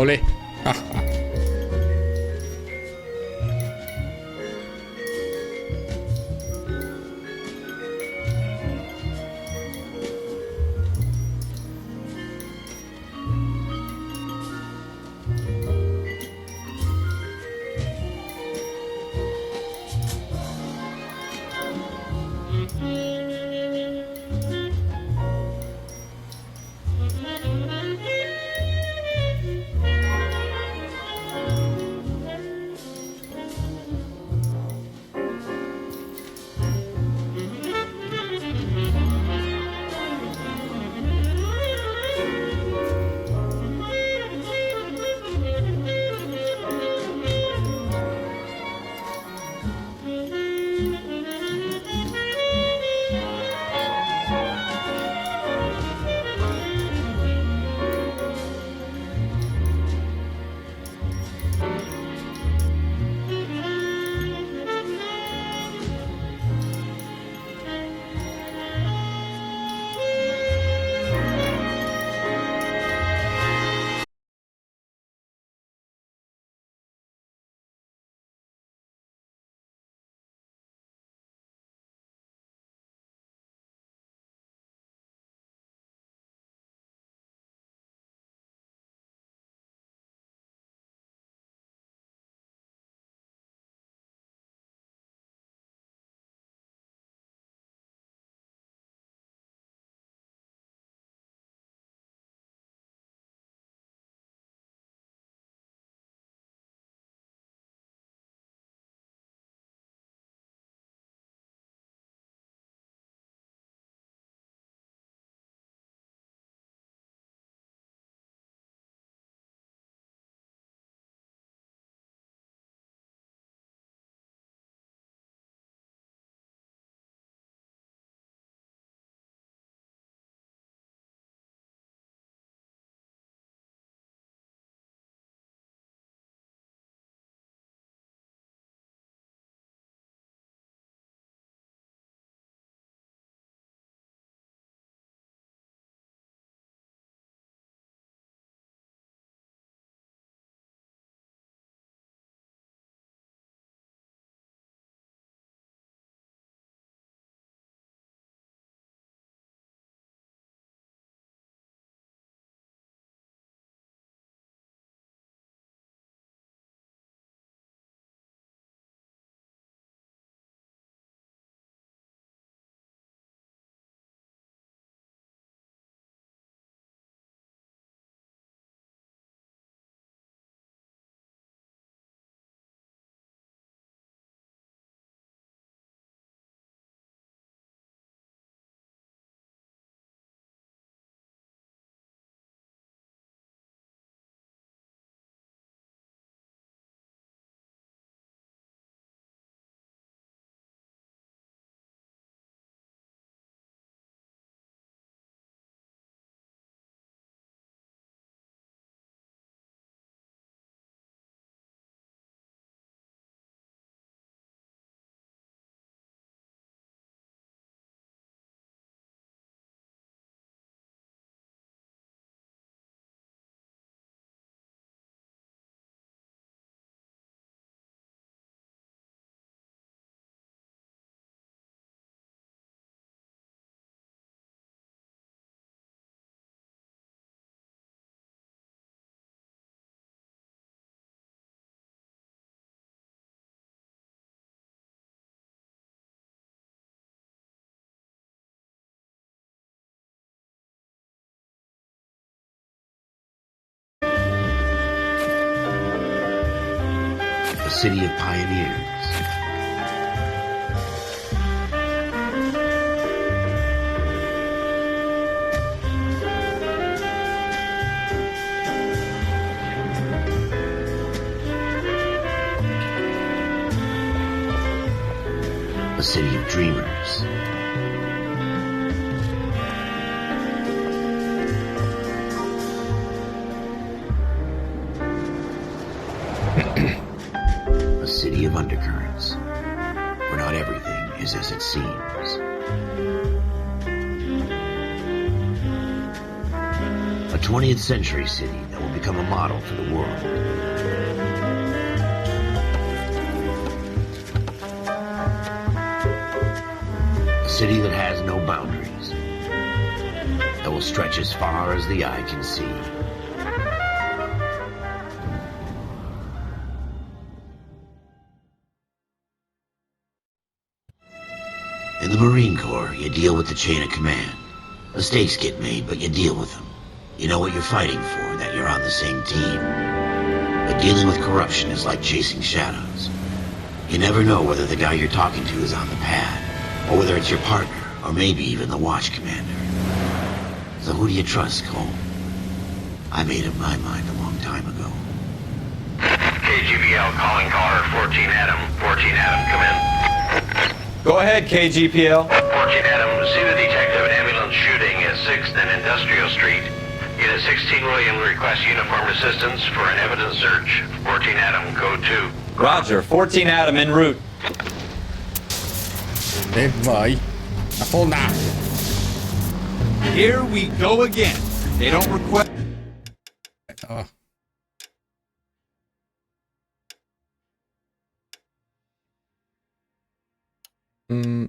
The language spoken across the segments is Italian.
Olè. city of pioneers. A city of dreamers. A city of undercurrents, where not everything is as it seems. A 20th century city that will become a model for the world. A city that has no boundaries, that will stretch as far as the eye can see. In the Marine Corps, you deal with the chain of command. Mistakes get made, but you deal with them. You know what you're fighting for, that you're on the same team. But dealing with corruption is like chasing shadows. You never know whether the guy you're talking to is on the pad, or whether it's your partner, or maybe even the watch commander. So who do you trust, Cole? I made up my mind a long time ago. KGBL calling caller 14 Adam. 14 Adam, come in. Go ahead, KGPL. 14 Adam, see the detective ambulance shooting at 6th and Industrial Street. Unit 16 William requests uniformed assistance for an evidence search. 14 Adam, code 2. Roger, 14 Adam en route. E vai. Affonda. Here we go again. They don't request... Oh. Mm.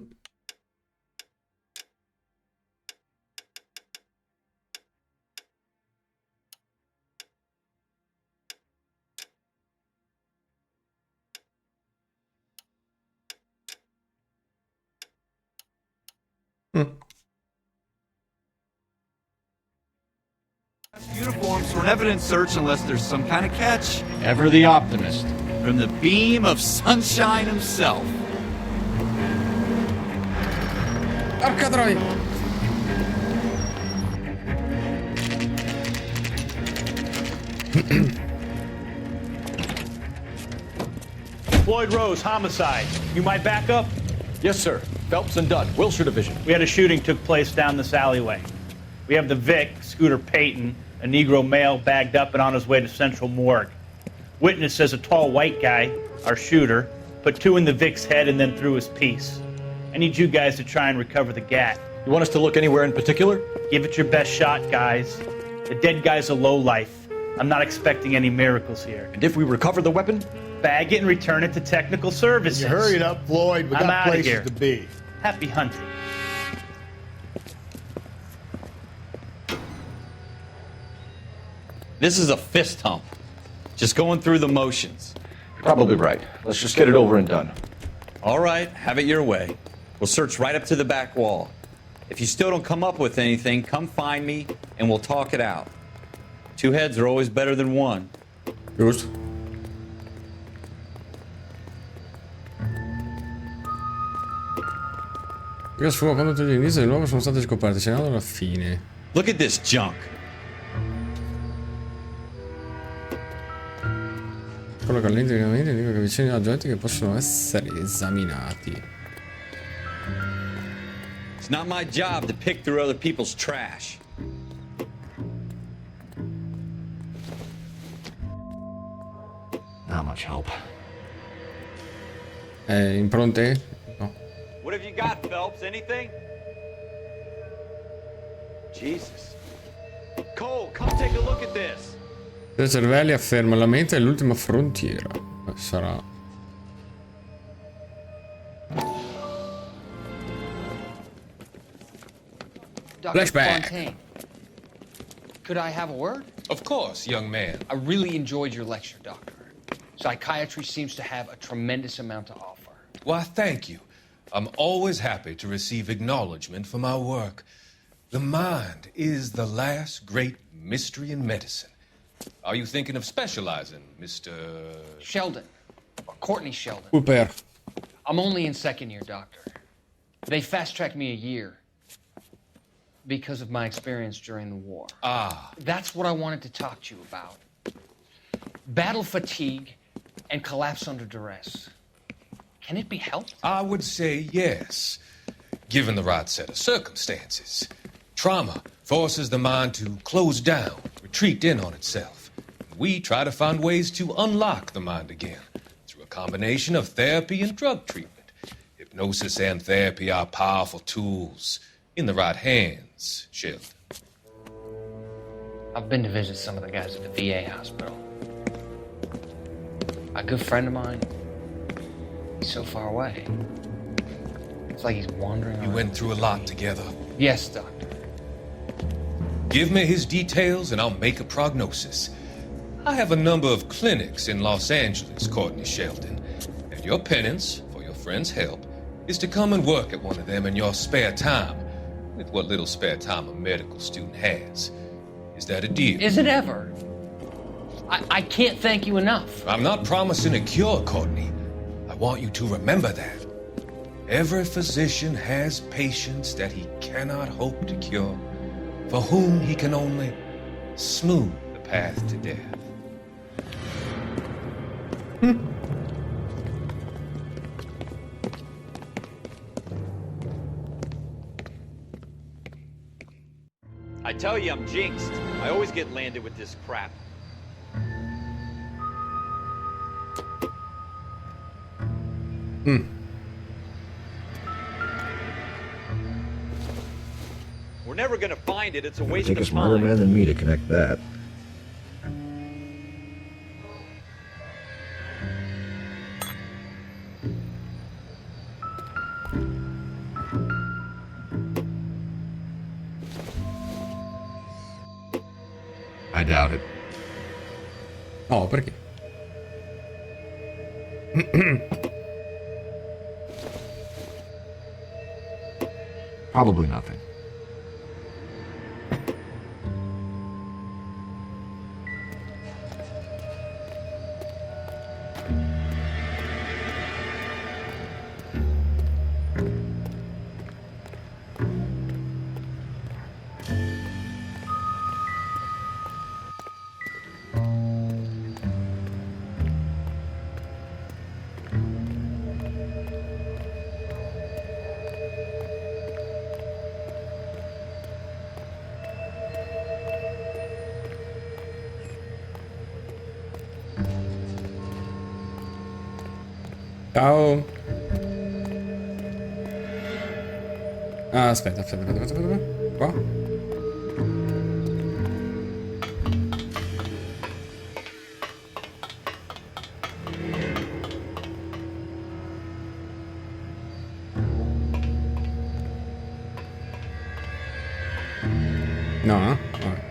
Uniforms for an evidence search unless there's some kind of catch. Ever the optimist. From the beam of sunshine himself. Porca troia. Floyd Rose, homicide. You might back up? Yes, sir. Phelps and Dunn, Wilshire Division. We had a shooting took place down this alleyway. We have the Vic, Scooter Payton, a Negro male bagged up and on his way to Central Morgue. Witness says a tall white guy, our shooter, put 2 in the Vic's head and then threw his piece. I need you guys to try and recover the gat. You want us to look anywhere in particular? Give it your best shot, guys. The dead guy's a lowlife. I'm not expecting any miracles here. And if we recover the weapon? Bag it and return it to technical services. You hurry it up, Floyd. We I'm got outta places here. to be. Happy hunting. This is a fist hump. Just going through the motions. Probably right. Let's just get it over and done. All right, have it your way. We'll search right up to the back wall. If you still don't come up with anything, come find me and we'll talk it out. 2 heads are always better than 1. Giusto. Io sfumo quando tutti gli indizi del luogo sono stati scoperti, segnalando alla fine. Look at this junk. Colloca lenti indica che vicini oggetti che possono essere esaminati. It's not my job to pick through other people's trash. Not much help. Impronte? No. What have you got, Phelps? Anything? Jesus. Cole, come take a look at this. 3 cervelli afferma la mente è l'ultima frontiera. Sarà. Dr. Flashback. Fontaine, could I have a word? Of course, young man. I really enjoyed your lecture, Doctor. Psychiatry seems to have a tremendous amount to offer. Why, thank you. I'm always happy to receive acknowledgement for my work. The mind is the last great mystery in medicine. Are you thinking of specializing, Mr. Sheldon, Courtney Sheldon. Super. I'm only in second year, Doctor. They fast-tracked me a year because of my experience during the war. Ah, That's what I wanted to talk to you about. Battle fatigue and collapse under duress. Can it be helped? I would say yes, given the right set of circumstances. Trauma forces the mind to close down, retreat in on itself. We try to find ways to unlock the mind again through a combination of therapy and drug treatment. Hypnosis and therapy are powerful tools in the right hands, Sheldon. I've been to visit some of the guys at the VA hospital. A good friend of mine, he's so far away. It's like he's wandering We around. went through a lot together. Yes, Doctor. Give me his details and I'll make a prognosis. I have a number of clinics in Los Angeles, Courtney Sheldon, and your penance, for your friend's help, is to come and work at one of them in your spare time, with what little spare time a medical student has. Is that a deal? Is it ever? I can't thank you enough. I'm not promising a cure, Courtney. I want you to remember that. Every physician has patients that he cannot hope to cure, for whom he can only smooth the path to death. I tell you, I'm jinxed. I always get landed with this crap. We're never gonna find it. It's a waste Take a of smarter time. man than me to connect that. I doubt it. No, perché? Probably nothing. Ciao. Ah, aspetta. Qua? No, no? Vabbè.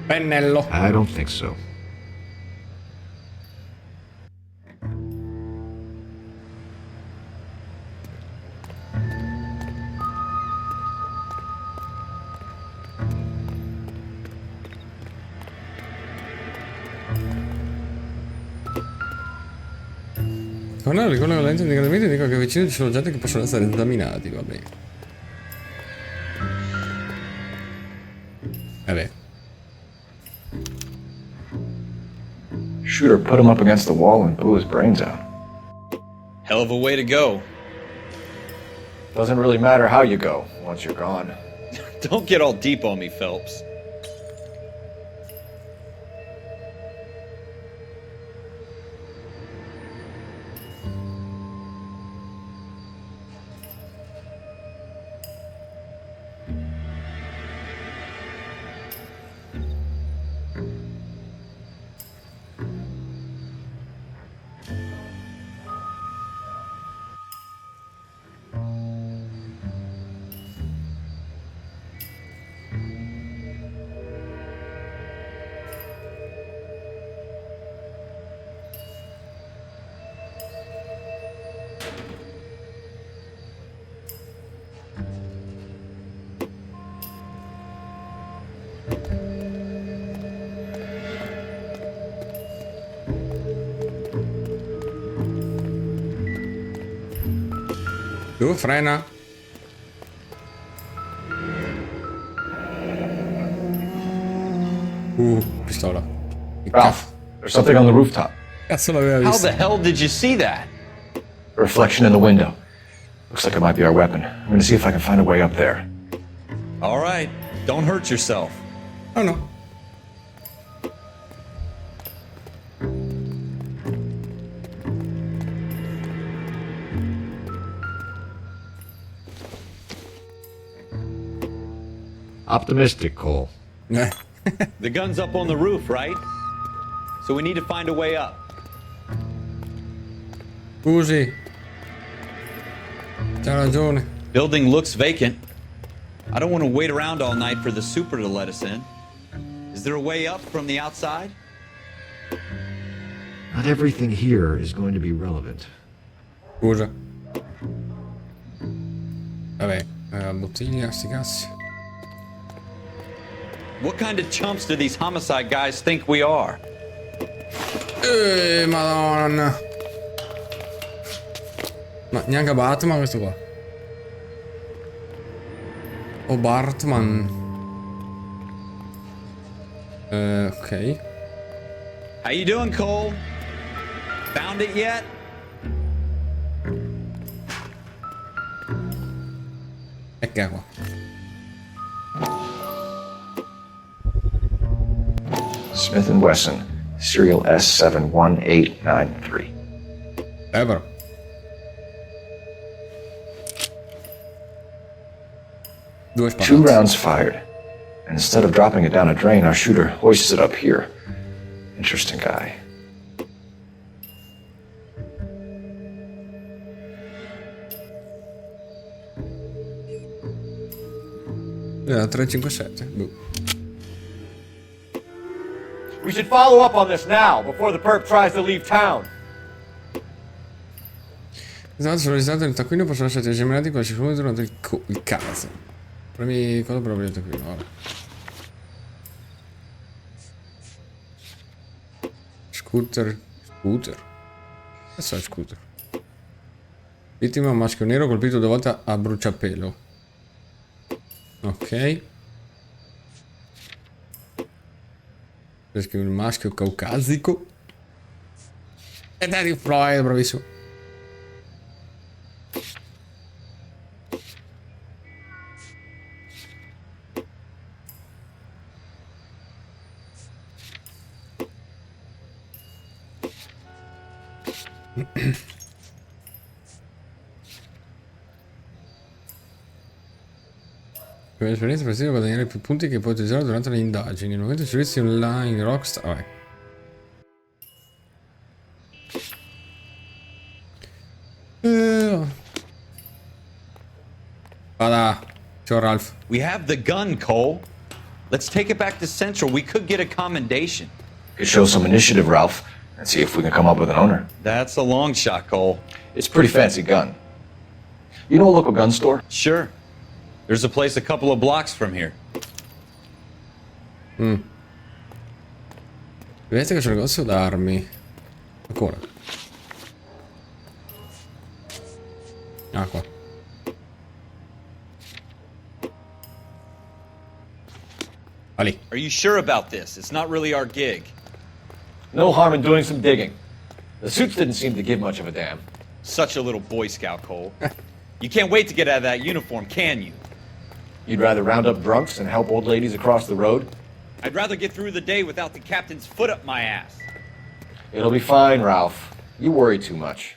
Pennello. I don't think so. Tornare ricordo la legge di grandamente dico che vicino ci sono oggetti che possono essere esaminati, vabbè. Vabbè. Shooter put him up against the wall and blew his brains out. Hell of a way to go. Doesn't really matter how you go once you're gone. Don't get all deep on me, Phelps. Tu, frena. Pistola. Che Ralph, there's something on the rooftop. cazzo l'aveva How visto? the hell did you see that? A reflection in the window. Looks like it might be our weapon. I'm gonna see if I can find a way up there. All right, don't hurt yourself. Oh no. Optimistic, Cole. The gun's up on the roof, right? So we need to find a way up. Scusi. C'ha ragione. Building looks vacant. I don't want to wait around all night for the super to let us in. Is there a way up from the outside? Not everything here is going to be relevant. Scusa. Vabbè, bottiglia, sti cazzi. What kind of chumps do these homicide guys think we are? Madonna. Ma neanche Batman questo qua. O Bartman. Ok. How you doing, Cole? Found it yet? Eccola qua. Smith & Wesson, serial S71893. Però. Due sparati. 2 rounds fired. And instead of dropping it down a drain, our shooter hoists it up here. Interesting guy. Era 357. Boh. We should follow up on this now, before the perp tries to leave town. Esatto, sono ristate nel taccuino possono essere gemelati con la circolazione durante il caso. Premi cosa proprio il taccuino, vabbè. Scooter. Questo è scooter. Vittima maschio nero colpito 2 volte a bruciapelo. Ok. Perché il maschio caucasico. E Dario Freud, bravissimo. Per l'esperienza possibile guadagnare più punti che puoi utilizzare durante le indagini. Il momento di servizi online Rockstar. Vabbè. Vada. Ciao Ralph. We have the gun, Cole. Let's take it back to Central. We could get a commendation. Could show some initiative, Ralph, and see if we can come up with an owner. That's a long shot, Cole. It's a pretty fancy gun. You know a local gun store? Sure. There's a place a couple of blocks from here. Vedete che c'è un negozio d'armi. Ancora. Ah, qua. Ali. Are you sure about this? It's not really our gig. No harm in doing some digging. The suits didn't seem to give much of a damn. Such a little Boy Scout, Cole. You can't wait to get out of that uniform, can you? You'd rather round up drunks and help old ladies across the road? I'd rather get through the day without the captain's foot up my ass. It'll be fine, Ralph. You worry too much.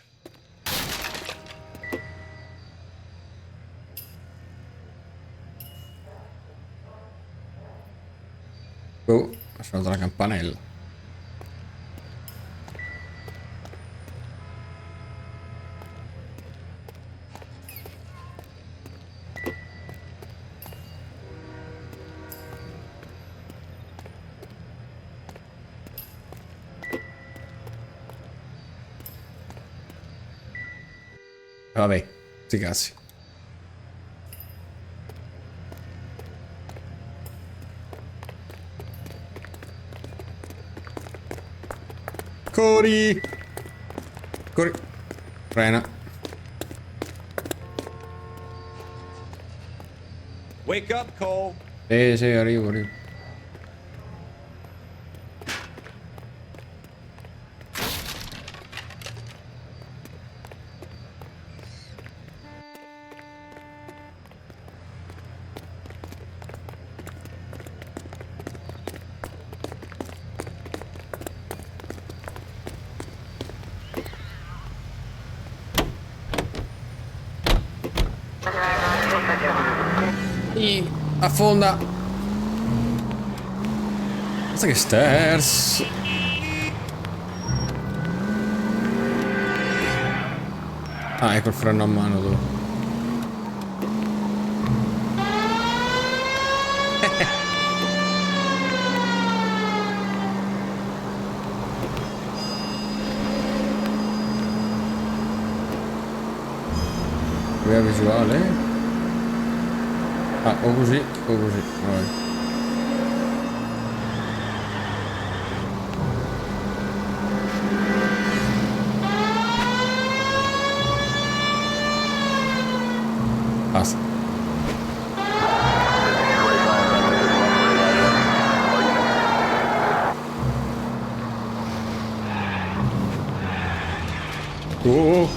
Oh, ha suonato la campanella. Vabbè, sti cazzi. Corri! Corri! Frena. Wake up, Cole. Sì, arrivo. Affonda. Pensa che stairs. Ah, ecco il freno a mano tu. Via visuale. Ah, o così o così. Vai. Basta.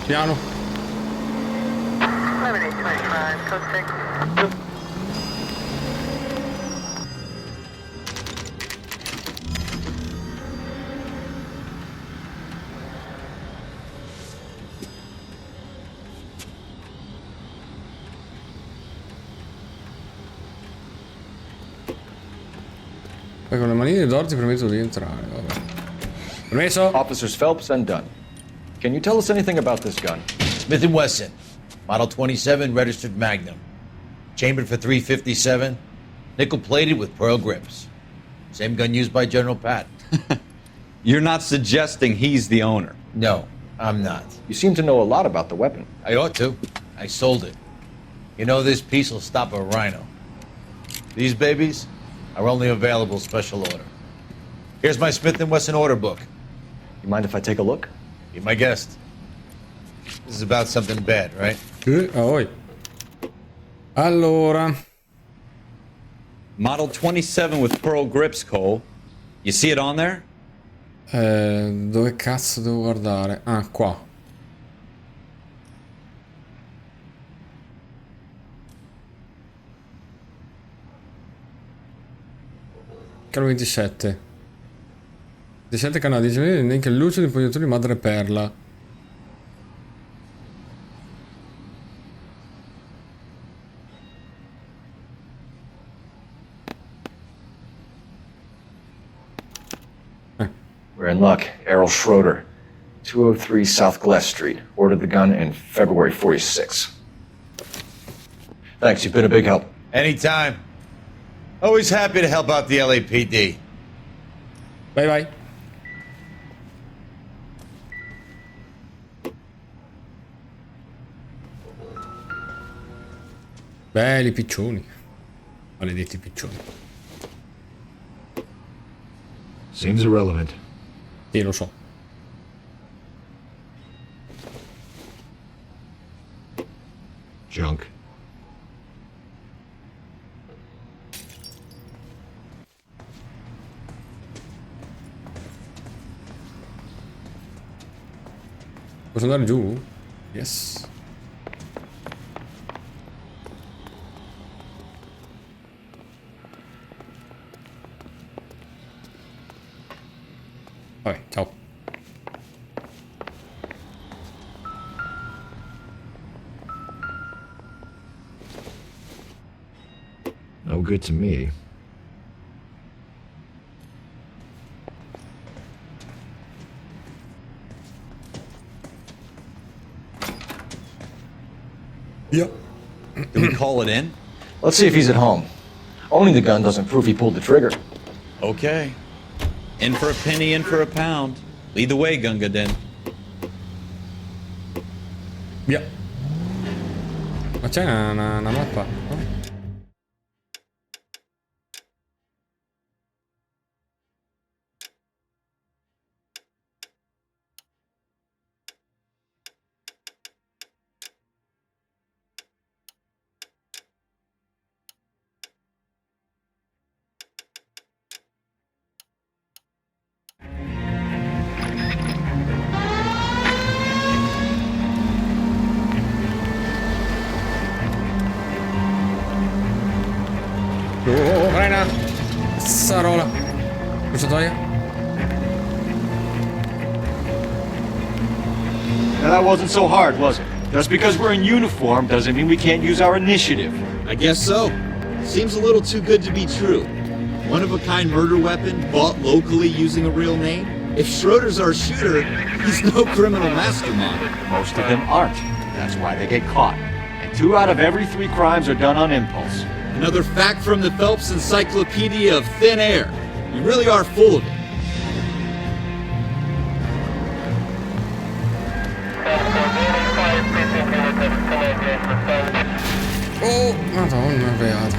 Piano. Poi con le manine d'oro ti permetto di entrare, vabbè. Permesso? Officers Phelps and Dunn. Can you tell us anything about this gun? Smith & Wesson, Model 27, registered Magnum. Chambered for .357, nickel-plated with pearl grips. Same gun used by General Patton. You're not suggesting he's the owner. No, I'm not. You seem to know a lot about the weapon. I ought to. I sold it. You know, this piece will stop a rhino. These babies are only available special order. Here's my Smith & Wesson order book. You mind if I take a look? Be my guest. This is about something bad, right? Allora. Model 27 with pearl grips, Cole. You see it on there? Dove cazzo devo guardare? Ah, qua. Calo 27. 27 canali, neanche il luce di impugnatori madreperla. We're in luck. Errol Schroeder, 203 South Glass Street. Ordered the gun in February 46. Thanks, you've been a big help. Anytime. Always happy to help out the LAPD. Vai, vai. Belli piccioni. Maledetti piccioni. Seems irrelevant. Sì, lo so. Junk. Posso andare giù? Yes. Vabbè, ciao. No good to me. Yeah. Do we call it in? Let's see if he's at home. Owning the gun doesn't prove he pulled the trigger. Okay. In for a penny, in for a pound. Lead the way, Gunga Din. Via. Ma c'è una mappa? No? Rola. Crociatoia. Now that wasn't so hard, was it? Just because we're in uniform doesn't mean we can't use our initiative. I guess so. Seems a little too good to be true. One-of-a-kind murder weapon bought locally using a real name? If Schroeder's our shooter, he's no criminal mastermind. Most of them aren't. That's why they get caught. And 2 out of every 3 crimes are done on impulse. Another fact from the Phelps Encyclopedia of Thin Air. You really are full of it. Oh, madonna beata.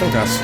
Oh cazzo.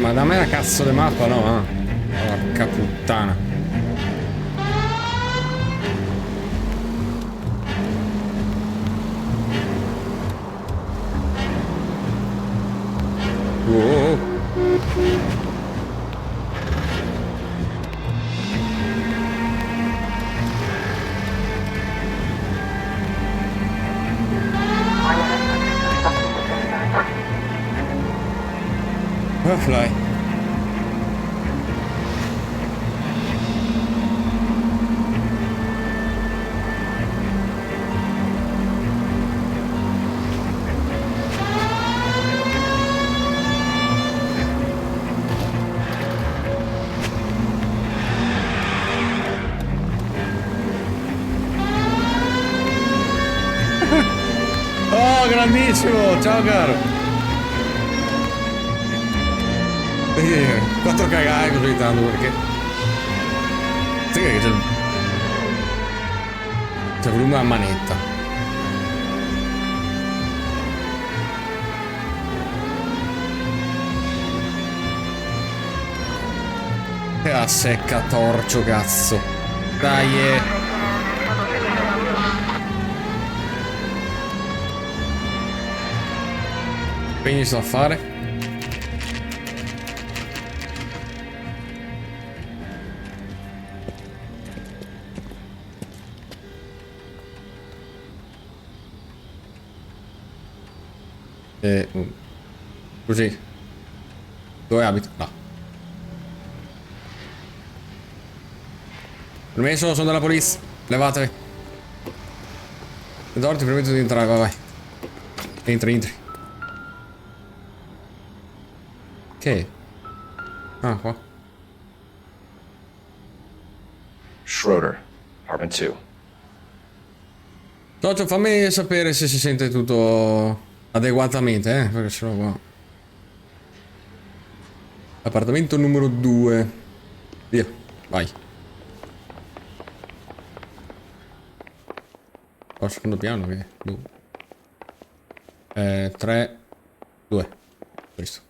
Ma da me la cazzo di mappa no, porca puttana. Oh. Fly. Oh, grandissimo! Ciao caro! 4 cagai così tanto perché sì che c'è volume a manetta. E a secca torcio cazzo. Dai Quindi sto a fare così. Dove abito? No. Permesso, sono della polizia. Levatevi. Edor, ti permetto di entrare, vai. Entri. Ok. Ah, qua. Schroeder, apartment 2. Giorgio, fammi sapere se si sente tutto adeguatamente, perché ce l'ho qua. Appartamento numero 2. Via, vai. Al secondo piano che 3 2. Questo.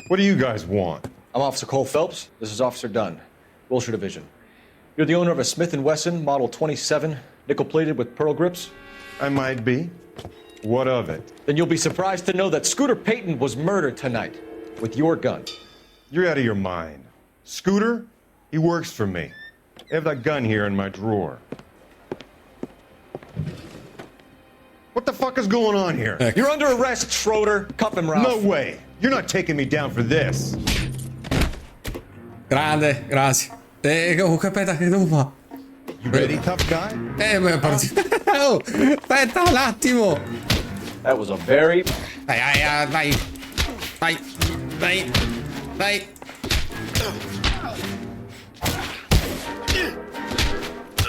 What do you guys want? I'm Officer Cole Phelps. This is Officer Dunn, Wilshire Division. You're the owner of a Smith & Wesson Model 27, nickel-plated with pearl grips? I might be. What of it? Then you'll be surprised to know that Scooter Payton was murdered tonight with your gun. You're out of your mind. Scooter? He works for me. I have that gun here in my drawer. What the fuck is going on here? You're under arrest, Schroeder. Cuff him, Ralph. No way. You're not taking me down for this. Grande, grazie. Capita che devo fare? You ready, tough guy? Ma oh, aspetta un attimo. That was a very... Vai.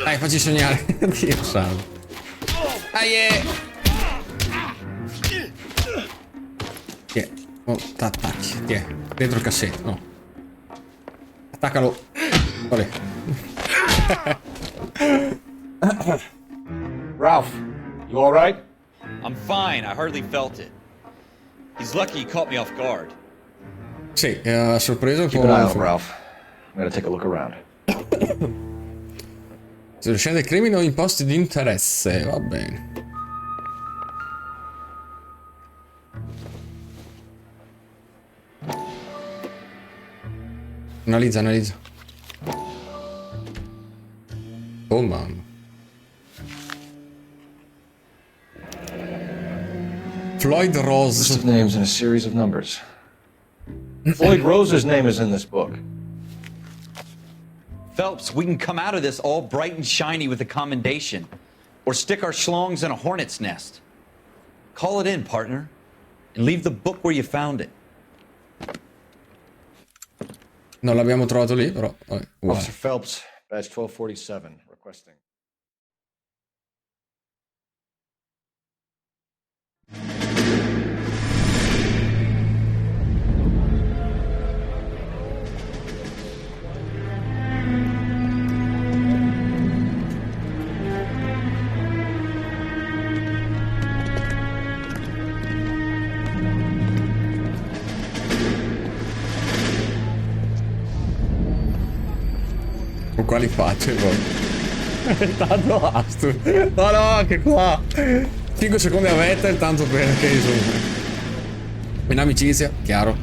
Dai, facci sognare. Dio santo. Tiè. Oh, t'attacchi. Tiè. Dentro il cassetto. No. Attaccalo. Olè. Ralph, you all right? I'm fine. I hardly felt it. He's lucky he caught me off guard. Sì, a sorpresa un Keep po'. an eye on him, Ralph. I'm gonna take a look around. Sulle scene del crimine o in posti di interesse, va bene. Analizza, analizza. Oh mamma. Floyd Rose. List of names and a series of numbers. Floyd Rose's name is in this book. Phelps, we can come out of this all bright and shiny with a commendation. Or stick our schlongs in a hornet's nest. Call it in, partner. And leave the book where you found it. Non l'abbiamo trovato lì, però. Vabbè, Officer Phelps, badge 1247, requesting. Con quali facce poi? Tanto Astu. No, no, che qua. 5 secondi a Vettel, tanto perché insomma. In amicizia, chiaro.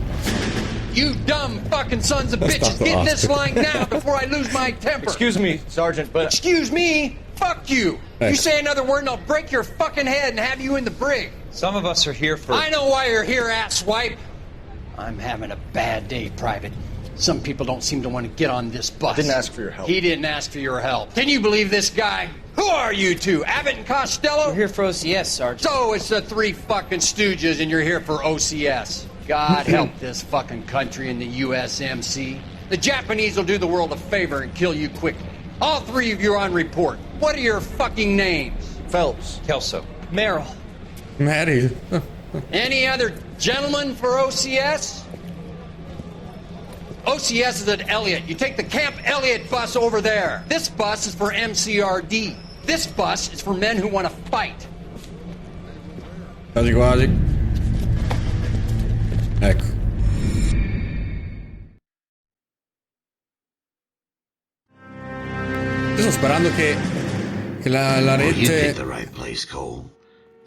You dumb fucking sons of bitches! Get this line now before I lose my temper! Excuse me, Sergeant, but... Excuse me? Fuck you! You Thanks. say another word and I'll break your fucking head and have you in the brig! Some of us are here for... I know why you're here, asswipe! I'm having a bad day, Private. Some people don't seem to want to get on this bus. Didn't ask for your help. He didn't ask for your help. Can you believe this guy? Who are you two? Abbott and Costello? We're here for OCS, Sergeant. So it's the three fucking stooges and you're here for OCS. God help this fucking country and the USMC. The Japanese will do the world a favor and kill you quickly. All three of you are on report. What are your fucking names? Phelps. Kelso. Merrill. Mary. Any other gentlemen for OCS? OCS is at Elliott. You take the Camp Elliott bus over there. This bus is for MCRD. This bus is for men who want to fight. Quasi quasi. Ecco. Io sto sperando che la Well, you picked rete... the right place, Cole.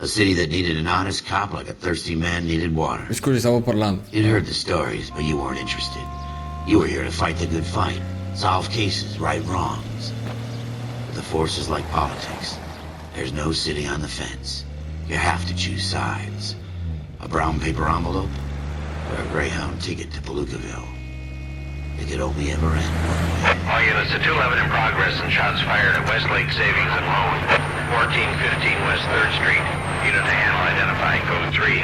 A city that needed an honest cop like a thirsty man needed water. Scusi, stavo parlando. You'd heard the stories, but you weren't interested. You were here to fight the good fight, solve cases, right wrongs. But the force is like politics. There's no city on the fence. You have to choose sides. A brown paper envelope, or a Greyhound ticket to Palookaville. It could only ever end one way. All units at 211 in progress and shots fired at Westlake Savings and Loan, 1415 West 3rd Street. Unit to handle identifying code 3.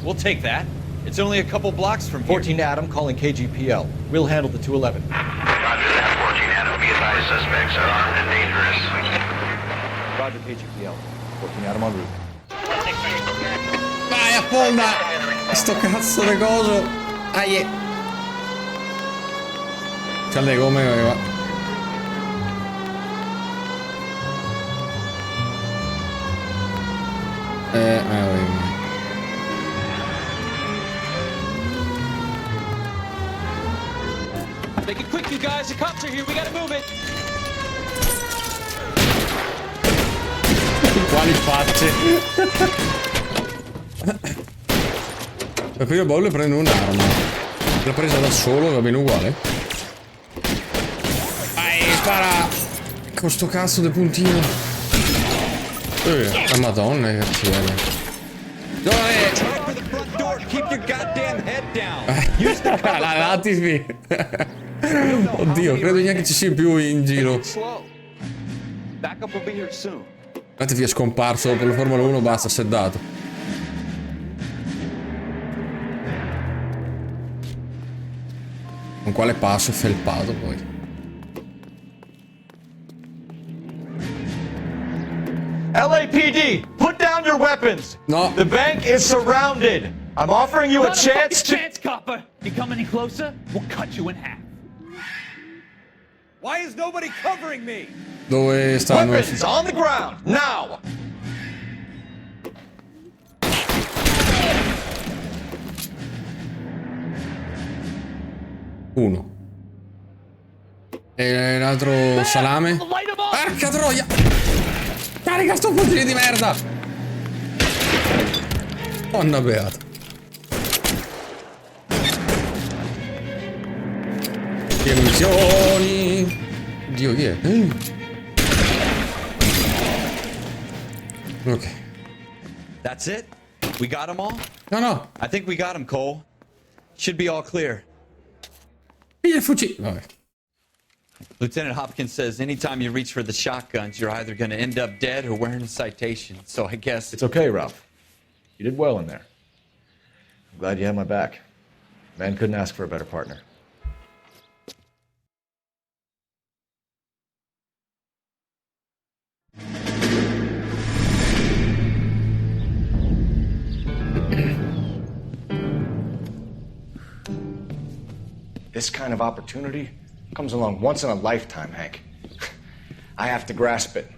We'll take that. It's only a couple blocks from here. 14 Adam calling KGPL. We'll handle the 211. Roger that, 14 Adam. Be advised, suspects are armed and dangerous. Roger KGPL. 14 Adam en route. Vai, affonda! Sto cazzo di coso! Aie! C'ha le gomme che va. Make it quick, you guys. The cops are here. We gotta move it. Quali facce? Per primo bolle prendo un'arma. L'ho presa da solo, va bene uguale. Vai, spara! Con sto cazzo di puntino. La madonna che cattiveria. Dove? Keep your goddamn head down. La Latifi. Oddio, credo neanche ci sia più in giro. Backup will be here soon. Latifi è scomparso per la Formula 1, basta, seddato. Con quale passo felpato poi. LAPD, put down your weapons. No. The bank is surrounded. I'm offering you a chance to... Chance, copper. You come any closer, we'll cut you in half. Why is nobody covering me? Dove stanno? Weapons on the ground, now! Uno. E l'altro salame. Porca troia! Carica sto fucile di merda! Donna beata. Che missioni! Dio, chi è? Ok. That's it? We got them all? No. I think we got them, Cole. Should be all clear. Piglia il fucile. Vabbè. Lieutenant Hopkins says anytime you reach for the shotguns, you're either going to end up dead or wearing a citation. So I guess... It's okay, Ralph. You did well in there. I'm glad you had my back. Man couldn't ask for a better partner. This kind of opportunity comes along once in a lifetime, Hank. I have to grasp it.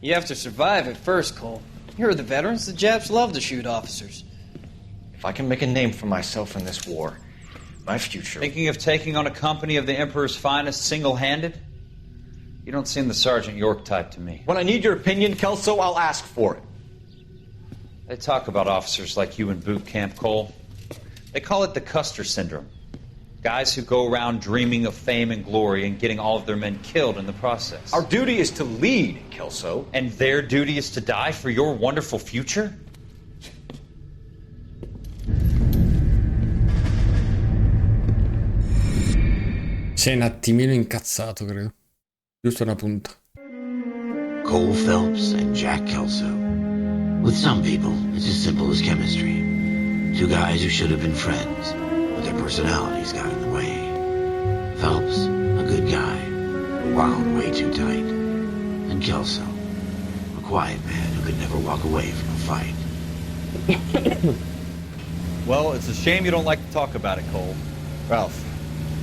You have to survive it first, Cole. Here are the veterans. The Japs love to shoot officers. If I can make a name for myself in this war, my future... Thinking of taking on a company of the Emperor's finest single-handed? You don't seem the Sergeant York type to me. When I need your opinion, Kelso, I'll ask for it. They talk about officers like you in boot camp, Cole. They call it the Custer Syndrome. Guys who go around dreaming of fame and glory and getting all of their men killed in the process. Our duty is to lead, Kelso. And their duty is to die for your wonderful future? Sei un attimino incazzato, credo. Giusto una punta. Cole Phelps and Jack Kelso. With some people, it's as simple as chemistry. Two guys who should have been friends, but their personalities got in the way. Phelps, a good guy, wound way too tight. And Kelso, a quiet man who could never walk away from a fight. Well, it's a shame you don't like to talk about it, Cole. Ralph,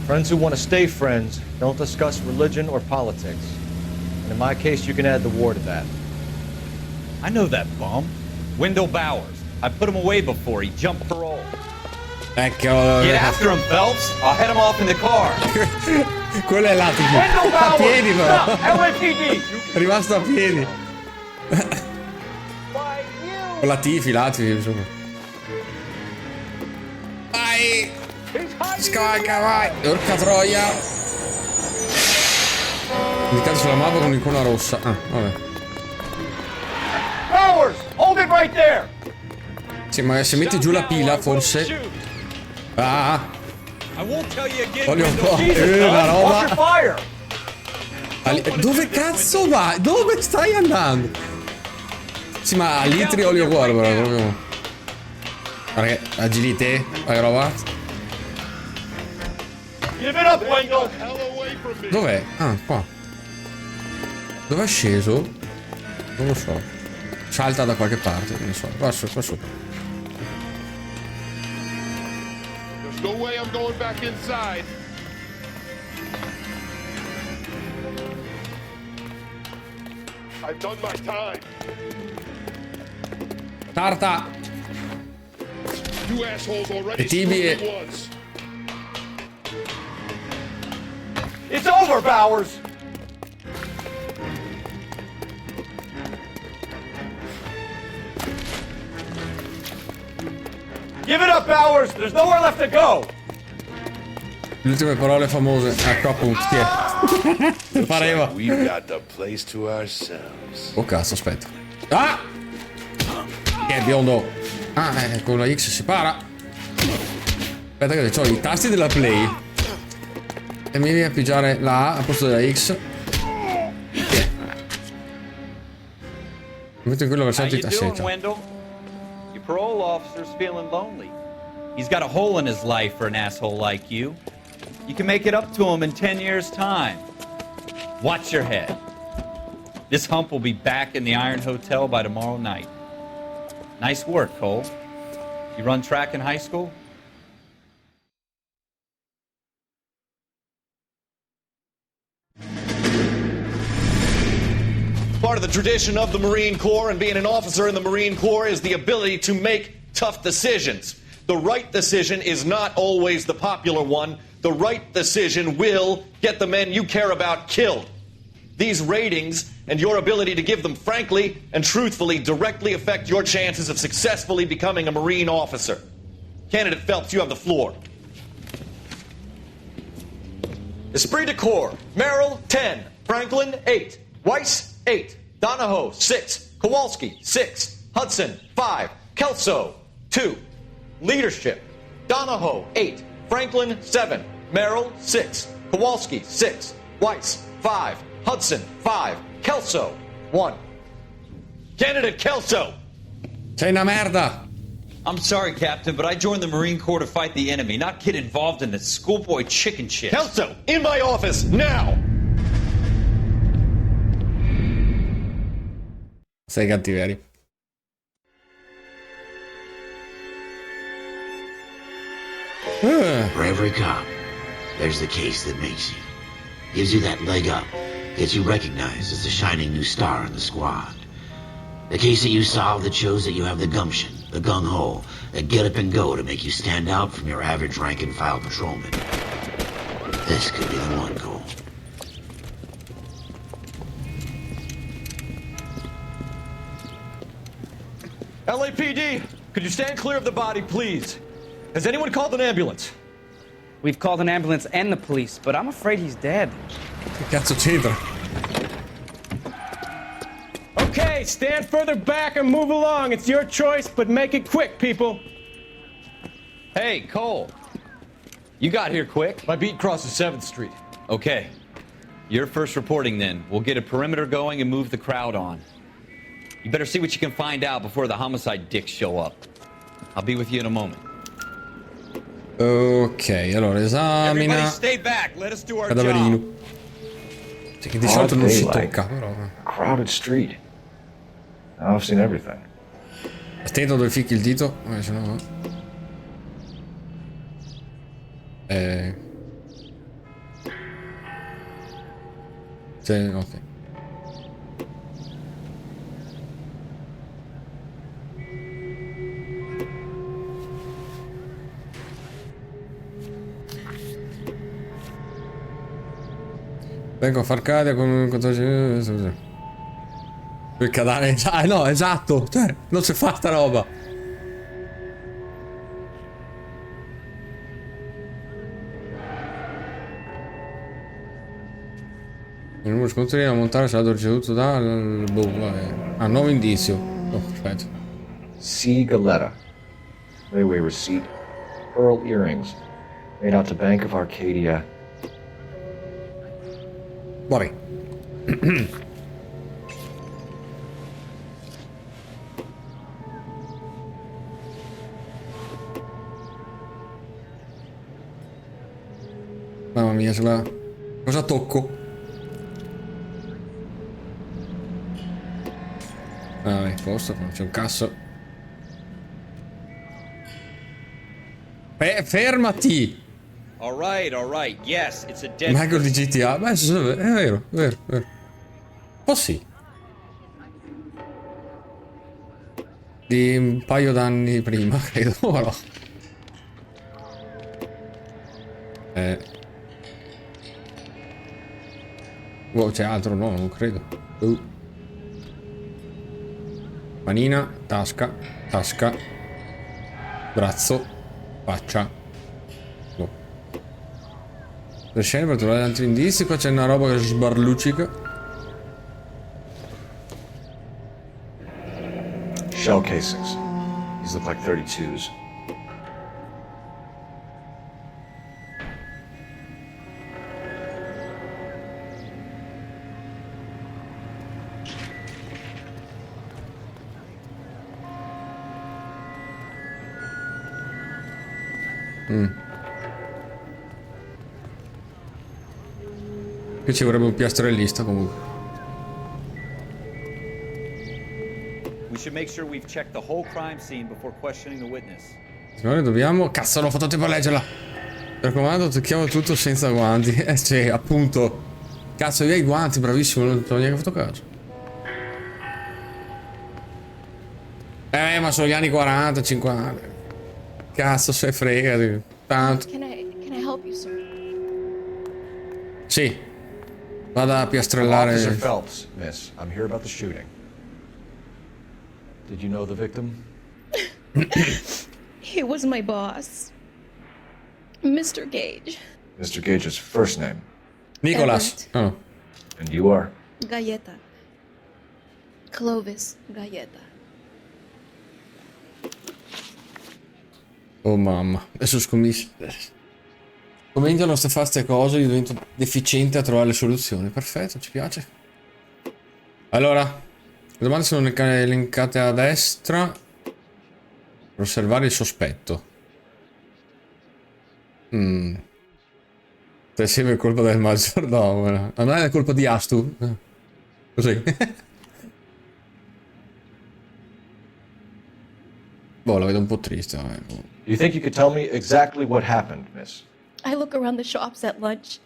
friends who want to stay friends don't discuss religion or politics. And in my case, you can add the war to that. I know that bum. Wendell Bowers. I put him away before. He jumped parole. Ecco. Get after him, Phelps. I'll head him off in the car. Quello è l'attimo. Wendell A Bowers! piedi però. Stop! LAPD! È rimasto a piedi. Con la Tifi, insomma. Vai! Scarica, vai! Porca troia! Indicato sulla mappa con l'icona rossa. Ah, vabbè. Bowers! Hold it right there! Sì, ma se metti giù la pila, forse... Ah! Voglio un po'. Una roba. Dove cazzo vai? Dove stai andando? Sì, ma a litri olio guarda, proprio. Guarda che agilite, vai roba. Dov'è? Ah, qua. Dove è sceso? Non lo so. Salta da qualche parte, non so. Qua sopra. No way I'm going back inside. I've done my time. Tarta! You assholes already E tibie. screwed me once. It's over, Bowers! Give it up, Bowers! There's nowhere left to go! Le ultime parole famose. Ecco appunto, chi è? Pareva. We've got the place to ourselves. Oh cazzo, aspetta. Ah! Che è biondo? Ah, con la X si para. Aspetta che ho i tasti della play. E mi viene a pigiare la A al posto della X. Mi metto in quello verso il tassetto. Your parole officer's feeling lonely. He's got a hole in his life for an asshole like you. You can make it up to him in 10 years' time. Watch your head. This hump will be back in the Iron Hotel by tomorrow night. Nice work, Cole. You run track in high school? part of the tradition of the Marine Corps, and being an officer in the Marine Corps is the ability to make tough decisions. The right decision is not always the popular one. The right decision will get the men you care about killed. These ratings and your ability to give them frankly and truthfully directly affect your chances of successfully becoming a Marine officer. Candidate Phelps, you have the floor. Esprit de Corps, Merrill, 10. Franklin, 8. Weiss, 8. Donahoe, 6. Kowalski, 6. Hudson, 5. Kelso, 2. Leadership, Donahoe, 8. Franklin, 7. Merrill, 6. Kowalski, 6. Weiss, 5. Hudson, 5. Kelso, 1. Candidate Kelso! Sei una merda! I'm sorry, Captain, but I joined the Marine Corps to fight the enemy, not get involved in this schoolboy chicken shit. Kelso, in my office, now! Sei cattiveri. For every cop, there's the case that makes you. Gives you that leg up. Gets you recognized as the shining new star in the squad. The case that you solve that shows that you have the gumption, the gung-ho, that get up and go to make you stand out from your average rank-and-file patrolman. This could be the one, Cole. LAPD, could you stand clear of the body, please? Has anyone called an ambulance? We've called an ambulance and the police, but I'm afraid he's dead. Che cazzo c'entra? Okay, stand further back and move along. It's your choice, but make it quick, people. Hey, Cole. You got here quick. My beat crosses 7th Street. Okay. You're first reporting then. We'll get a perimeter going and move the crowd on. You better see what you can find out before the homicide dicks show up. I'll be with you in a moment. Ok, allora esamina. Cadaverino. Sì, che di solito non si tocca, però. Crowded street. Now I've seen everything. Attento dove ficchi il dito, se no. Sì, ok. Vengo a far cadere con per cadere. No, esatto. Cioè, non si fa sta roba. Il numero scontri a montare sarà ricevuto da nuovo indizio. Oh, perfetto. C. Galetta. Layaway receipt. Pearl earrings. Made out to Bank of Arcadia. Vabbè. Mamma mia, ce l'ha. Cosa tocco? Vabbè, posto, c'è un cazzo. Fermati! All right. Yes, it's a dead. Michael di GTA. Beh, è vero, vero. Oh sì. Di un paio d'anni prima, credo, o no? Wow, c'è altro? No, non credo. Manina, tasca, braccio, faccia. Le scene per trovare altri indizi. Qua c'è una roba che sbarlucica. Shell casings. These look like 32s. Qui ci vorrebbe un piastrellista comunque. We should make sure we've checked the whole crime scene before questioning the witness. Signore, dobbiamo... Cazzo, non ho fatto tempo a leggerla. Per comando tocchiamo tutto senza guanti. Sì, appunto. Cazzo, io hai i guanti, bravissimo, non ho neanche fatto caso. Ma sono gli anni 40, 50. Cazzo se frega. Tanto. Can I help you, sir? Sì. Vado a Officer piastrellare. Phelps, miss. I'm here about the shooting. Did you know the victim? He was my boss, Mr. Gage. Mr. Gage's first name. Nicholas. Oh. And you are? Galleta. Clovis Galleta. Oh mamma. Adesso cominciano a fare queste cose, io divento deficiente a trovare le soluzioni. Perfetto, ci piace. Allora, le domande sono elencate a destra. Per osservare il sospetto. Se sembra colpa del maggiordomo. Non è colpa di Astu. Così. Boh, la vedo un po' triste. Do you think you could tell me exactly what happened, miss? I look around the shops at lunch.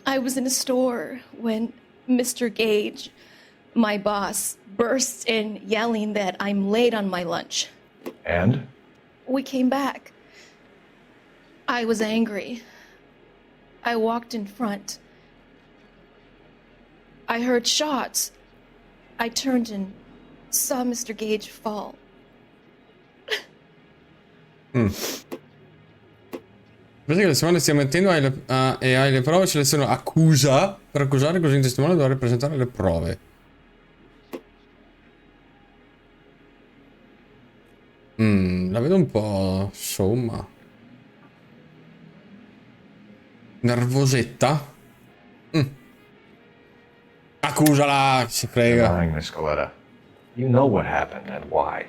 I was in a store when Mr. Gage, my boss, bursts in yelling that I'm late on my lunch. And? We came back. I was angry. I walked in front. I heard shots. I turned and saw Mr. Gage fall. Pensa che la testimone stia mettendo e hai le prove, seleziono accusa. Per accusare così il testimone dovrà presentare le prove. La vedo un po', insomma, nervosetta. Accusala, si frega. Lying, Miss Coletta. You know what happened and why.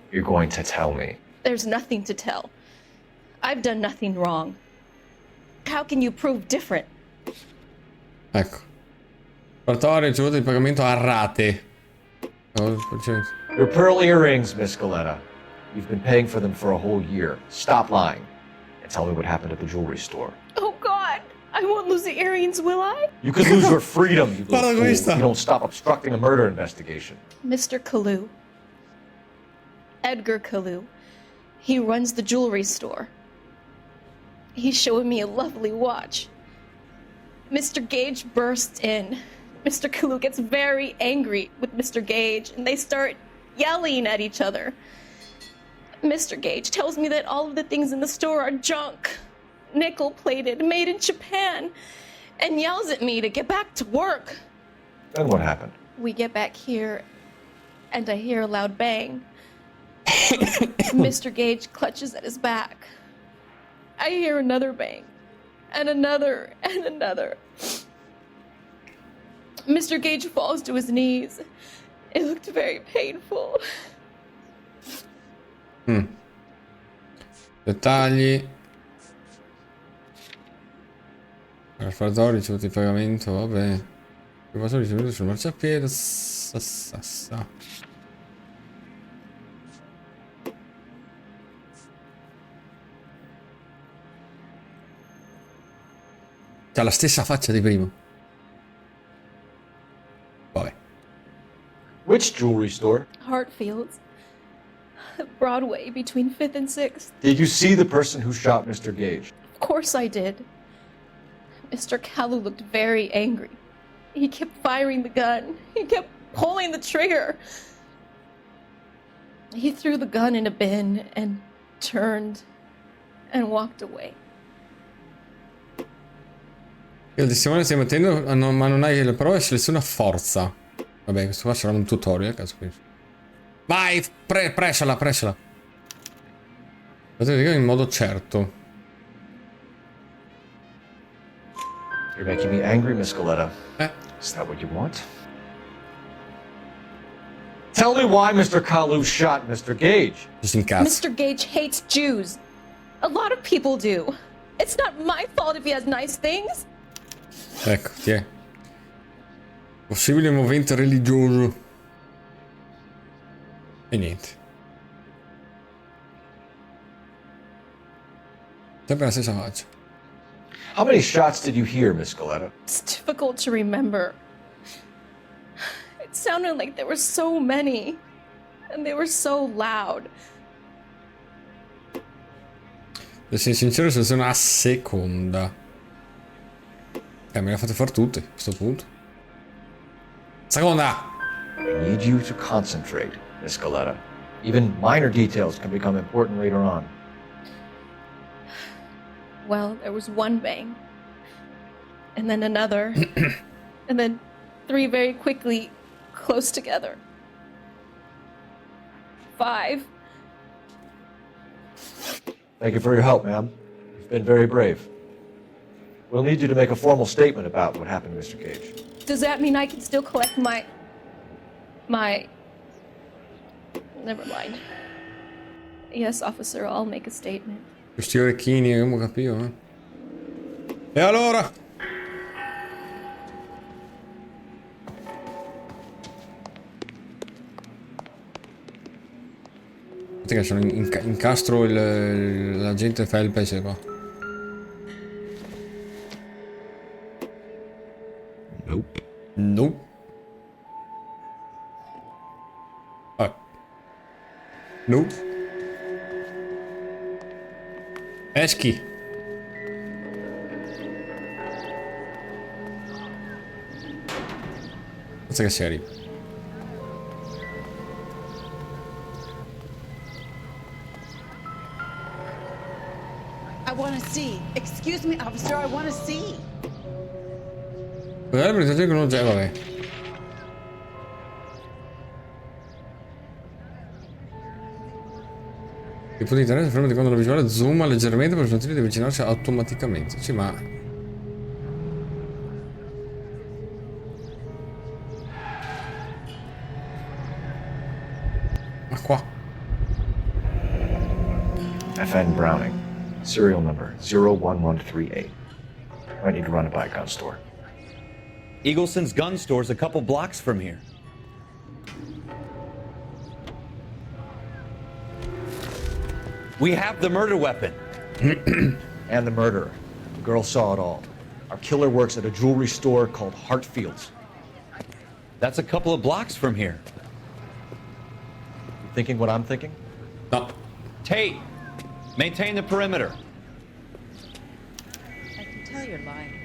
You're going to tell me. There's nothing to tell. I've done nothing wrong. How can you prove different? Ecco. Portare ricevuto di pagamento a rate. Your pearl earrings, Miss Coletta. You've been paying for them for a whole year. Stop lying and tell me what happened at the jewelry store. Oh, God! I won't lose the earrings, will I? You could lose your freedom, you little fool, if questa. you don't stop obstructing a murder investigation. Mr. Kalu. Edgar Kalu. He runs the jewelry store. He's showing me a lovely watch. Mr. Gage bursts in. Mr. Kalu gets very angry with Mr. Gage, and they start yelling at each other. Mr. Gage tells me that all of the things in the store are junk, nickel-plated, made in Japan, and yells at me to get back to work. Then what happened? We get back here, and I hear a loud bang. Mr. Gage clutches at his back. I hear another bang, and another, and another. Mr. Gage falls to his knees. It looked very painful. Dettagli. Rafforzatore ricevuto di pagamento, vabbè. Cosa ricevuto sul marciapiede? C'ha la stessa faccia di prima. Vabbè. Which jewelry store? Hartfield's. Broadway, between 5th and 6th. Did you see the person who shot Mr. Gage? Of course I did. Mr. Kalu looked very angry. He kept firing the gun. He kept pulling the trigger. He threw the gun in a bin and turned and walked away. Il testimone stai mettendo, ma non hai le prove, seleziona forza. Vabbè, questo qua sarà un tutorial, cazzo qui. Vai, pressala. Potete dire in modo certo. You're making me angry, Miss Coletta. Is that what you want? Tell me why Mr. Kalu shot Mr. Gage. Just in cazzo. Mr. Gage hates Jews. A lot of people do. It's not my fault if he has nice things. Ecco, chi è? Possibile movente religioso. E niente. Sempre la stessa faccia. How many shots did you hear, Miss Coletta? It's difficult to remember. It sounded like there were so many. And they were so loud. Se sei sincero, sono a seconda. Me le ha fatte fare tutte, a questo punto. Seconda! I need you to concentrate, Miss Scaletta. Even minor details can become important later on. Well, there was one bang. And then another. And then 3 very quickly, close together. 5. Thank you for your help, ma'am. You've been very brave. We'll need you to make a formal statement about what happened, Mr. Cage. Does that mean I can still collect my... Never mind. Yes, officer, I'll make a statement. Questi orecchini, come capivo, eh? E allora? Aspetta che sono incastro l'agente Felpes qua. Nope. Nope. Nope. Eschi. Pensa che seri. I want to see. Excuse me, officer, I want to see. Guardate per che non c'è, vabbè. Il punto di interesse ferma di quando la visuale zooma leggermente per consentire di avvicinarsi automaticamente. Sì, ma... Ma qua. FN Browning. Serial number 01138. I need to run it by a gun store. Eagleson's gun store's a couple blocks from here. We have the murder weapon. And the murderer. The girl saw it all. Our killer works at a jewelry store called Hartfield's. That's a couple of blocks from here. You thinking what I'm thinking? No. Tate, maintain the perimeter. I can tell you're lying.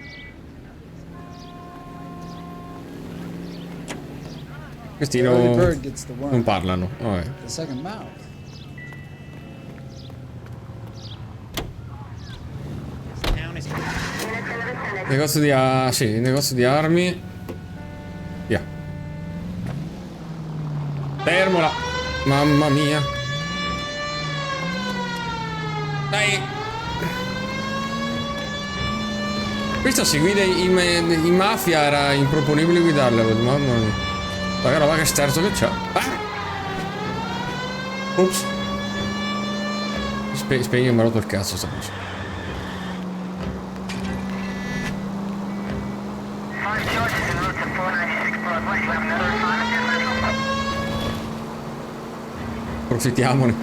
Questi Early bird gets the worm. non parlano. Vabbè. The second mouth. Negozio di sì, negozio di armi. Via. Fermola. Mamma mia. Dai. Questo se guida in mafia era improponibile guidarla. Mamma mia. Ma roba che sterzo che c'ha. Ah! Ops. Spegni, mi ha rotto il cazzo sta cosa. Approfittiamone.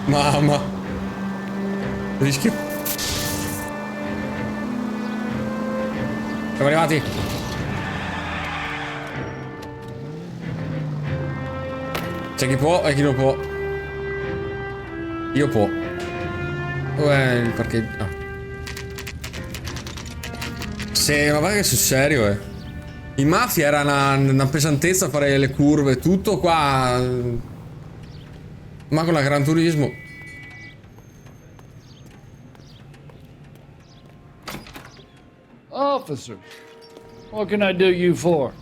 Mamma. Rischio. Siamo arrivati. C'è chi può e chi non può. Io può. Dov'è il parcheggio? Ah. Ma guarda che sul serio, In mafia era una pesantezza fare le curve, tutto qua. Ma con la Gran Turismo. Officers, what can I do you for?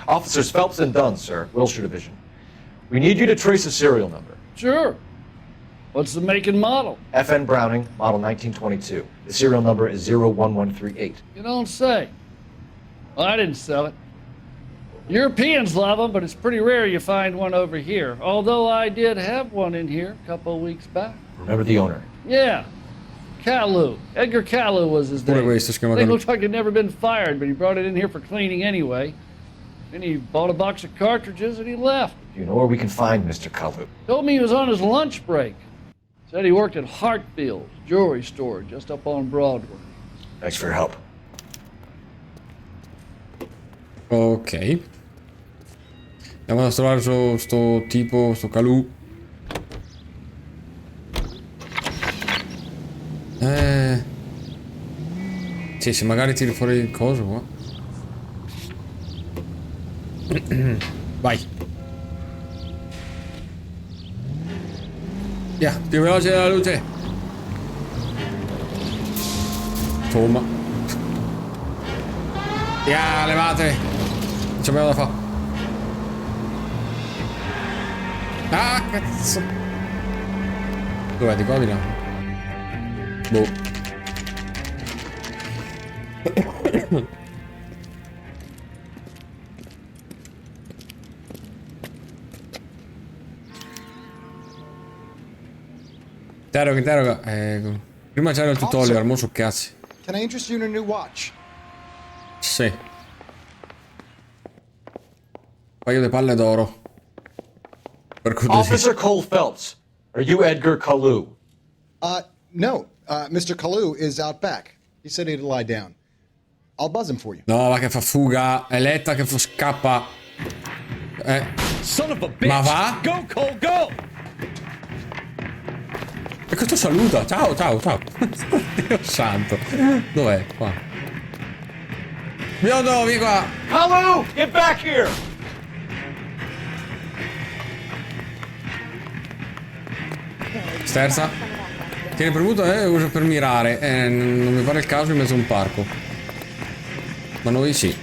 Officers Phelps and Dunn, sir, Wilshire Division. We need you to trace a serial number. Sure. What's the make and model? FN Browning, model 1922. The serial number is 01138. You don't say. Well, I didn't sell it. Europeans love them, but it's pretty rare you find one over here. Although I did have one in here a couple of weeks back. Remember the owner? Yeah. Calu. Edgar Calu was his name. They looked like he'd never been fired, but he brought it in here for cleaning anyway. Then he bought a box of cartridges and he left. Do you know where we can find Mr. Calu? Told me he was on his lunch break. Said he worked at Hartfield's jewelry store just up on Broadway. Thanks for your help. Ok. Andiamo a trovare sto tipo, sto Calù. Sì, se magari tiri fuori il coso qua. Vai. Via, più veloce della luce. Insomma. Via, levate. Non ci abbiamo da fare. Ah, cazzo. Dov'è? Di qua o di là? Boh. Interroga. Prima c'era il tutorial, mo so cazzi. Can I interest you in a new watch? Sì. Paio di palle d'oro. Per cortesia. Officer Cole Phelps, are you Edgar Kalu? No. Mr. Kalu is out back. He said he'd lie down. I'll buzz him for you. No, ma che fa fuga. È Letta che scappa. Son of a bitch. Ma va? Go, Cole, go! E questo saluta. Ciao. Dio santo. Dov'è? Qua. Biondo, vieni qua. Kalu, get back here! Sterza. Tieni premuto e usa per mirare. Non mi pare il caso in mezzo a un parco. Ma noi sì.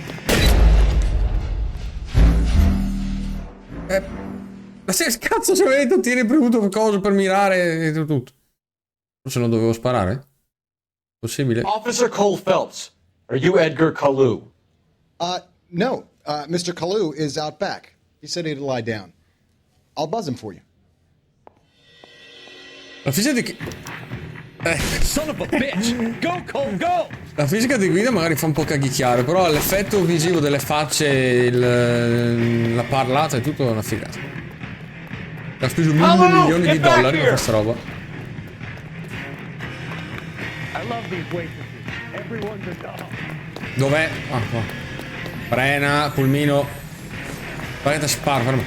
Ma se cazzo ci avevi detto tieni premuto per cosa per mirare e tutto. Forse non dovevo sparare? Possibile? Officer Cole Phelps, are you Edgar Kalu? No. Mr. Kalu is out back. He said he'd lie down. I'll buzz him for you. La fisica di... Son of a bitch! Go, Cole, go! La fisica di guida magari fa un po' caghicchiare, però l'effetto visivo delle facce, la parlata è tutto una figata. Ha speso milioni di dollari per questa roba. Dov'è? Ah, qua. Frena, pulmino. Vai che spara, ferma.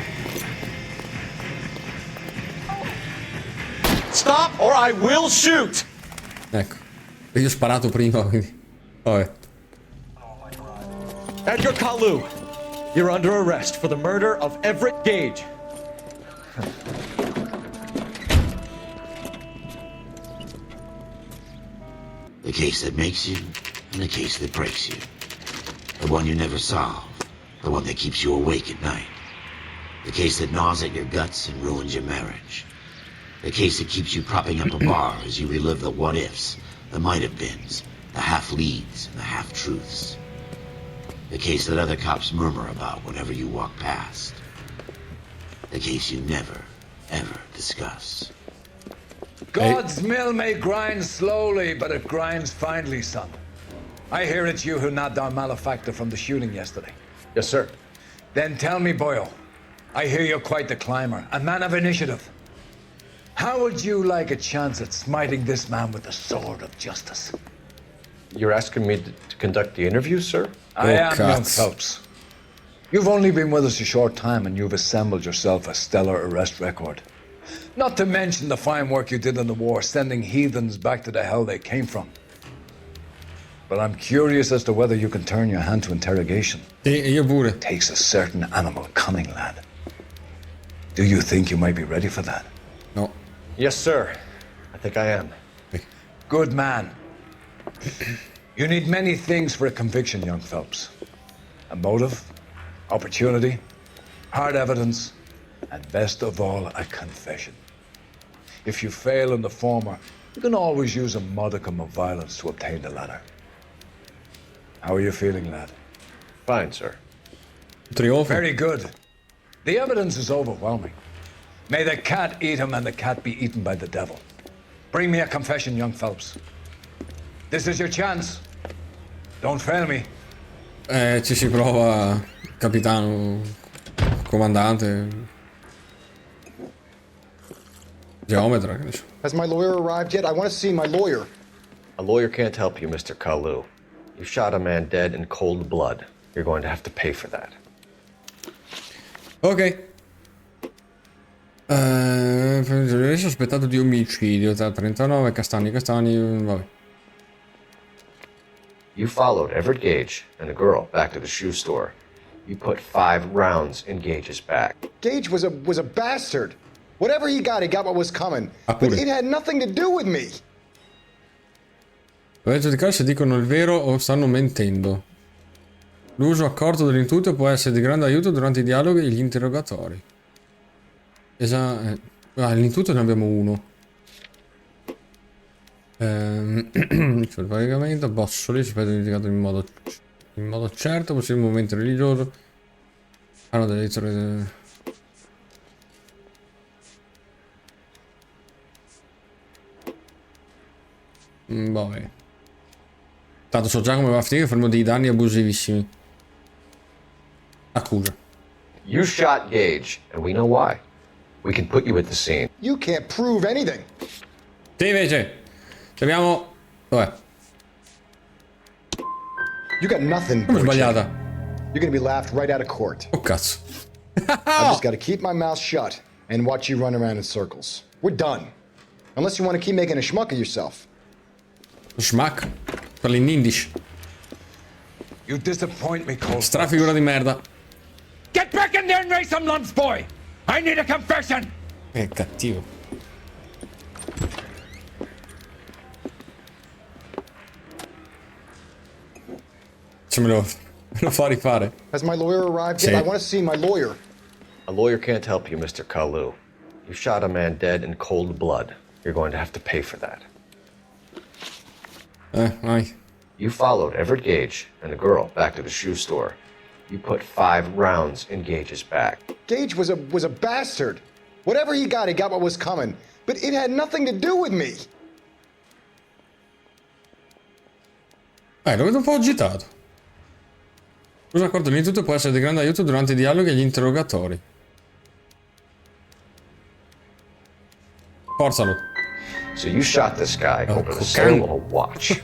Stop or I will shoot! Ecco. Io ho sparato prima, quindi. Vabbè. Edgar Kalu, you're under arrest for the murder of Everett Gage. The case that makes you, and the case that breaks you. The one you never solve, the one that keeps you awake at night. The case that gnaws at your guts and ruins your marriage. The case that keeps you propping up a bar as you relive the what-ifs, the might-have-beens, the half-leads, and the half-truths. The case that other cops murmur about whenever you walk past. The case you never, ever discuss. God's mill may grind slowly, but it grinds finely, son. I hear it's you who nabbed our malefactor from the shooting yesterday. Yes, sir. Then tell me, boyo, I hear you're quite the climber, a man of initiative. How would you like a chance at smiting this man with the sword of justice? You're asking me to conduct the interview, sir? I am, young Phelps. You've only been with us a short time and you've assembled yourself a stellar arrest record. Not to mention the fine work you did in the war, sending heathens back to the hell they came from. But I'm curious as to whether you can turn your hand to interrogation. Io pure. It takes a certain animal cunning, lad. Do you think you might be ready for that? No. Yes, sir. I think I am. Good man. You need many things for a conviction, young Phelps. A motive, opportunity, hard evidence, and best of all, a confession. If you fail in the former, you can always use a modicum of violence to obtain the latter. How are you feeling, lad? Fine, sir. Trionfo. Very good. The evidence is overwhelming. May the cat eat him and the cat be eaten by the devil. Bring me a confession, young Phelps. This is your chance. Don't fail me. Ci si prova, capitano, comandante, geometra, che ne so. Has my lawyer arrived yet? I want to see my lawyer. A lawyer can't help you, Mr. Kalu. You shot a man dead in cold blood. You're going to have to pay for that. Ok. Sospettato di omicidio tra 39 castani, vabbè. You followed Everett Gage and the girl back to the shoe store. You put 5 rounds in Gage's back. Gage was a bastard. Whatever he got what was coming. But it had nothing to do with me. Dovete giudicare se dicono il vero o stanno mentendo. L'uso accorto dell'intuito può essere di grande aiuto durante i dialoghi e gli interrogatori. L'intuito ne abbiamo uno. Il pagamento, bossoli, si vede indicato in modo certo, possibile momento religioso. Hanno delle lettere. Vabbè. Tanto so già come va a finire, faremo dei danni abusivissimi. Accusa. You shot Gage, and we know why. We can put you at the scene. You can't prove anything. Sì, invece. Abbiamo. Vabbè. You got nothing. Come sbagliata. You're gonna be laughed right out of court. Oh cazzo. I just gotta keep my mouth shut and watch you run around in circles. We're done. Unless you want to keep making a schmuck of yourself. Schmuck? Parli in indisch. You disappoint me, Cole. Strafigura di merda. Get back in there and raise some lumps, boy! I need a confession! È cattivo. Me lo fa rifare. Has my lawyer arrived yet? I want to see my lawyer. A lawyer can't help you, Mr. Kalu. You shot a man dead in cold blood. You're going to have to pay for that. Vai. You followed Everett Gage and the girl back to the shoe store. You put 5 rounds in Gage's back. Gage was a bastard. Whatever he got what was coming. But it had nothing to do with me. Lo vedo un po' agitato. L'uso accorto dell'intuito può essere di grande aiuto durante i dialoghi e gli interrogatori. Forzalo. So you shot this guy over the sale of a watch.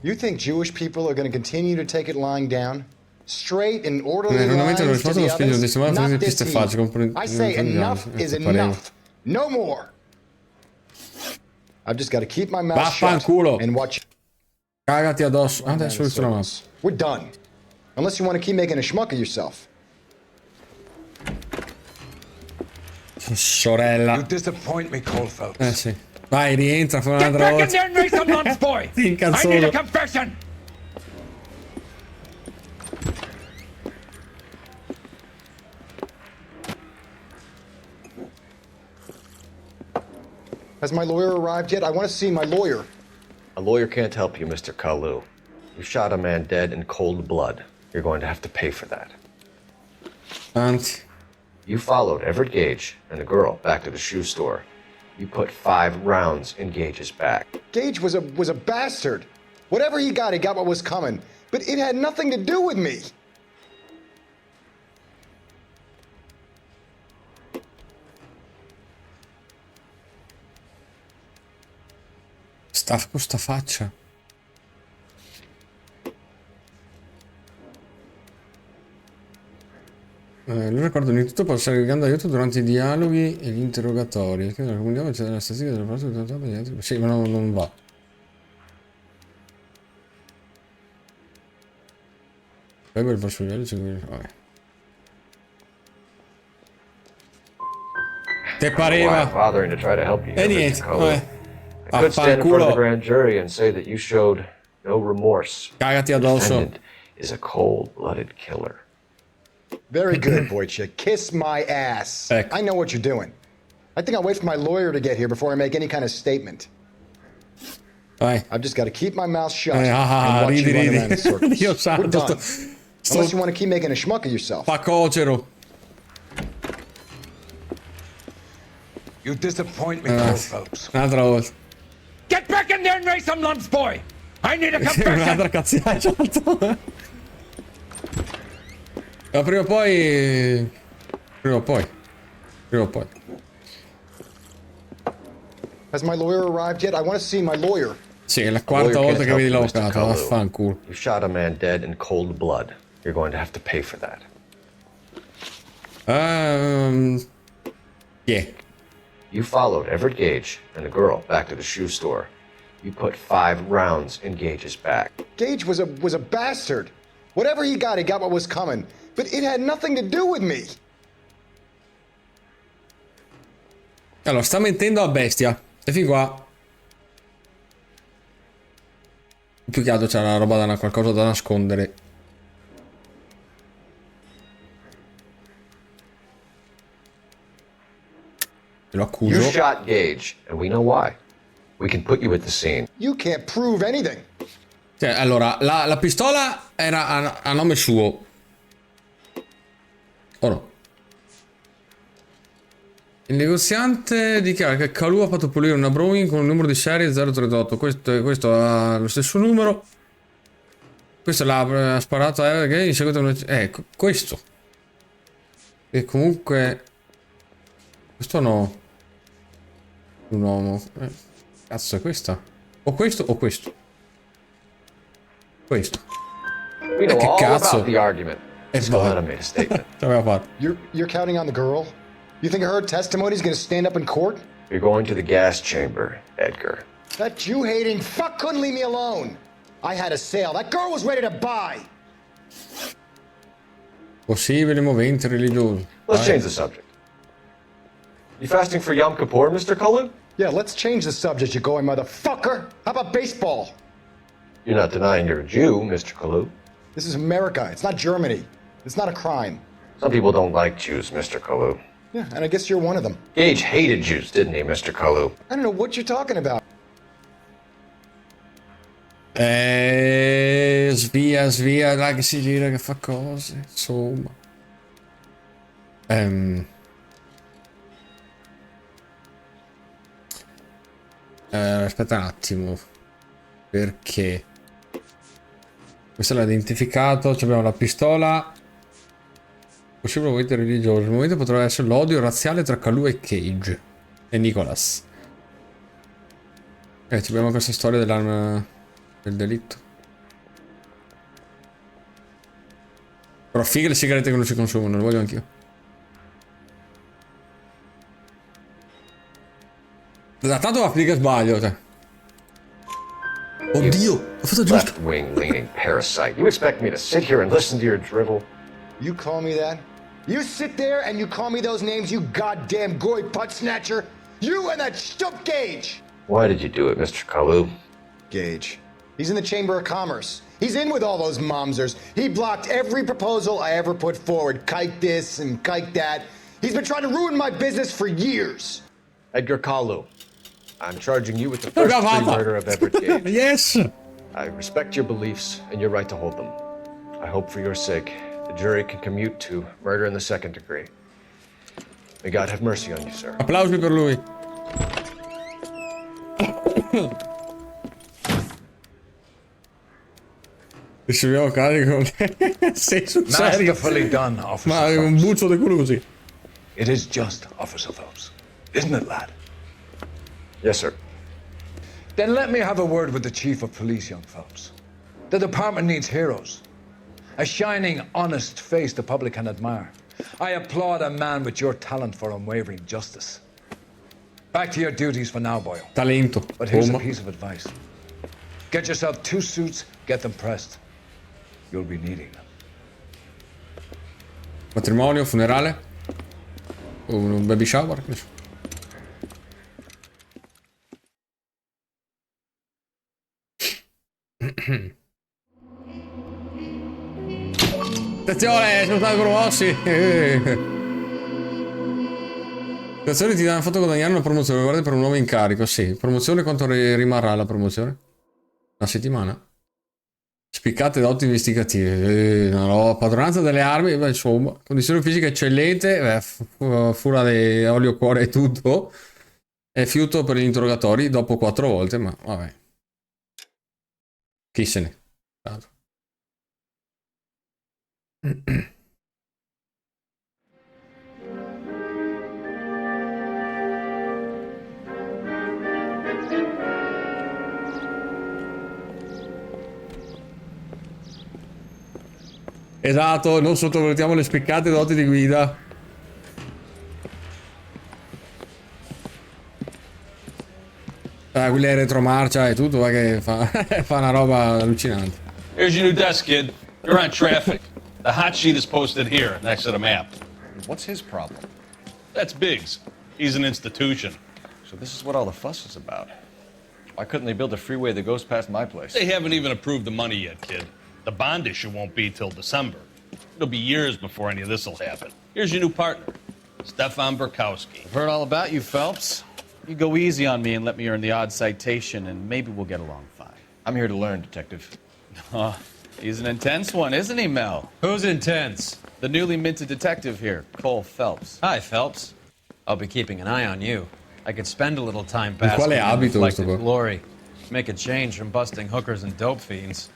You think Jewish people are going to continue to take it lying down? Straight and orderly lines to the others? Not this easy. I say enough is enough. No more. I've just got to keep my mouth shut and watch. Cagati addosso. Adesso ho la mano. We're done. Unless you want to keep making a schmuck of yourself. Sorella. You disappoint me, Cole Phelps. Sì. Vai, rientra, fa un'altra volta. Get back in there and raise some lumps, boy! I need a confession! Has my lawyer arrived yet? I want to see my lawyer. A lawyer can't help you, Mr. Kalu. You shot a man dead in cold blood. You're going to have to pay for that. And you followed Everett Gage and the girl back to the shoe store. You put 5 rounds in Gage's back. Gage was a bastard. Whatever he got what was coming. But it had nothing to do with me. Con sta faccia. Lo ricordo di tutto può essere di grande aiuto durante i dialoghi e gli interrogatori. Comuniamo c'è della statistica della prossima. Sì, ma non va. Poi per il prossimo livello vabbè. Te pareva? Bothering to try to help you. E niente, vabbè. I could stand in front of the grand jury and say that you showed no remorse. Cagati addosso. The defendant is a cold-blooded killer. Very good, Wojciech. Kiss my ass. I know what you're doing. I think I'll wait for my lawyer to get here before I make any kind of statement. Vai. I've just got to keep my mouth shut and watch you run around in circles. Dio santo, We're done. Unless you want to keep making a schmuck of yourself. Facocero. You disappoint me, Cole Phelps. Un'altra volta. Get back in there and raise some lumps, boy! I need a confession! Un'altra cazzata, certo. Ma prima o poi... Has my lawyer arrived yet? I want to see my lawyer. Sì, è la quarta volta che vedi l'avvocato, vaffanculo. You shot a man dead in cold blood. You're going to have to pay for that. Yeah. You followed Everett Gage and the girl back to the shoe store. You put 5 rounds in Gage's back. Gage was a bastard. Whatever he got what was coming. But it had nothing to do with me. Allora, sta mentendo a bestia. E fin qua. Più che altro c'è una roba da qualcosa da nascondere. Lo accuso. You shot Gage, and we know why. We can put you at the scene. You can't prove anything. Cioè, allora, la pistola era a nome suo. O no? Il negoziante dichiara che Kalu ha fatto pulire una Browning con un numero di serie 038. Questo ha lo stesso numero. Questo l'ha sparato a Everett in seguito a un... Ecco, questo. E comunque... Questo no. Un uomo. Cazzo, è questa? O questo o questo? Questo. We know che all cazzo? about the argument. Scaletta made a statement. You're counting on the girl? You think her testimony is going to stand up in court? You're going to the gas chamber, Edgar. That Jew-hating fuck couldn't leave me alone. I had a sale. That girl was ready to buy. Possibile movente religioso. Let's change the subject. You fasting for Yom Kippur, Mr. Cullen? Yeah, let's change the subject, you going motherfucker. How about baseball? You're not denying you're a Jew, Mr. Kalu. This is America. It's not Germany. It's not a crime. Some people don't like Jews, Mr. Kalu. Yeah, and I guess you're one of them. Gage hated Jews, didn't he, Mr. Kalu? I don't know what you're talking about. Svia, là che si gira, che fa cose, insomma. Aspetta un attimo. Perché? Questo l'ha identificato, abbiamo la pistola. Possibile movimento religioso. Il movimento potrebbe essere l'odio razziale tra Kalu e Cage. E Nicholas. Abbiamo questa storia dell'arma del delitto. Però figa le sigarette che non si consumano, le voglio anch'io. Da tanto la figa sbaglio, cioè. Oddio, ho fatto giusto. Left-wing leaning parasite. You expect me to sit here and listen to your drivel? You call me that? You sit there and you call me those names, you goddamn goy putt snatcher? You and that stup Gage! Why did you do it, Mr. Kalu? Gage. He's in the Chamber of Commerce. He's in with all those momsers. He blocked every proposal I ever put forward. Kike this and kike that. He's been trying to ruin my business for years. Edgar Kalu, I'm charging you with the first degree murder of Everett Gage. Yes! I respect your beliefs and your right to hold them. I hope for your sake the jury can commute to murder in the second degree. May God have mercy on you, sir. Applausi per lui. Riceviamo carico. Sei sul serio? Masterfully done, Officer Ma è un buccio di culo così. It is just, Officer Phelps. Isn't it, lad? Yes, sir. Then let me have a word with the Chief of Police, young Phelps. The department needs heroes. A shining, honest face the public can admire. I applaud a man with your talent for unwavering justice. Back to your duties for now, Boyle. Talento. But here's a piece of advice. Get yourself 2 suits, get them pressed. You'll be needing them. Matrimonio, funerale? O un baby shower? Attenzione, sono stati promossi. L'azione ti hanno fatto guadagnare una promozione. Guarda per un nuovo incarico. Sì, promozione, quanto rimarrà la promozione? Una settimana. Spiccate doti investigative. No, padronanza delle armi. Beh, insomma, condizioni fisiche eccellente. Fura di olio, cuore e tutto. E fiuto per gli interrogatori dopo 4 volte. Ma vabbè. Chi se ne? Esatto, non sottovalutiamo le spiccate doti di guida. Quella è retromarcia e tutto, va che fa, fa una roba allucinante. Here's your new desk, kid. You're on traffic. The hot sheet is posted here, next to the map. What's his problem? That's Biggs. He's an institution. So this is what all the fuss is about. Why couldn't they build a freeway that goes past my place? They haven't even approved the money yet, kid. The bond issue won't be till December. It'll be years before any of this will happen. Here's your new partner, Stefan Burkowski. I've heard all about you, Phelps. You go easy on me and let me earn the odd citation, and maybe we'll get along fine. I'm here to learn, Detective. Oh, he's an intense one, isn't he, Mel? Who's intense? The newly minted detective here, Cole Phelps. Hi, Phelps. I'll be keeping an eye on you. I could spend a little time basking in abito reflected questo qua? glory. Make a change from busting hookers and dope fiends.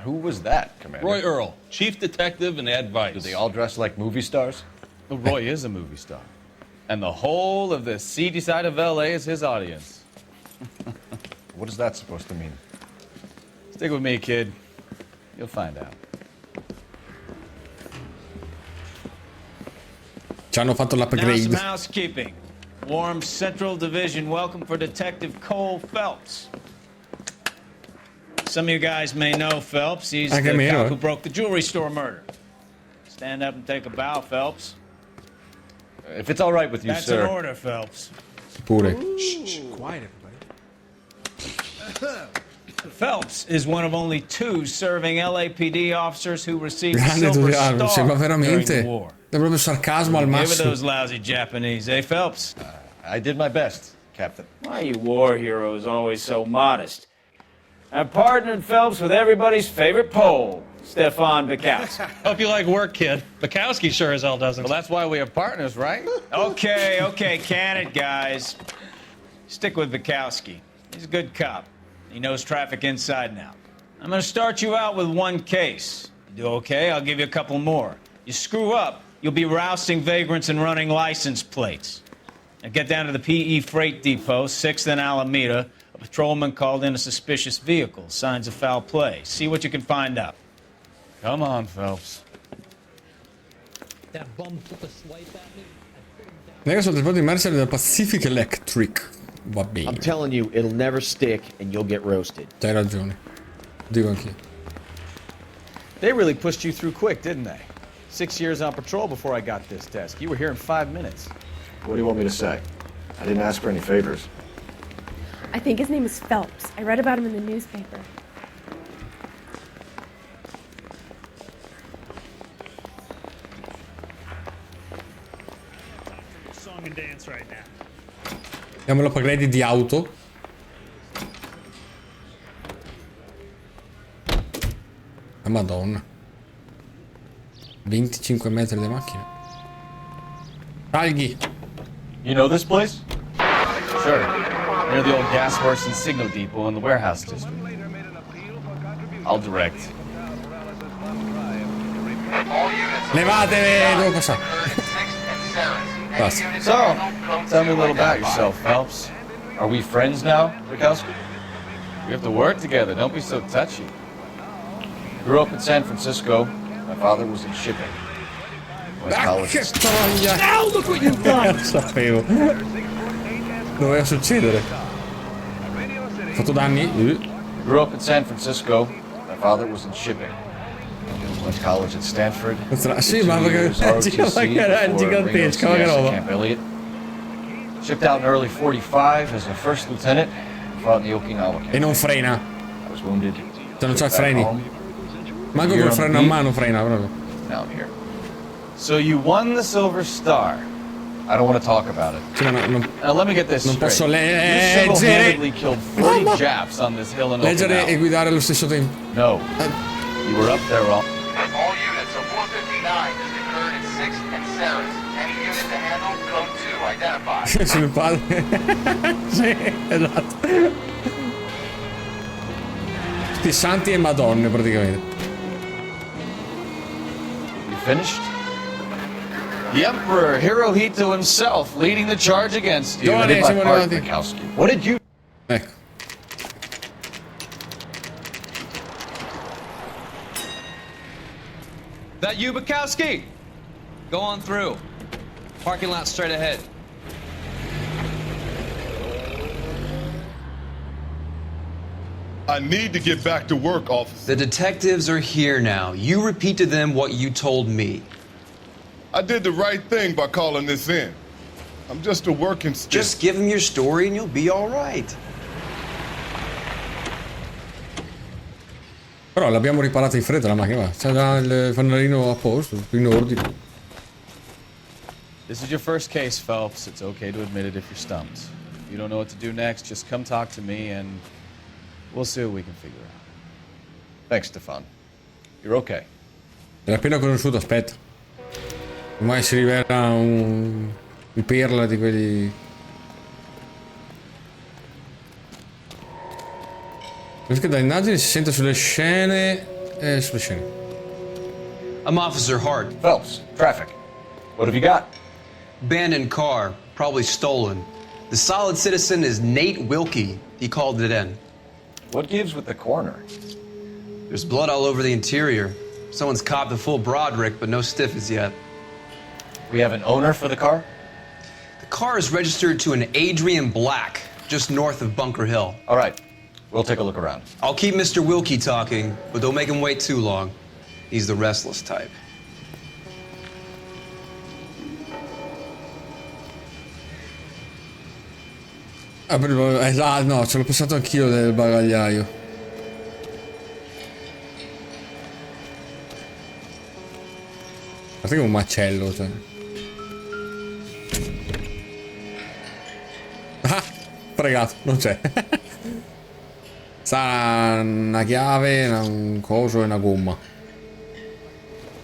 Who was that, Commander? Roy Earl, chief detective and advice. Do they all dress like movie stars? Well, Roy is a movie star. And the whole of the seedy side of L.A. is his audience. What is that supposed to mean? Stick with me, kid. You'll find out. Ci hanno fatto Now some l'upgrade. housekeeping. Warm Central Division welcome for Detective Cole Phelps. Some of you guys may know Phelps. He's the cop who broke the jewelry store murder. Stand up and take a bow, Phelps. If it's all right with you, That's sir. an order, Phelps. Pure. Shh, quiet, everybody. Phelps is one of only 2 serving LAPD officers who received Grande Silver entusiasmo, Star sembra during veramente. the war. È proprio sarcasmo al Give it massimo. those lousy Japanese, eh, Phelps? I did my best, Captain. Why are you war heroes always so modest? I partnered Phelps with everybody's favorite Pole, Stefan Burkowski. Hope you like work, kid. Bukowski sure as hell doesn't. Well, that's why we have partners, right? Okay, can it, guys. Stick with Burkowski. He's a good cop. He knows traffic inside and out. I'm gonna start you out with 1 case. You do okay, I'll give you a couple more. You screw up, you'll be rousting vagrants and running license plates. Now get down to the PE Freight Depot, 6th and Alameda. A patrolman called in a suspicious vehicle. Signs of foul play. See what you can find out. Come on, Phelps. That bum took a swipe at me. Nega sul trasporto di merci del Pacific Electric. Va bene. I'm telling you, it'll never stick and you'll get roasted. Hai ragione. Dico anch'io. They really pushed you through quick, didn't they? 6 years on patrol before I got this desk. You were here in 5 minutes. What do you want me to say? I didn't ask for any favors. I think his name is Phelps. I read about him in the newspaper. Song and dance right now. Abbiamo l'upgrade di auto. Madonna. 25 metri di macchina. Tagli. You know this place? Sure. Near the old gas horse and signal depot in the warehouse district. I'll direct. Levatevi, devo passare. Basta. So, tell me a little about yourself, Phelps. Are we friends now, Bukowski? We have to work together. Don't be so touchy. Grew up in San Francisco. My father was in shipping. Went to college. Now look what you've done! Sapevo. Doveva succedere. Fatto danni? Grew up in San Francisco. My father was in shipping. Went to college at Stanford. Sì, ma perché era gigantesca, ma che roba. Camp Elliott. Shipped out in early 45 as a first lieutenant. Fought in the Okinawa campaign. E non frena. I was wounded. Se non c'ha freni. Manco col freno a mano frena proprio. Now I'm here. So you won the Silver Star. I don't want to talk about it. Now let me get this Non straight. posso You leggere. single-handedly killed 40 Japs on this hill in Leggere e Okinawa. guidare allo stesso tempo. No. You were up there all. All units of 459 has occurred in 6th and Sarah's. Any unit to handle, code 2, identify. Sul padre. Sì, esatto. Tutti santi e madonne praticamente. You finished? The Emperor Hirohito himself leading the charge against you. Giovane, siamo arrivati. What did you... Ecco. That you, Bukowski? Go on through. Parking lot straight ahead. I need to get back to work, officer. The detectives are here now. You repeat to them what you told me. I did the right thing by calling this in. I'm just a working stiff. Just give them your story and you'll be all right. Però l'abbiamo riparata in fretta la macchina, c'è già il fanalino a posto, in ordine. This is your first case, Phelps. It's okay to admit it if you're stumped. If you don't know what to do next, just come talk to me and we'll see what we can figure out. Thanks, Stefan. You're okay. L'ho appena conosciuto, aspetta. Ormai si rivela un perla di quelli. Perché da indagini si sente sulle scene. Sulle scene. I'm Officer Hart. Phelps, traffic. What have you got? Abandoned car, probably stolen. The solid citizen is Nate Wilkie. He called it in. What gives with the coroner? There's blood all over the interior. Someone's copped the full Broderick, but no stiff as yet. We have an owner for the car? The car is registered to an Adrian Black, just north of Bunker Hill. All right. We'll take a look around. I'll keep Mr. Wilkie talking, but don't make him wait too long. He's the restless type. No, ce l'ho pensato anch'io del bagagliaio. Guarda che è un macello, cioè. Ah, fregato, non c'è. Sarà una chiave, un coso e una gomma.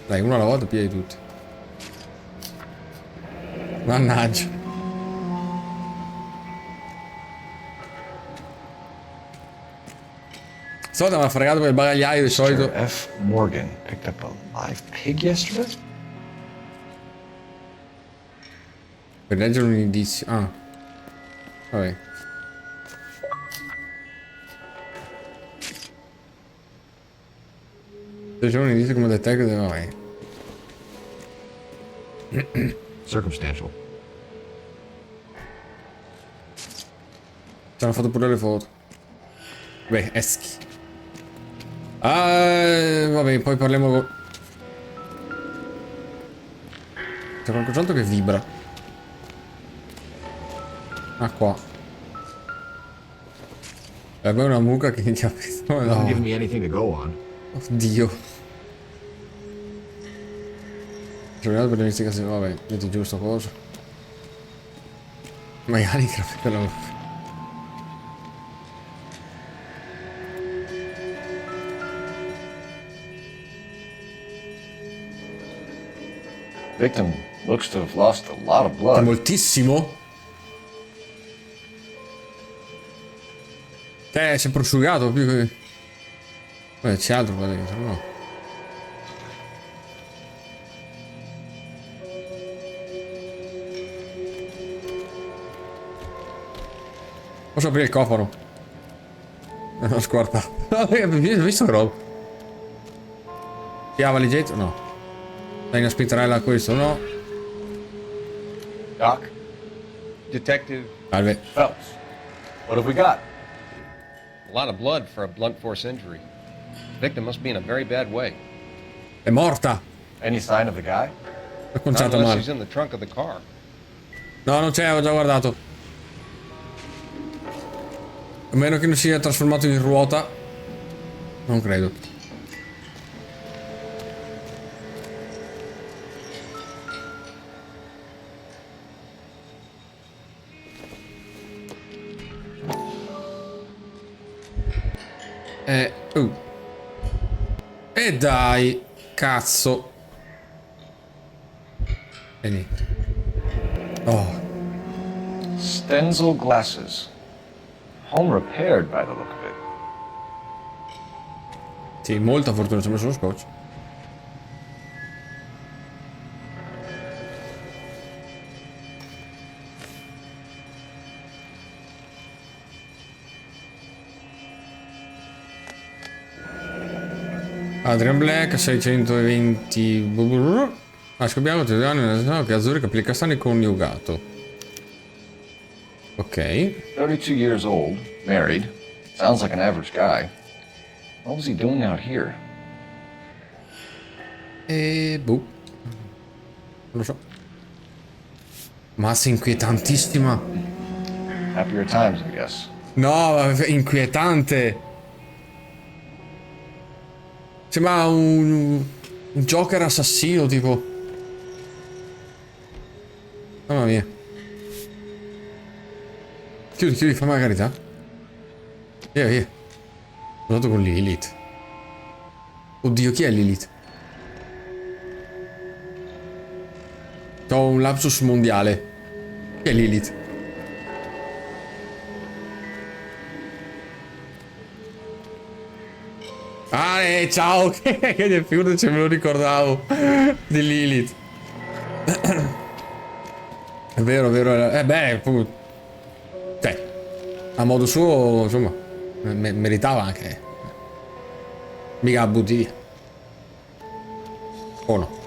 Dai, uno alla volta piedi tutti. Mannaggia. Stavolta mi ha fregato per il bagagliaio di solito. F. Morgan picked up a live pig yesterday? Per leggere un indizio. Ah. Vabbè. C'è un indizio come detective, vabbè. Circumstantial. Ci hanno fatto pure le foto. Beh, eschi. Vabbè, poi parliamo con. C'è qualcos'altro che vibra. Ah, qua. Abbiamo una mucca che ti ha visto. Doesn't give me anything to go on. Oddio. Per l'investigazione, vabbè, metti giusto cosa. Magari quello. Victim looks to have lost a lot of blood. Moltissimo? Si è prosciugato più che. Beh, c'è altro qua dentro, no? Posso aprire il cofano? Non scorta. Ho visto che roba. Chi ha valigetta? No. Dai una spintarella a questo, no? Doc? Detective? Salve. Phelps. What have we got? A lot of blood for a blunt force injury. The victim must be in a very bad way. È morta. Any sign of the guy? L'ho conciato Not unless male. he's in the trunk of the car. No, non c'è, ho già guardato. A meno che non sia trasformato in ruota. Non credo. E dai, cazzo. E niente. Oh. Stenzel glasses. Home repaired by the look of it. Sì, molta fortuna, ci ho messo lo scotch. Adrian Black, 620. Scoppiamo che azzurri, capelli castani con Niugato. Ok. 32 years old, married. Sounds like an average guy. What was he doing out here? Non lo so. Massa inquietantissima. Happier times, I guess. No, inquietante. Sembra un Joker assassino, tipo. Mamma mia. Chiudi, fammi la carità. Via. Ho dato con Lilith. Oddio, chi è Lilith? Ho un lapsus mondiale. Chi è Lilith? Ciao! Che figurati se me lo ricordavo di Lilith. È vero. Cioè, a modo suo, insomma, meritava anche. Mica la butti via. O no?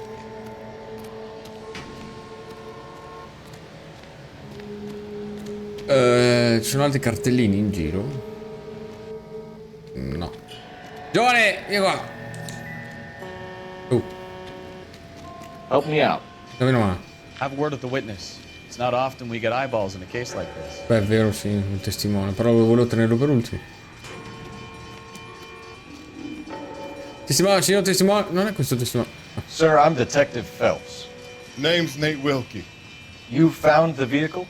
Ci sono altri cartellini in giro? No. Giovane, vieni qua. Help me out. Dammi una mano. Have a word with the witness. It's not often we get eyeballs in a case like this. Beh, è vero, sì, un testimone, però volevo tenerlo per ultimo. Testimone, signor testimone, non è questo testimone. Sir, I'm Detective Phelps. Name's Nate Wilkie. You found the vehicle?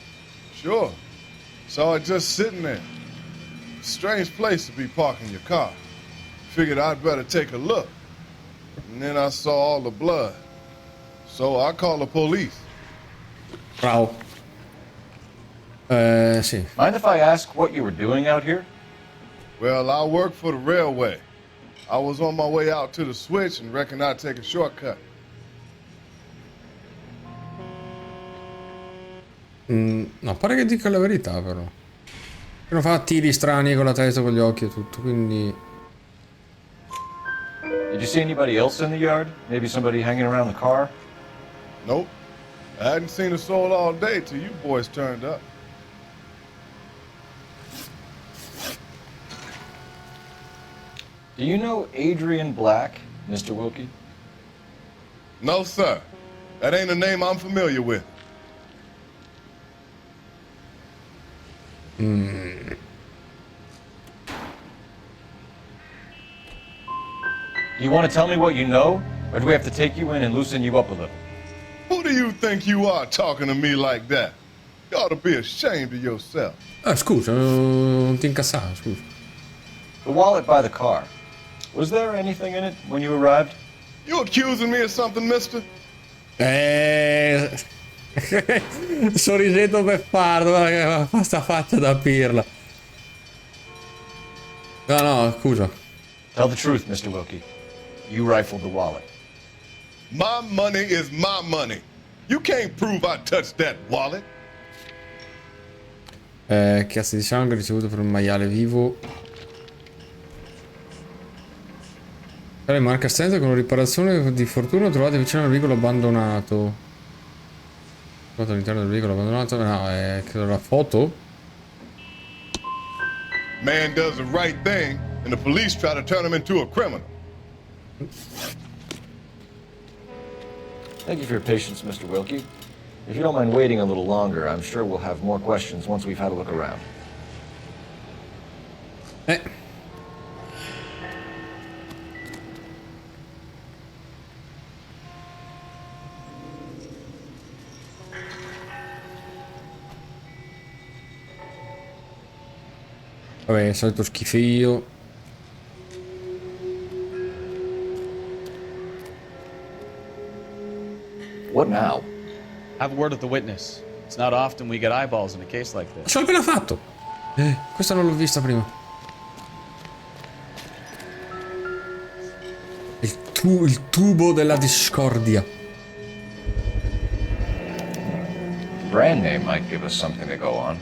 Sure. Saw it just sitting there. Strange place to be parking your car. Figured I'd better take a look. And then I saw all the blood. So I called the police. Bravo. Sì. Mind if I ask what you were doing out here? Well, I work for the railway. I was on my way out to the switch and reckoned I'd take a shortcut. No, pare che dica la verità, però. Non fa tiri strani con la testa, con gli occhi e tutto, quindi... Did you see anybody else in the yard? Maybe somebody hanging around the car? Nope. I hadn't seen a soul all day till you boys turned up. Do you know Adrian Black, Mr. Wilkie? No, sir. That ain't a name I'm familiar with. Do you want to tell me what you know? Or do we have to take you in and loosen you up a little? Who do you think you are talking to me like that? You ought to be ashamed of yourself. Scusa, non ti incassavo, scusa. The wallet by the car. Was there anything in it when you arrived? You accusing me of something, mister? Sorrisetto beffardo, guarda che fa sta faccia da pirla. No, scusa. Tell the truth, Mr. Wilkie. You rifled the wallet. My money is my money. You can't prove I touched that wallet. Chiazza di sangue ricevuto per un maiale vivo. Tale marca stenta con una riparazione di fortuna trovate vicino al veicolo abbandonato. Trovato all'interno del veicolo abbandonato. No, credo la foto. Man does the right thing, and the police try to turn him into a criminal. Thank you for your patience, Mr. Wilkie. If you don't mind waiting a little longer, I'm sure we'll have more questions once we've had a look around. Vabbè, solito schifio. What now? Have a word with the witness. It's not often we get eyeballs in a case like this. Ce l'ho appena fatto. Questa non l'ho vista prima. Il tubo della discordia. Brand name might give us something to go on.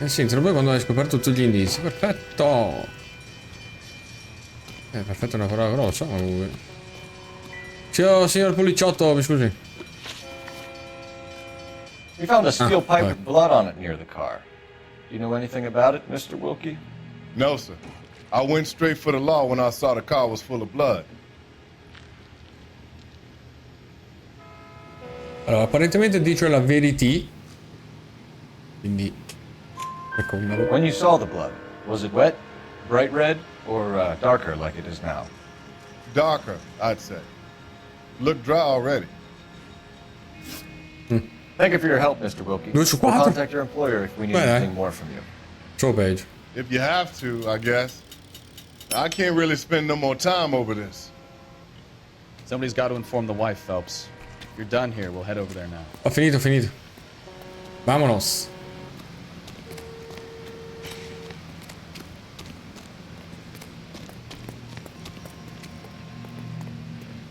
sì, entro poi quando hai scoperto tutti gli indizi. Perfetto. Perfetto è una parola grossa, ma comunque. Ciao, signor poliziotto, mi scusi. We found a steel pipe with blood on it near the car. Do you know anything about it, Mr. Wilkie? No, sir. I went straight for the law when I saw the car was full of blood. Allora, apparentemente dice la verità. Quindi... ecco, When you saw the blood, was it wet, bright red, or darker like it is now? Darker, I'd say. Looked dry already. Thank you for your help, Mr. Wilkie. 2 su We'll 4. contact your employer if we need anything more from you. Show page. If you have to, I guess. I can't really spend no more time over this. Somebody's got to inform the wife, Phelps. If you're done here, we'll head over there now. Ho finito. Vamonos.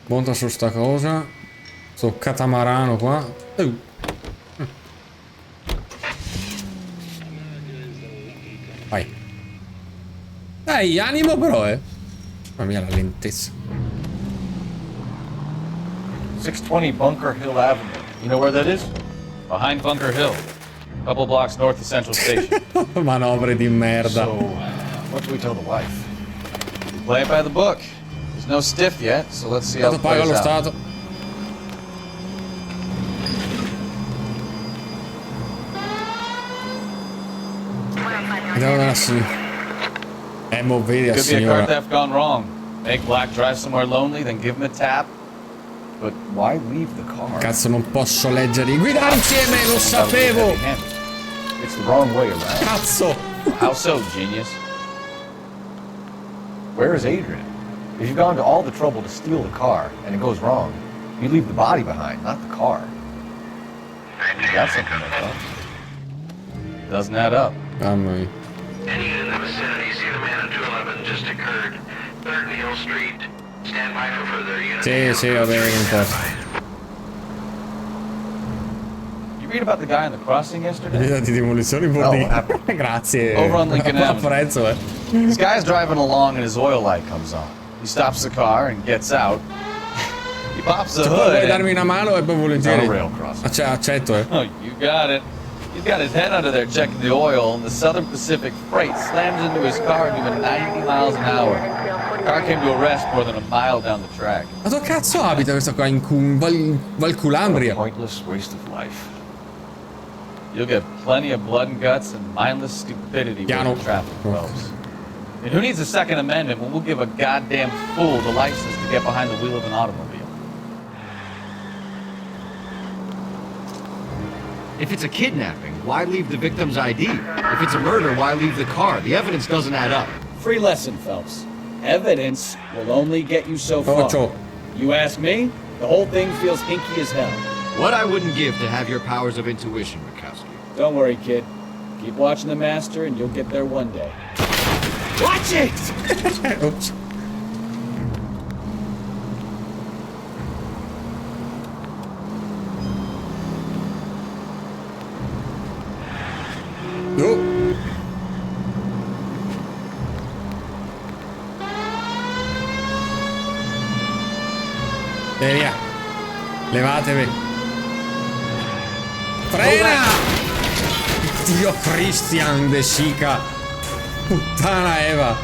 Monta su sta cosa. Sto catamarano qua. Vai. Dai, animo però, Mamma mia, la lentezza. 620 Bunker Hill Avenue. You know where that is? Behind Bunker Hill. A couple blocks north of Central Station. Manovre di merda. So, what do we tell the wife? Play it by the book. There's no stiff yet, so let's see how Stato it paga plays lo out. Stato. Andiamo da sì. Mo vedi a Could be a car signora. theft gone wrong. Make Black drive somewhere lonely, then give him a tap. But why leave the car? Cazzo, non posso leggere. Guidare insieme, lo sapevo. It's the wrong way around. Cazzo. How so, genius? Where is Adrian? If you've gone to all the trouble to steal the car and it goes wrong, you leave the body behind, not the car. That's something like that. Doesn't add up. Mamma mia. Any unit in the vicinity, see the man at 211 just occurred. 3rd and Hill Street. Stand by for further unit. Sì, va bene, importa. You read about the guy on the crossing yesterday? Vita di demolizioni bordi. Grazie. Over on Lincoln Avenue. Apprezzo, This guy's driving along and his oil light comes on. He stops the car and gets out. He pops the Se hood. puoi darmi una mano e poi volentieri. rail crossing. Accetto, Oh, you got it. He's got his head under there checking the oil, and the Southern Pacific Freight slams into his car doing 90 miles an hour. The car came to a rest more than a mile down the track. Ma dove cazzo abita questo qua? In Valculambria? Pointless waste of life. You'll get plenty of blood and guts and mindless stupidity Piano. with traffic folks. And who needs a Second Amendment when we'll give a goddamn fool the license to get behind the wheel of an automobile? If it's a kidnapping, why leave the victim's ID? If it's a murder, why leave the car? The evidence doesn't add up. Free lesson, Phelps. Evidence will only get you so far. You ask me, the whole thing feels hinky as hell. What I wouldn't give to have your powers of intuition, Mikowski. Don't worry, kid. Keep watching the master and you'll get there one day. Watch it! Oops. Oh. E via. Levatevi. Frena! Dio Christian de Sica. Puttana Eva.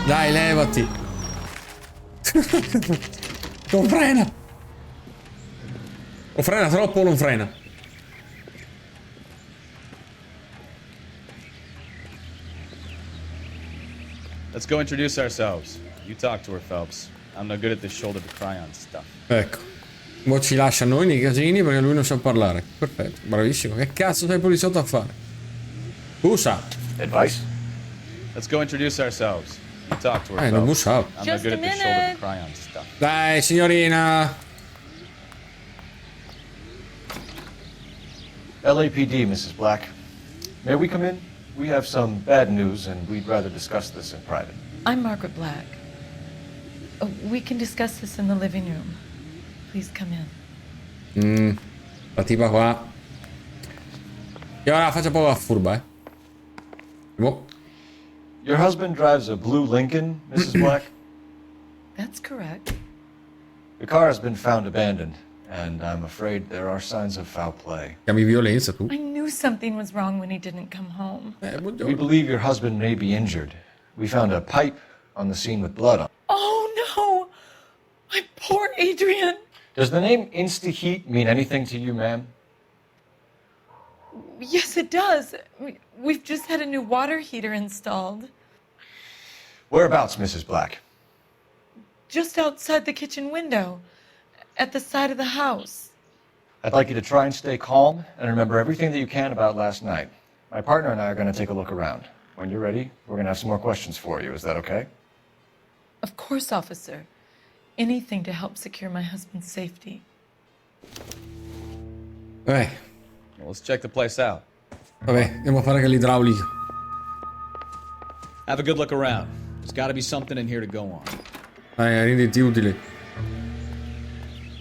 Dai, levati. Non frena. O frena troppo o non frena. Let's go introduce ourselves. You talk to her, Phelps. I'm no good at this shoulder to cry on stuff. Ecco. Mo ci lascia noi nei casini perché lui non sa parlare. Perfetto, bravissimo. Che cazzo sei poliziotto a fare? Usa. Advice? Let's go introduce ourselves. You talk to her, Non Phelps. bussavo. I'm no good at this shoulder to cry on stuff. Dai, signorina. LAPD, Mrs. Black. May we come in? We have some bad news, and we'd rather discuss this in private. I'm Margaret Black. We can discuss this in the living room. Please come in. La tipa qua. E ora faccia poco a furba, Your husband drives a blue Lincoln, Mrs. Black? That's correct. The car has been found abandoned, and I'm afraid there are signs of foul play. Chiami violenza tu. I knew something was wrong when he didn't come home. We believe your husband may be injured. We found a pipe on the scene with blood on it. Oh no! My poor Adrian! Does the name Insta-Heat mean anything to you, ma'am? Yes, it does. We've just had a new water heater installed. Whereabouts, Mrs. Black? Just outside the kitchen window, at the side of the house. I'd like you to try and stay calm and remember everything that you can about last night. My partner and I are going to take a look around. When you're ready, we're going to have some more questions for you. Is that okay? Of course, officer. Anything to help secure my husband's safety. Vabbè. Well, let's check the place out. Vabbè, andiamo a fare che l'idraulica. Have a good look around. There's got to be something in here to go on. Renditi utile.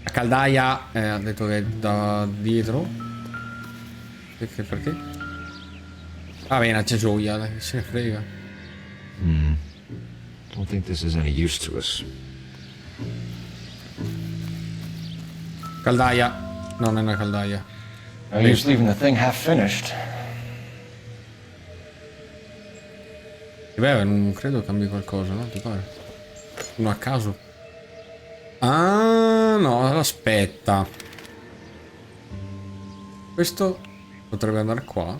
La caldaia ha detto che è da dietro. Perché? Va bene, c'è gioia, che se ne frega. Don't think this is any use to us. Caldaia. No, non è una caldaia. Now you're just leaving the thing half finished. Beh, non credo cambi qualcosa, no? Ti pare? Uno a caso. Ah, no, aspetta. Questo potrebbe andare qua.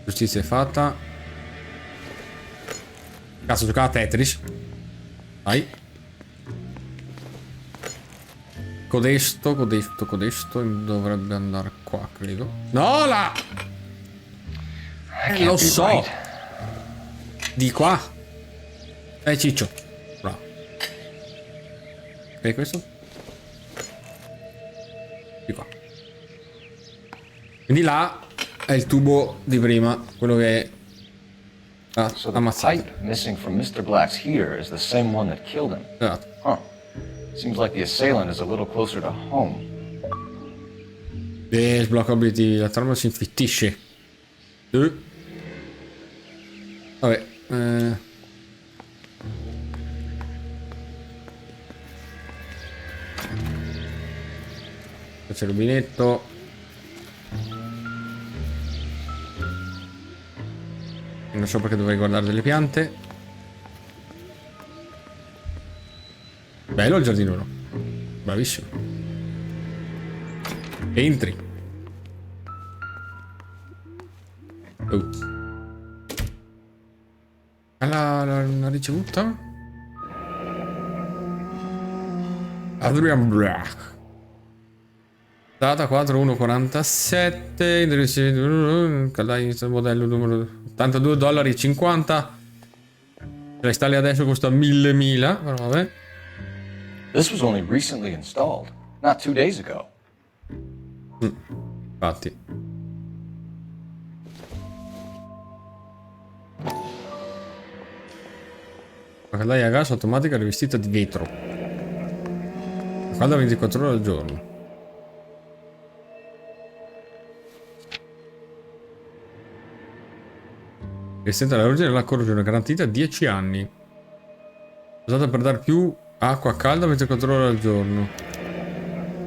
Giustizia è fatta. Cazzo, giocava a Tetris. Vai. Codesto dovrebbe andare qua, credo. No, là! Lo so! Di qua. Ciccio. Bravo. Ok, questo? Di qua. Quindi là è il tubo di prima, quello che è ammazzato. The pipe missing from Mr. Black's heater is the same one that killed him. Esatto. Huh. Seems like the assailant is a little closer to home. Sblocca obiettivi, la trama si infittisce. Vabbè. C'è il rubinetto. Non so perché dovrei guardare delle piante. Bello il giardino. Bravissimo. Entri. La ricevuta? Adrian Black. Data 4147. Indirizzo caldaia modello numero $82,50. La installi adesso costa 1000. Però vabbè. This was only recently installed, not 2 days ago. Infatti. La caldaia a gas automatica rivestita di vetro. Calda 24 ore al giorno. Resistente all'origine della corrosione, garantita 10 anni. Usata per dar più acqua calda 24 ore al giorno.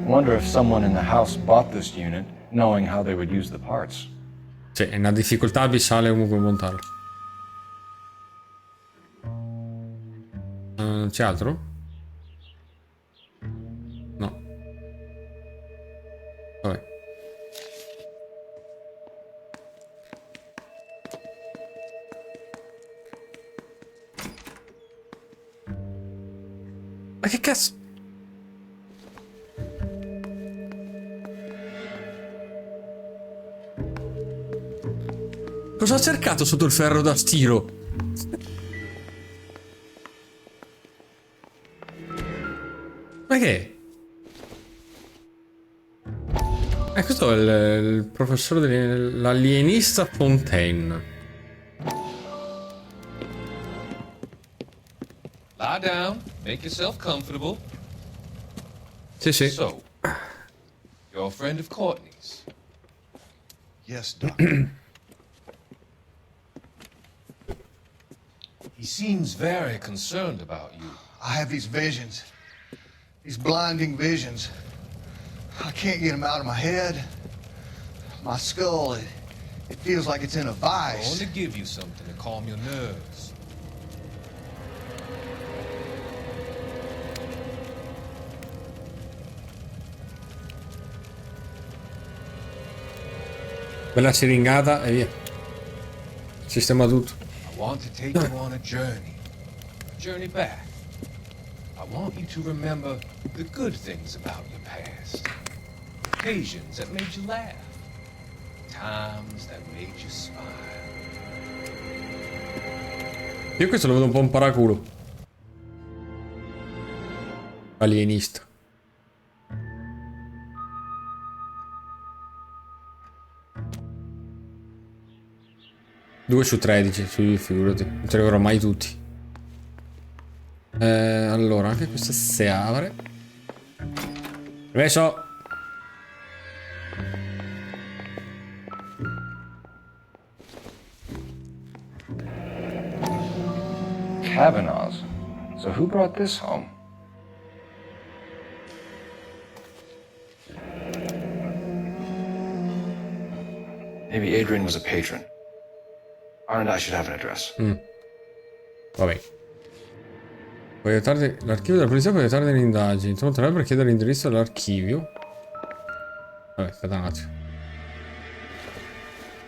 Wonder if someone in the house bought this unit, knowing how they would use the parts. Sì, è una difficoltà abissale comunque montarlo. C'è altro? No. Vabbè. Ma che cazzo? Cosa ha cercato sotto il ferro da stiro? Ma che è? Questo è il professore dell'alienista Fontaine. Lie down, make yourself comfortable. Sì. So, you're a friend of Courtney's. Yes, Doctor. He seems very concerned about you. I have these visions. These blinding visions. I can't get them out of my head. My skull, it feels like it's in a I vice. want to give you something to calm your nerves. Bella siringata e via. Sistema tutto. I want to take you on a journey. A journey back. I want you to remember the good things about your past. Occasions that made you laugh. Times that made you smile. Io questo lo vedo un po' un paraculo. Alienista. 2 su 13, figurati, non ce li avrò mai tutti. Allora, anche questa si apre. Permesso. Kavanaugh's. So who brought this home? Maybe Adrian was a patron. R and I should have an address. Vabbè. Puoi aiutarti. L'archivio della polizia può aiutare nelle indagini. Tu non per chiedere l'indirizzo dell'archivio. Vabbè, aspetta un attimo.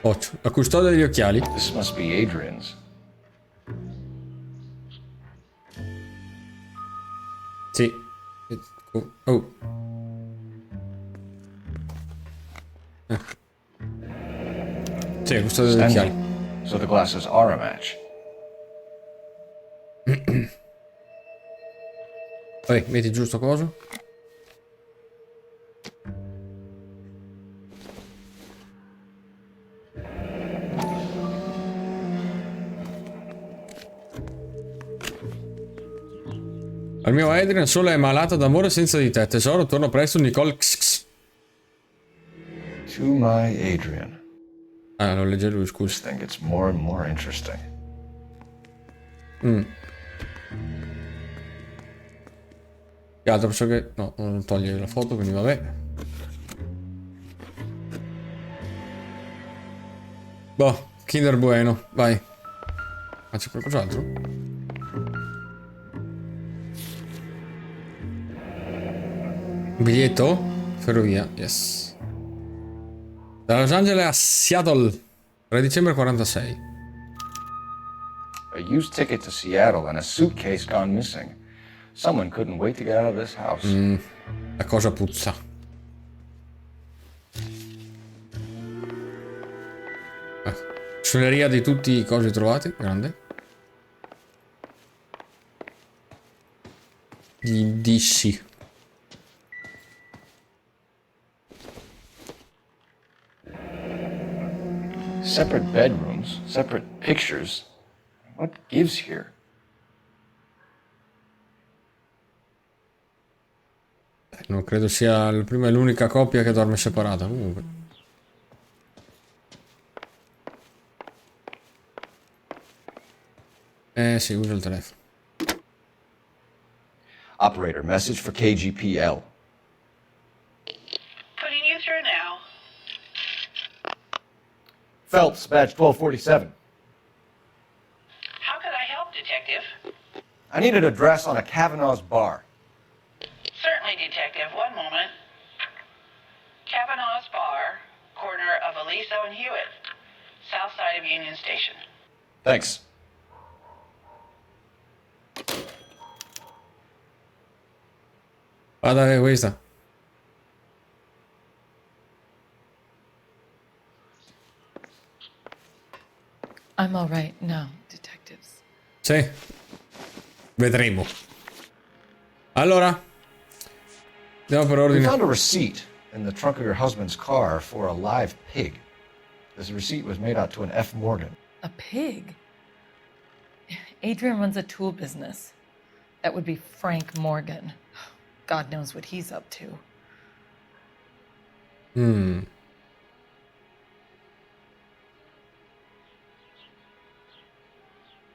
8. La custodia degli occhiali. This must be Adrian's. Sì. Oh. Sì, la custodia degli occhiali. So the glasses are a match. Vabbè, metti giù sto coso. Al mio Adrian solo è malato d'amore senza di te. Tesoro, torno presto, Nicole. To my Adrian. Ah, lo legge lui, scusa. This thing gets more and more interesting. Che altro, penso che... No, non toglie la foto, quindi vabbè. Boh, Kinder Bueno, vai. Ma c'è qualcos'altro? Biglietto? Ferrovia, yes. Da Los Angeles a Seattle, 3 dicembre 46. A used ticket to Seattle and a suitcase gone missing. Someone couldn't wait to get out of this house. La cosa puzza. Suoneria di tutti i cosi trovati, grande. Gli DC. Separate bedrooms, separate pictures. What gives here? Non credo sia il prima e l'unica coppia che dorme separata, comunque. Sì, usa il telefono. Operator, message for KGPL. Putting you through now. Phelps, badge 1247. How could I help, Detective? I need an address on a Kavanaugh's bar. Certainly, Detective. One moment. Kavanaugh's Bar, corner of Aliso and Hewitt, south side of Union Station. Thanks. Guarda questa. I'm all right now, detectives. Sì. Vedremo. Allora. Andiamo per We ordine. found a receipt in the trunk of your husband's car for a live pig. This receipt was made out to an F. Morgan. A pig? Adrian runs a tool business. That would be Frank Morgan. God knows what he's up to.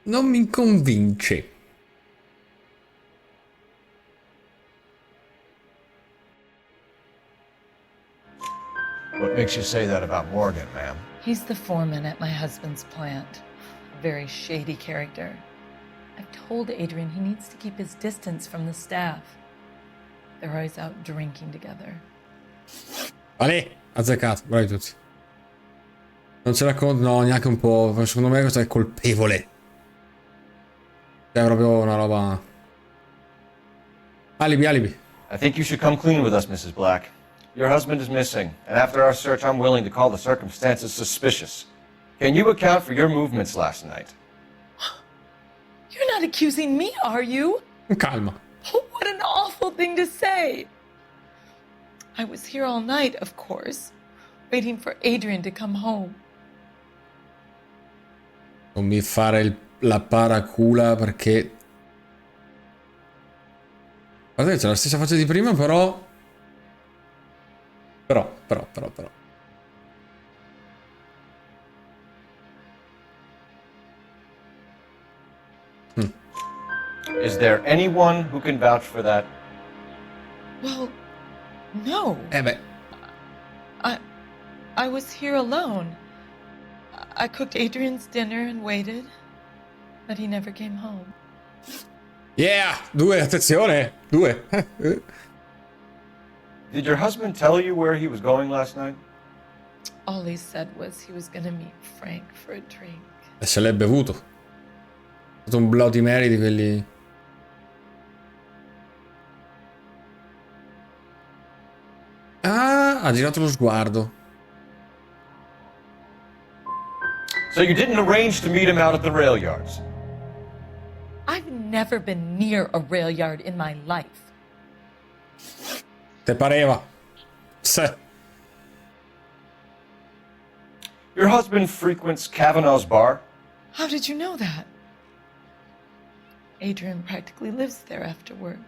Non mi convince. What makes you say that about Morgan, ma'am? He's the foreman at my husband's plant. A very shady character. I've told Adrian he needs to keep his distance from the staff. They're always out drinking together. Vale, azzeccato, bravi tutti. Non ce la conto, no, neanche un po'. Secondo me questo è colpevole. È proprio una roba... Alibi, alibi. I think you should come clean with us, Mrs. Black. Your husband is missing, and after our search, I'm willing to call the circumstances suspicious. Can you account for your movements last night? You're not accusing me, are you? Calma. Oh, what an awful thing to say. I was here all night, of course, waiting for Adrian to come home. Non mi fare la paracula perché... Guardate, c'è la stessa faccia di prima, però... Però. Is there anyone who can vouch for that? Well, no. Beh. I was here alone. I cooked Adrian's dinner and waited, but he never came home. Yeah! 2, attenzione! 2. Did your husband tell you where he was going last night? All he said was he was gonna meet Frank for a drink. E se l'è bevuto. È stato un Bloody Mary di quelli... Ah, ha girato lo sguardo. So you didn't arrange to meet him out at the rail yards? I've never been near a rail yard in my life. Te pareva? Se. Your husband frequents Kavanaugh's bar? How did you know that? Adrian practically lives there after work.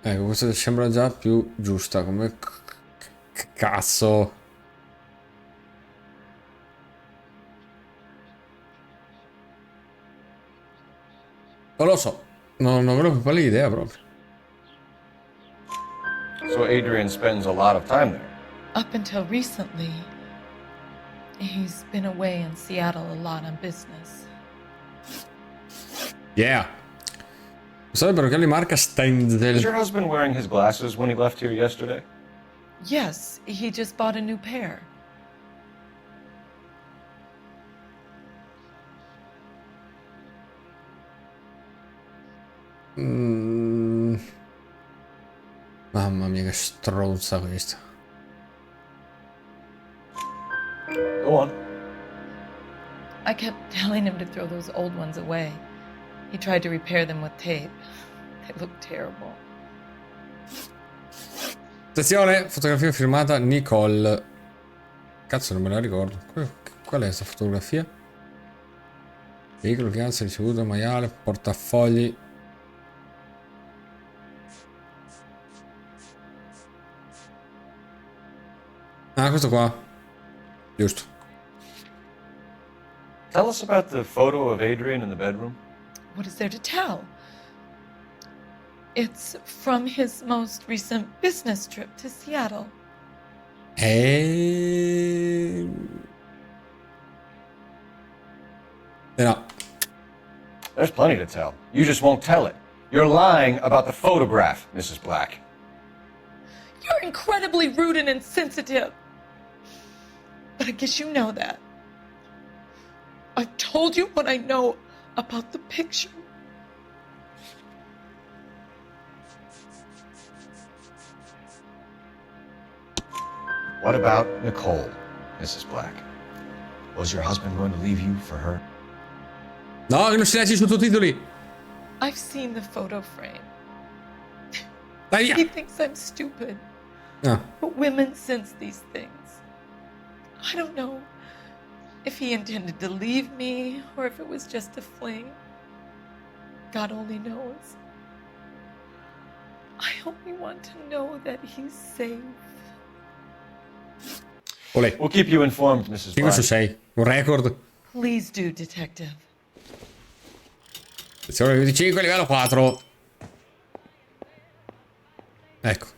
Ecco, questa sembra già più giusta, come cazzo. Non lo so, non ho più pallida idea proprio. So Adrian spends a lot of time there? Up until recently, he's been away in Seattle a lot on business. Yeah. Sarebbero che li marca stand del... Was your husband wearing his glasses when he left here yesterday? Yes, he just bought a new pair. Mamma mia, che stronza questa. Go on. I kept telling him to throw those old ones away. He tried to repair them with tape. They look terrible. Attenzione, fotografia firmata Nicole. Cazzo, non me la ricordo. Qual è questa fotografia? Veicolo, fianza, ricevuto, maiale, portafogli. Ah, questo qua. Giusto. Tell us about the photo of Adrian in the bedroom. What is there to tell? It's from his most recent business trip to Seattle. No. There's plenty to tell. You just won't tell it. You're lying about the photograph, Mrs. Black. You're incredibly rude and insensitive. But I guess you know that. I've told you what I know about the picture. What about Nicole, Mrs. Black? Was your husband going to leave you for her? No, che non si legge i sottotitoli. I've seen the photo frame. Via. He thinks I'm stupid. Ah. But women sense these things. I don't know if he intended to leave me or if it was just a fling. God only knows. I only want to know that he's safe. Olè. We'll keep you informed, Mrs. 5 su Black. 6, un record. Please do, Detective. Sezione 25, livello 4. Ecco.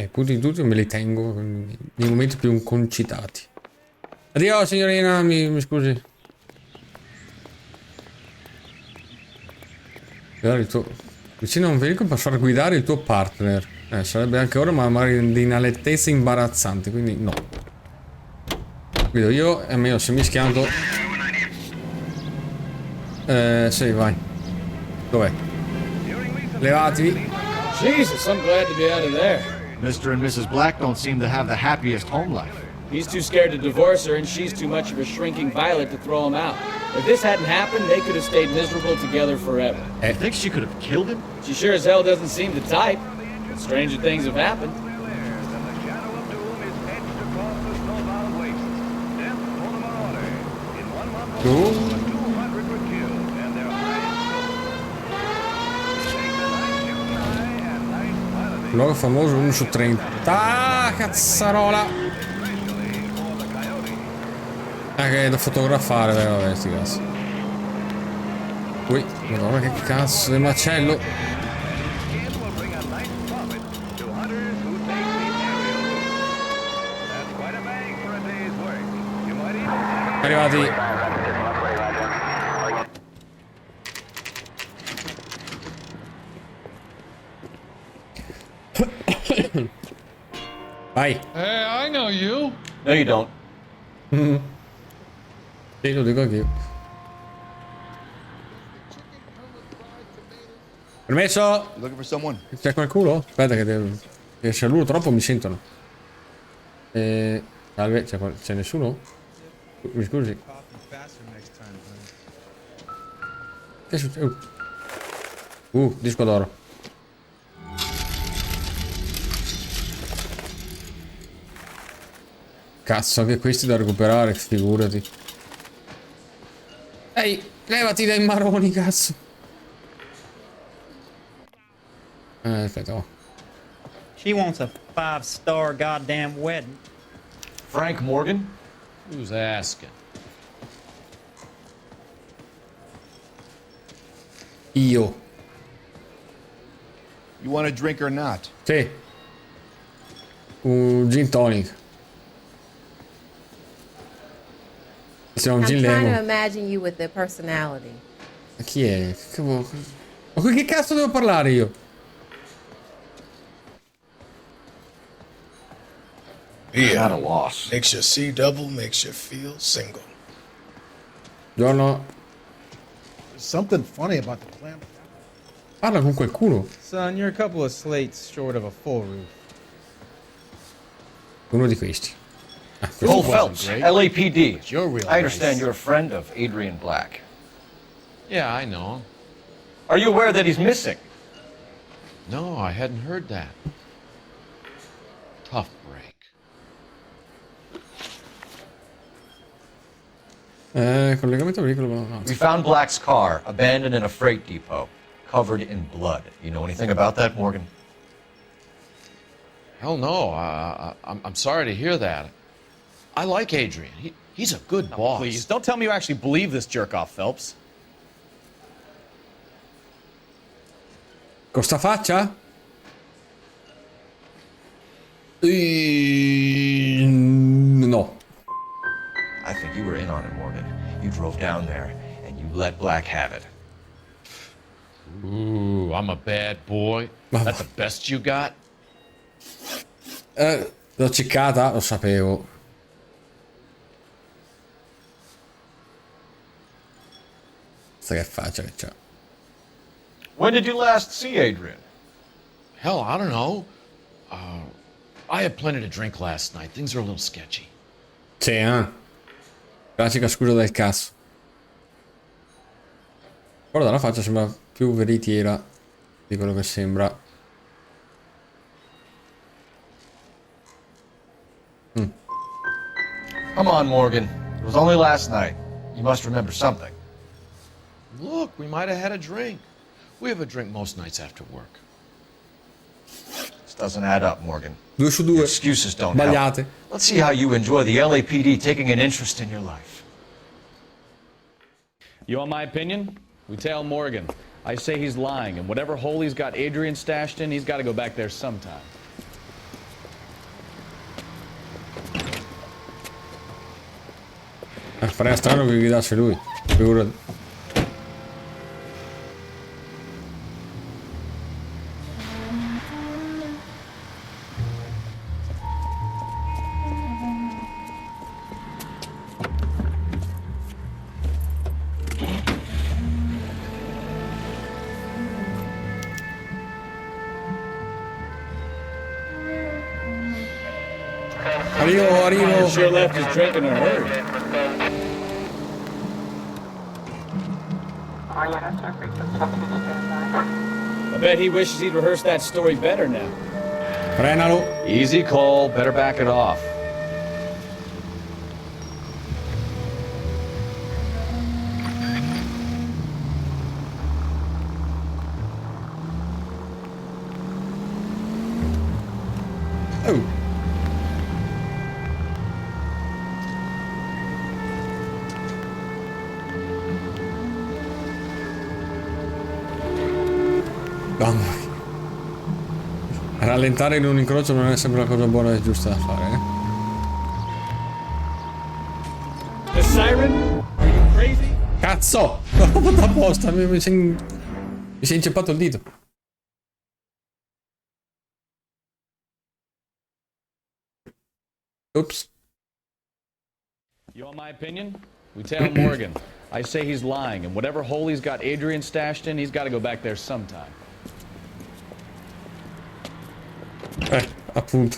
Punti di tutti me li tengo nei momenti più concitati. Addio signorina, mi scusi. Il tuo... Vicino a un veicolo per far guidare il tuo partner. Sarebbe anche ora, ma magari di una lettezza imbarazzante, quindi no. Guido io e almeno se mi schianto. Sì, vai. Dov'è? Levatevi. Jesus, I'm glad to be out of there. Mr. and Mrs. Black don't seem to have the happiest home life. He's too scared to divorce her, and she's too much of a shrinking violet to throw him out. If this hadn't happened, they could have stayed miserable together forever. You think she could have killed him? She sure as hell doesn't seem the type. But stranger things have happened. Luogo famoso 1 su 30. Ah, cazzarola! Che è da fotografare, vabbè, sti cazzi. Ui, madonna, che cazzo di macello! Arrivati. Vai. Hey, I know you. No, you don't. Sì, lo dico anch'io. Permesso? C'è qualcuno? Aspetta che se l'uno troppo mi sentono. Salve, c'è nessuno? Mi scusi. Che succede? Disco d'oro. Cazzo, anche questi da recuperare, figurati. Ehi, levati dai maroni, cazzo. Aspetta, oh. She wants a 5-star goddamn wedding. Frank Morgan? Who's asking? Io. You want a drink or not? Sì. Un gin tonic. Siamo un I'm gin trying to lemon. imagine you with their personality. Ma chi è? Ma con che cazzo devo parlare io? Yeah. Not a loss. Makes you see double, makes you feel single. Buongiorno. There's something funny about the clam. Parla con qualcuno. Son, you're a couple of slates short of a full roof. Uno di questi. Cole Phelps, LAPD. You're real I understand nice. you're a friend of Adrian Black. Yeah, I know. Are you aware that he's missing? No, I hadn't heard that. Tough break. Collegamento veicolo. No. We found Black's car abandoned in a freight depot, covered in blood. You know anything about that, Morgan? Hell no. I'm sorry to hear that. I like Adrian. He's a good boss. Please, don't tell me you actually believe this jerk-off, Phelps. Con sta faccia? No. I think you were in on it, Morgan. You drove down there, and you let Black have it. Ooh, I'm a bad boy. That's the best you got? L'ho ciccata, lo sapevo. Sai che faccia che c'ha. When did you last see Adrian? Hell, I don't know. I had plenty to drink last night. Things are a little sketchy. Sì, classica scusa del cazzo. Guarda, la faccia sembra più veritiera di quello che sembra. Come on, Morgan. It was only last night. You must remember something. Look, we might have had a drink. We have a drink most nights after work. This doesn't add up, Morgan. 2 su 2. Your excuses don't Sbagliate. help. Let's see how you enjoy the LAPD taking an interest in your life. You want my opinion? We tail Morgan. I say he's lying, and whatever hole he's got Adrian stashed in, he's got to go back there sometime. Farei strano che guidasse lui. Figurati. Arrivo. Sure left his drink in a hurry. I bet he wishes he'd rehearsed that story better now. Frenalo. Easy, Cole. Better back it off. Oh. Rallentare in un incrocio non è sempre la cosa buona e giusta da fare, The siren? Are you crazy? Cazzo! L'ho fatto apposta, mi si è inceppato il dito. Oops. You want my opinion? We tail Morgan. I say he's lying, and whatever hole he's got Adrian stashed in, he's got to go back there sometime. Appunto.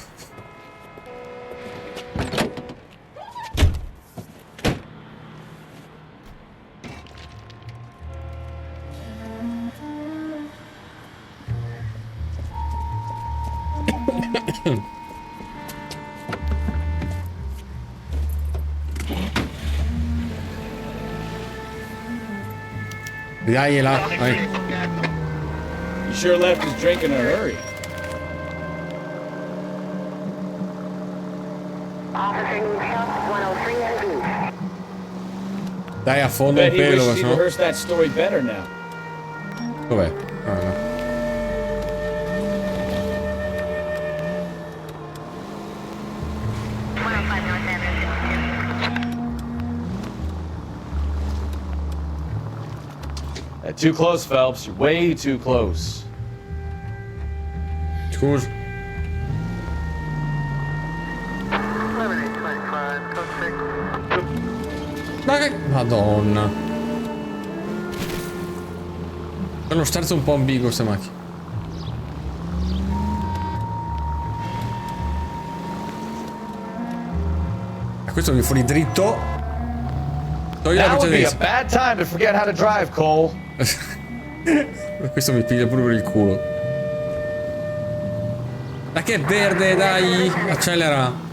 Dai là, vai. He sure left his drink in a hurry. Dai a fondo I un bet he pelo, wishes he'd no? rehearsed that story better now. Dov'è? Ah, no. Too close, Phelps. You're way too close. Scusa. Madonna. È uno sterzo un po' ambiguo queste macchine. E questo mi fuori dritto. Togli la That would be a precedenza. bad time to forget how to drive, Cole. Questo mi piglia pure per il culo. Ma che verde, dai! Accelera!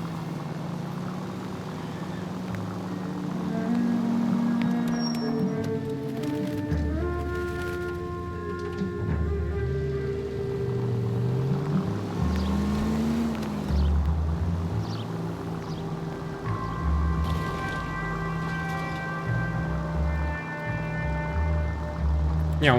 Miau.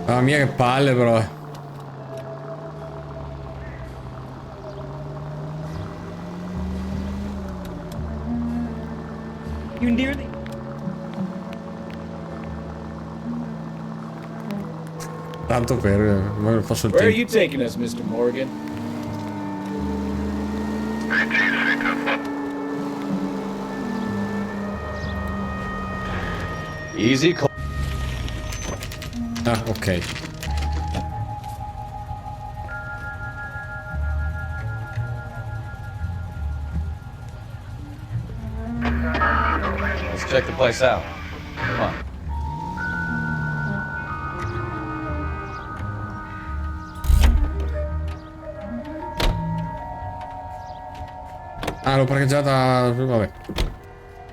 Mamma mia che palle però. You nearly... Tanto per... ma posso il Where are tempo. you taking us, Mr. Morgan? Easy, Cole. Ah, ok. Let's check the place out. Come on. Ah, l'ho parcheggiata. Vabbè.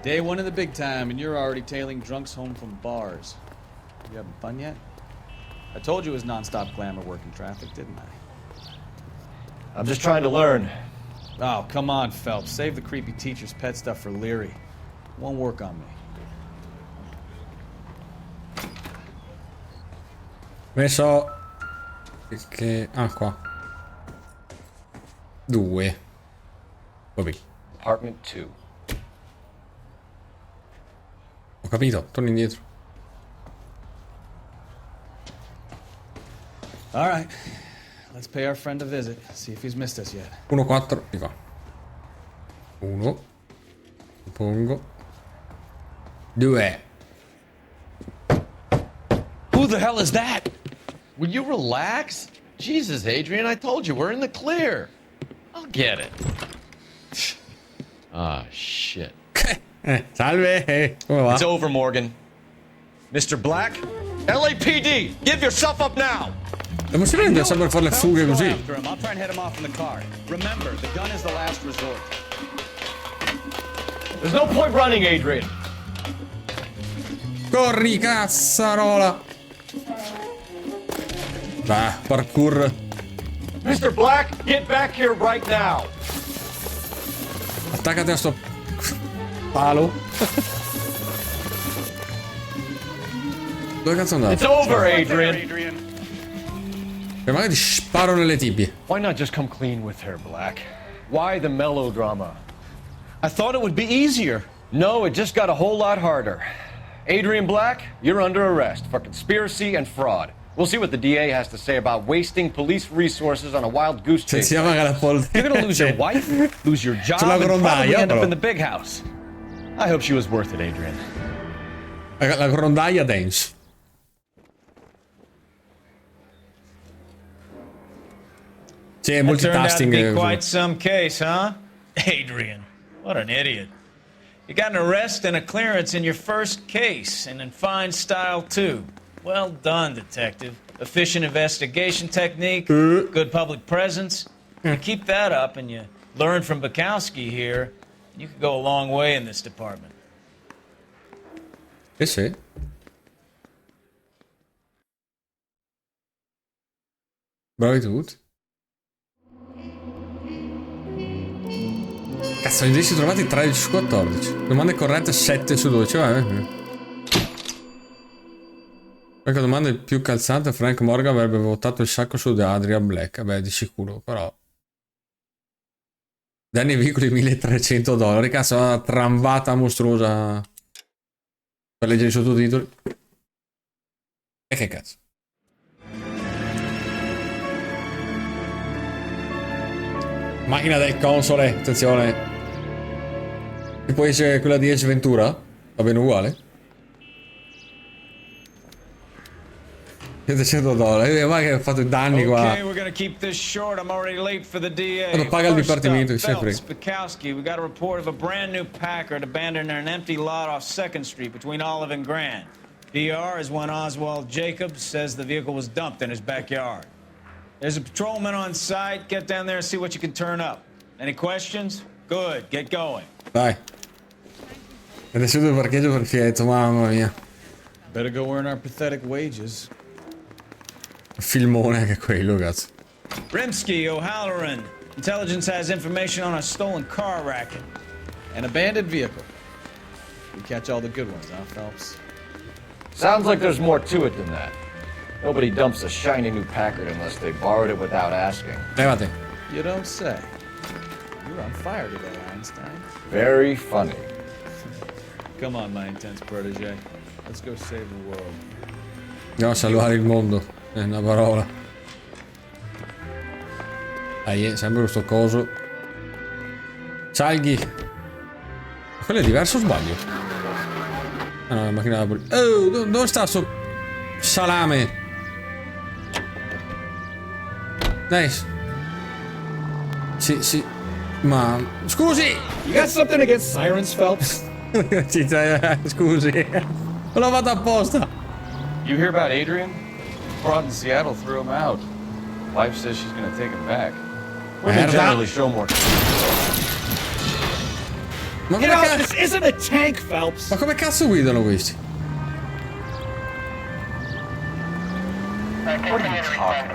Day one of the big time, and you're already tailing drunks home from bars. You having fun yet? I told you it was non-stop glamour working traffic, didn't I? I'm just trying to learn. Oh, come on, Phelps. Save the creepy teacher's pet stuff for Leary. Won't work on me. Messo che... Ah, qua. 2. Vabbè. Apartment 2. Ho capito, torno indietro. All right. Let's pay our friend a visit. See if he's missed us yet. 1-4 di qua. 1. Pongo. 2. Who the hell is that? Will you relax? Jesus, Adrian, I told you, we're in the clear. I'll get it. Ah, shit. Salve. Come va? It's over, Morgan. Mr. Black? LAPD, give yourself up now! Ma si prende sempre per fare le fughe così. I'll try and head him off in the car. Remember, the gun is the last resort. There's no point running, Adrian. Corri, cazzarola. Bah, parkour. Mr. Black, get back here right now. Attaccati a sto palo. Dove cazzo è andato? It's over, Adrian. E magari ti sparo nelle tibie. Why not just come clean with her, Black? Why the melodrama? I thought it would be easier. No, it just got a whole lot harder. Adrian Black, you're under arrest for conspiracy and fraud. We'll see what the DA has to say about wasting police resources on a wild goose chase. You're gonna lose your wife, lose your job, and probably end up in the big house. I hope she was worth it, Adrian. La grondaia dance. Sì, multitasking. Turned out to be quite some case, huh? Adrian, what an idiot. You got an arrest and a clearance in your first case, and in fine style, too. Well done, detective. Efficient investigation technique, good public presence. You keep that up and you learn from Bukowski here, you could go a long way in this department. Sì. Bravi tutti. Cazzo, indizi trovati 13 su 14. Domande corrette 7 su 12. Qualche domanda più calzante, Frank Morgan avrebbe votato il sacco su Adrian Black. Vabbè, di sicuro, però. Danni ai veicoli $1.300. Cazzo, una trambata mostruosa per leggere i sottotitoli. E che cazzo. Macchina del console, attenzione. E poi c'è quella di Ace Ventura. Va bene uguale. $700. Ma che ha fatto danni qua. Okay, we're gonna keep this short. I'm already late for the DA. Quando paga il dipartimento, sempre. Bukowski, we got a report of a brand new Packard abandoned in an empty lot off 2nd Street between Olive and Grand. DR is one Oswald Jacobs says the vehicle was dumped in his backyard. There's a patrolman on site. Get down there and see what you can turn up. Any questions? Good. Get going. Dai. Ed è subito il parcheggio perfetto, mamma mia. Better go earn our pathetic wages. Filmone anche quello, cazzo. Rimsky, O'Halloran. Intelligence has information on a stolen car racket. An abandoned vehicle. We catch all the good ones, huh, Phelps? Sounds like there's more to it than that. Nobody dumps a shiny new Packard unless they borrowed it without asking. Levate. You don't say. You're on fire today, Einstein. Very funny. Come on, my intense protege. Let's go save the world. Andiamo a salvare il mondo. È una parola. Dai, sempre questo coso. Salghi. Quello è diverso o sbaglio? Ah no, la macchina da polizia. Oh, dove sta sto salame? Dai. Sì. Ma... Scusi! You got something against sirens, Phelps? Scusi. Non l'ho fatto apposta. You hear about Adrian? Fraud in Seattle threw him out. Wife says she's gonna take him back. Women generally show more. Ma Get come out! cazzo? This isn't a tank, Phelps. Ma come cazzo guidano questi?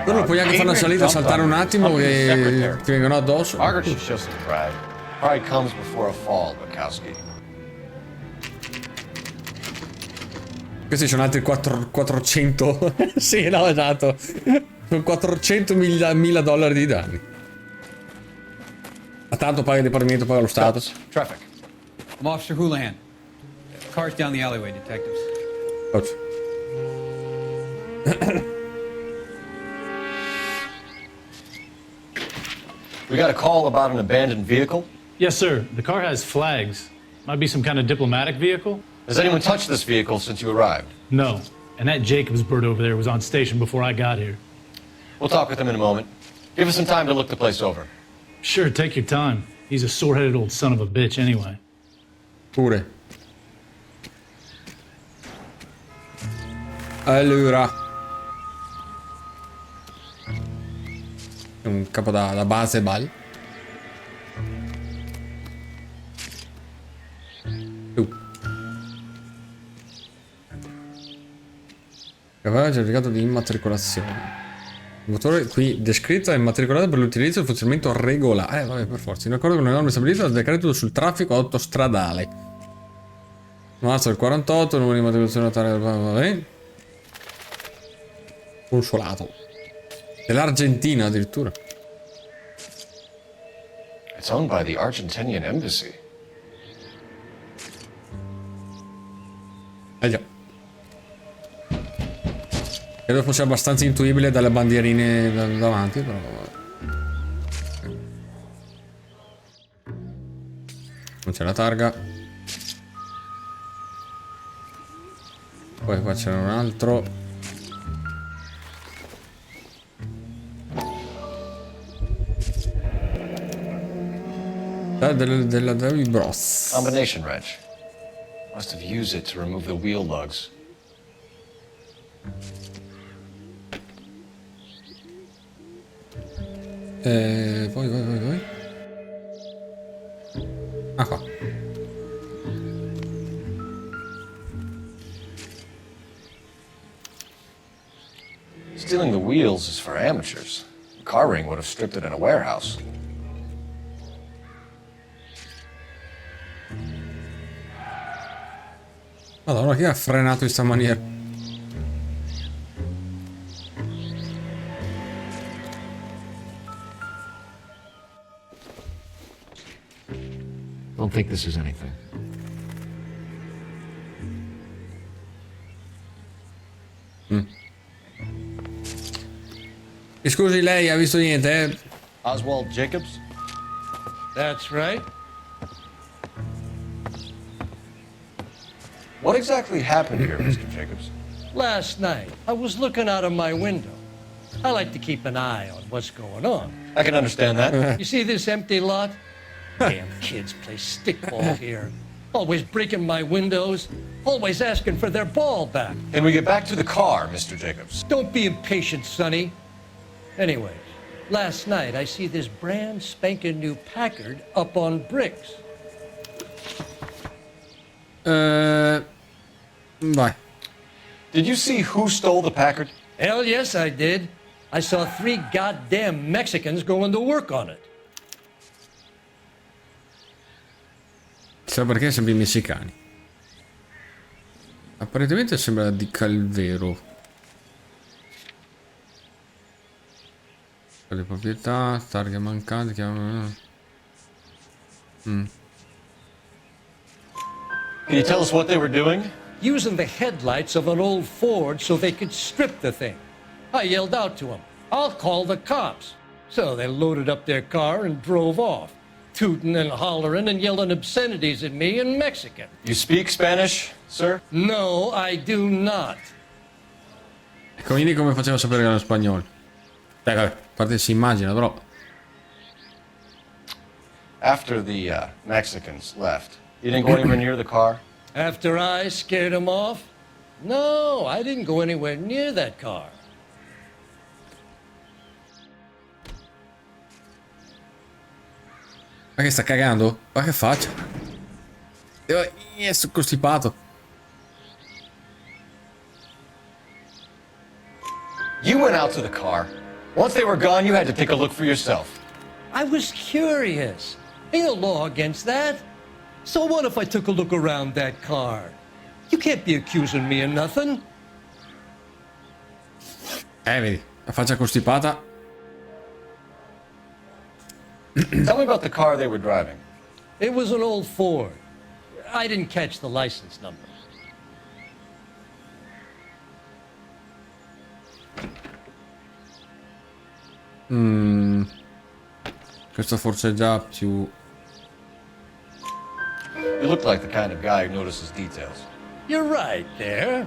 Però puoi anche fare una salita, saltare un attimo e ti vengono addosso. Margaret should show some pride. Pride comes before a fall, Bukowski. Questi sono altri 400. Sì, no, esatto. Sono 400.000 dollari di danni. Ma tanto paga il dipartimento, paga lo Stato. Traffic. I'm Officer Houlihan. Car's down the alleyway, detectives. Ouch. We got a call about an abandoned vehicle. Yes, sir. The car has flags. Might be some kind of diplomatic vehicle. Has anyone touched this vehicle since you arrived? No. And that Jacobs bird over there was on station before I got here. We'll talk with him in a moment. Give us some time to look the place over. Sure, take your time. He's a sore-headed old son of a bitch anyway. Pure. Allora. Un capo da base ball. Aveva certificato di immatricolazione. Il motore qui descritto è immatricolato per l'utilizzo e il funzionamento regolare. Vabbè, per forza. In accordo con le norme stabilite dal decreto sul traffico autostradale. Marzo del 48, numero di immatricolazione notariale. Vabbè. Consolato. Dell'Argentina addirittura. It's owned by the Argentinian embassy. Già. Credo fosse abbastanza intuibile dalle bandierine davanti, però. Non c'è la targa. Poi qua c'era un altro. Della David Bros. Combination wrench. Must have used it to remove the wheel lugs. Poi. Ah, qua. Stealing the wheels is for amateurs. A car ring would have stripped it in a warehouse. Madonna, chi ha frenato in sta maniera? Don't think this is anything. Scusi, lei ha visto niente, eh? Oswald Jacobs? That's right. What exactly happened here, Mr. Jacobs? Last night, I was looking out of my window. I like to keep an eye on what's going on. I can understand that. You see this empty lot? Damn kids play stickball here. Always breaking my windows. Always asking for their ball back. Can we get back to the car, Mr. Jacobs? Don't be impatient, Sonny. Anyways, last night I see this brand spanking new Packard up on bricks. Vai. Did you see who stole the Packard? Hell yes, I did. I saw 3 goddamn Mexicans going to work on it. Chissà perché sembra i messicani. Apparentemente sembra di Calvero. Le proprietà, targhe mancanti, Can you tell us what they were doing? Using the headlights of an old Ford so they could strip the thing. I yelled out to them, "I'll call the cops." So they loaded up their car and drove off, tooting and hollering and yelling obscenities at me in Mexican. You speak Spanish, sir? No, I do not. Quindi come faceva a sapere che era spagnolo? Vabbè, a parte si immagina, però. After the Mexicans left, you didn't go anywhere near the car? After I scared them off? No, I didn't go anywhere near that car. Ma che sta cagando? Ma che faccia? Sono costipato. You went out to the car. Once they were gone, you had to take a look for yourself. I was curious. Ain't a law against that. So what if I took a look around that car? You can't be accusing me of nothing. Vedi, la faccia costipata. Tell me about the car they were driving. It was an old Ford. I didn't catch the license number. Questo forse è già più... You look like the kind of guy who notices details. You're right there.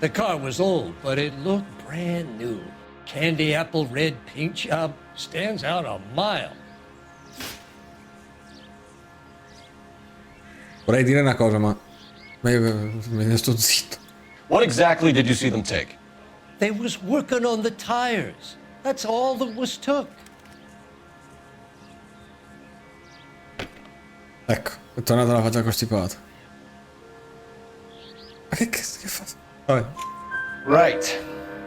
The car was old, but it looked brand new. Candy apple red paint job stands out a mile. Vorrei dire una cosa, ma me ne sto zitto. What exactly did you see them take? They was working on the tires. That's all that was took. Ecco, è tornata la faccia costipata. Ma che fa? Vabbè. Right.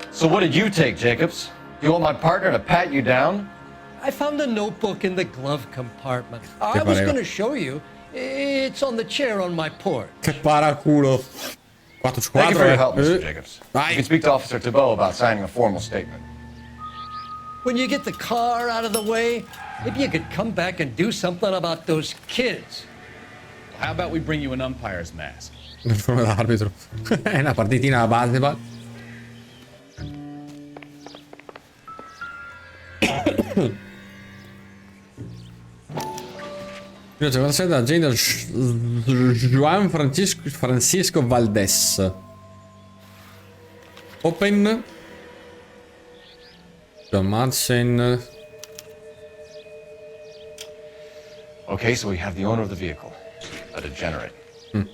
So what did you take, Jacobs? You want my partner to pat you down? I found a notebook in the glove compartment. I was going to show you. It's on the chair on my porch. Che paraculo. 4 su 4. Thank you for your help, Mr. Jacobs. Vai. You can speak to Officer Thibault about signing a formal statement. When you get the car out of the way, maybe you could come back and do something about those kids. How about we bring you an umpire's mask? L'uniforme d'arbitro. È una partitina a baseball. C'è una serie d'agenda Juan Francisco Valdés. Open. John Madsen. Okay, so we have the owner of the vehicle, a degenerate.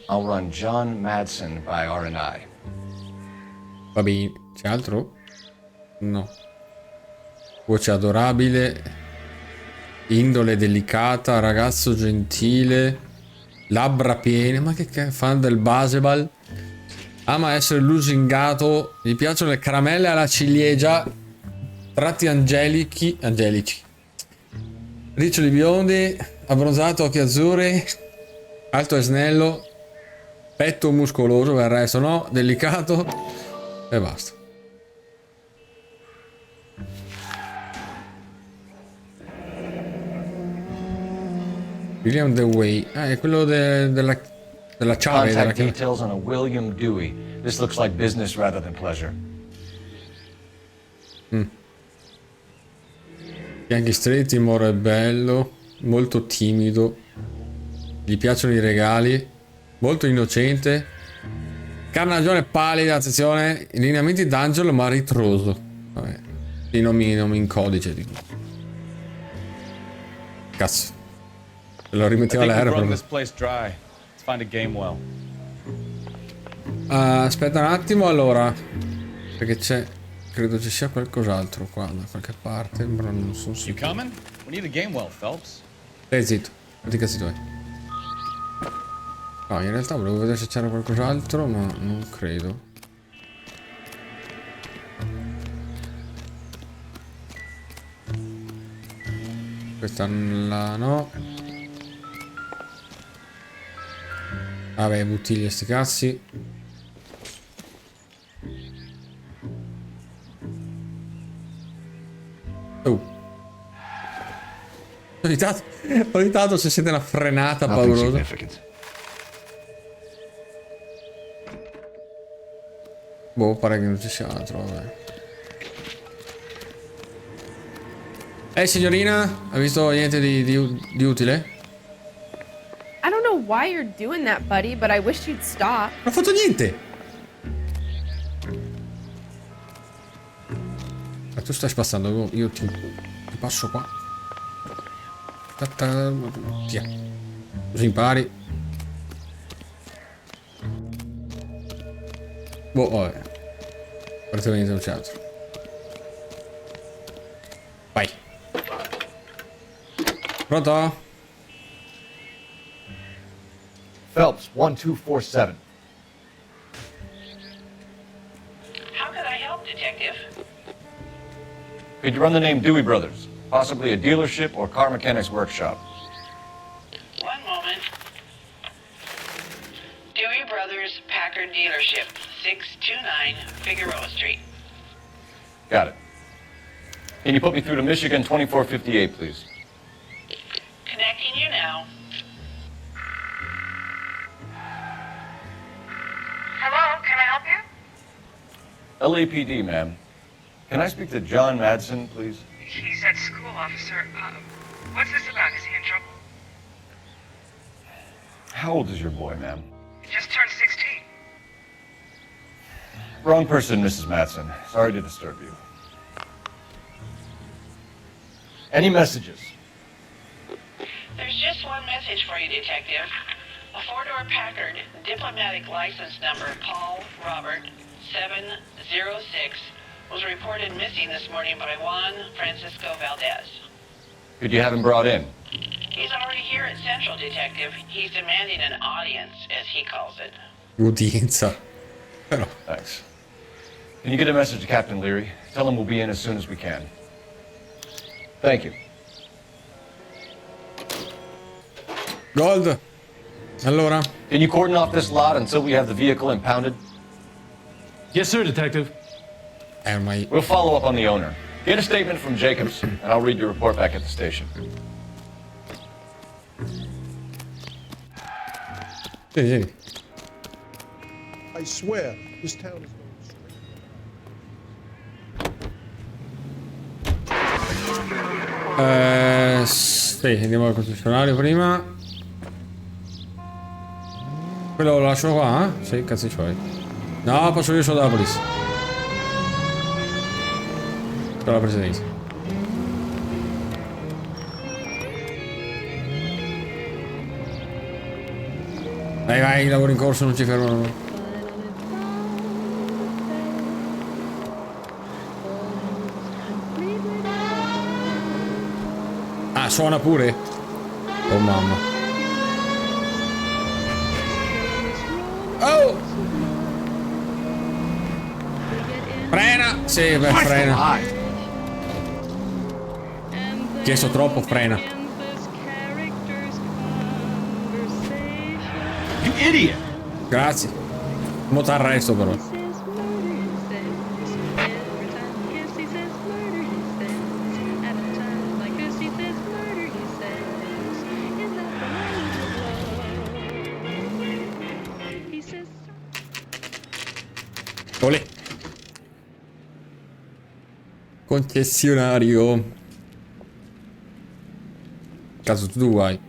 I'll run John Madsen by R&I. Va bene. C'è altro? No. Voce adorabile. Indole delicata, ragazzo gentile, labbra piene, ma che fan del baseball. Ama essere lusingato, gli piacciono le caramelle alla ciliegia, tratti angelici, riccioli biondi, abbronzato, occhi azzurri, alto e snello, petto muscoloso, per il resto no, delicato e basta. William Dewey, è quello della chiave. Contact details on a William Dewey. This looks like business rather than pleasure. Fianchi stretti, moro è bello, molto timido, gli piacciono i regali, molto innocente, carnagione pallida, attenzione, i lineamenti d'angelo ma ritroso. Vabbè, i nomi in codice. Cazzo. Lo rimettiamo all'aereo. Aspetta un attimo allora. Perché c'è. Credo ci sia qualcos'altro qua da qualche parte. Però non sono sicuro. Stai zitto, non ti cazzi tuoi. No, in realtà volevo vedere se c'era qualcos'altro, ma non credo. Questa là no. Vabbè, bottiglie sti cazzi. Ogni tanto si sente una frenata paurosa. Boh, pare che non ci sia altro, vabbè. Signorina, ha visto niente di utile? I don't know why you're doing that, buddy, but I wish you'd stop. Non ho fatto niente! Ma tu stai spazzando, io ti passo qua. Via. Così impari. Boh, vabbè. Praticamente non c'è altro. Vai. Pronto? Phelps, 1247. How can I help, Detective? Could you run the name Dewey Brothers? Possibly a dealership or car mechanics workshop. One moment. Dewey Brothers Packard Dealership, 629 Figueroa Street. Got it. Can you put me through to Michigan 2458, please? Connecting you now. Hello, can I help you? LAPD, ma'am. Can I speak to John Madsen, please? He's at school, officer. What's this about? Is he in trouble? How old is your boy, ma'am? He just turned 16. Wrong person, Mrs. Madsen. Sorry to disturb you. Any messages? There's just one message for you, Detective. A four-door Packard, diplomatic license number Paul Robert 706, was reported missing this morning by Juan Francisco Valdez. Could you have him brought in? He's already here at Central, Detective. He's demanding an audience, as he calls it. Udienza. Però. Thanks. Can you get a message to Captain Leary? Tell him we'll be in as soon as we can. Thank you. Gold. Allora. Can you cordon off this lot until we have the vehicle impounded? Yes, sir, Detective. We'll follow up on the owner. Get a statement from Jacobs, and I'll read your report back at the station. Sì. I swear, this town is Sì, andiamo al concessionario prima. Quello lo lascio qua? Sì, cazzo c'hai. No, posso io solo dalla polizia. Con la presidenza. Vai, vai, lavoro in corso, non ci fermano. Ah, suona pure? Oh mamma. Oh! Frena! Sì, beh, frena. Chiesto troppo, frena. You idiot! Grazie. Mo t'arresto però. Olè. Concessionario. Caso tu vuoi.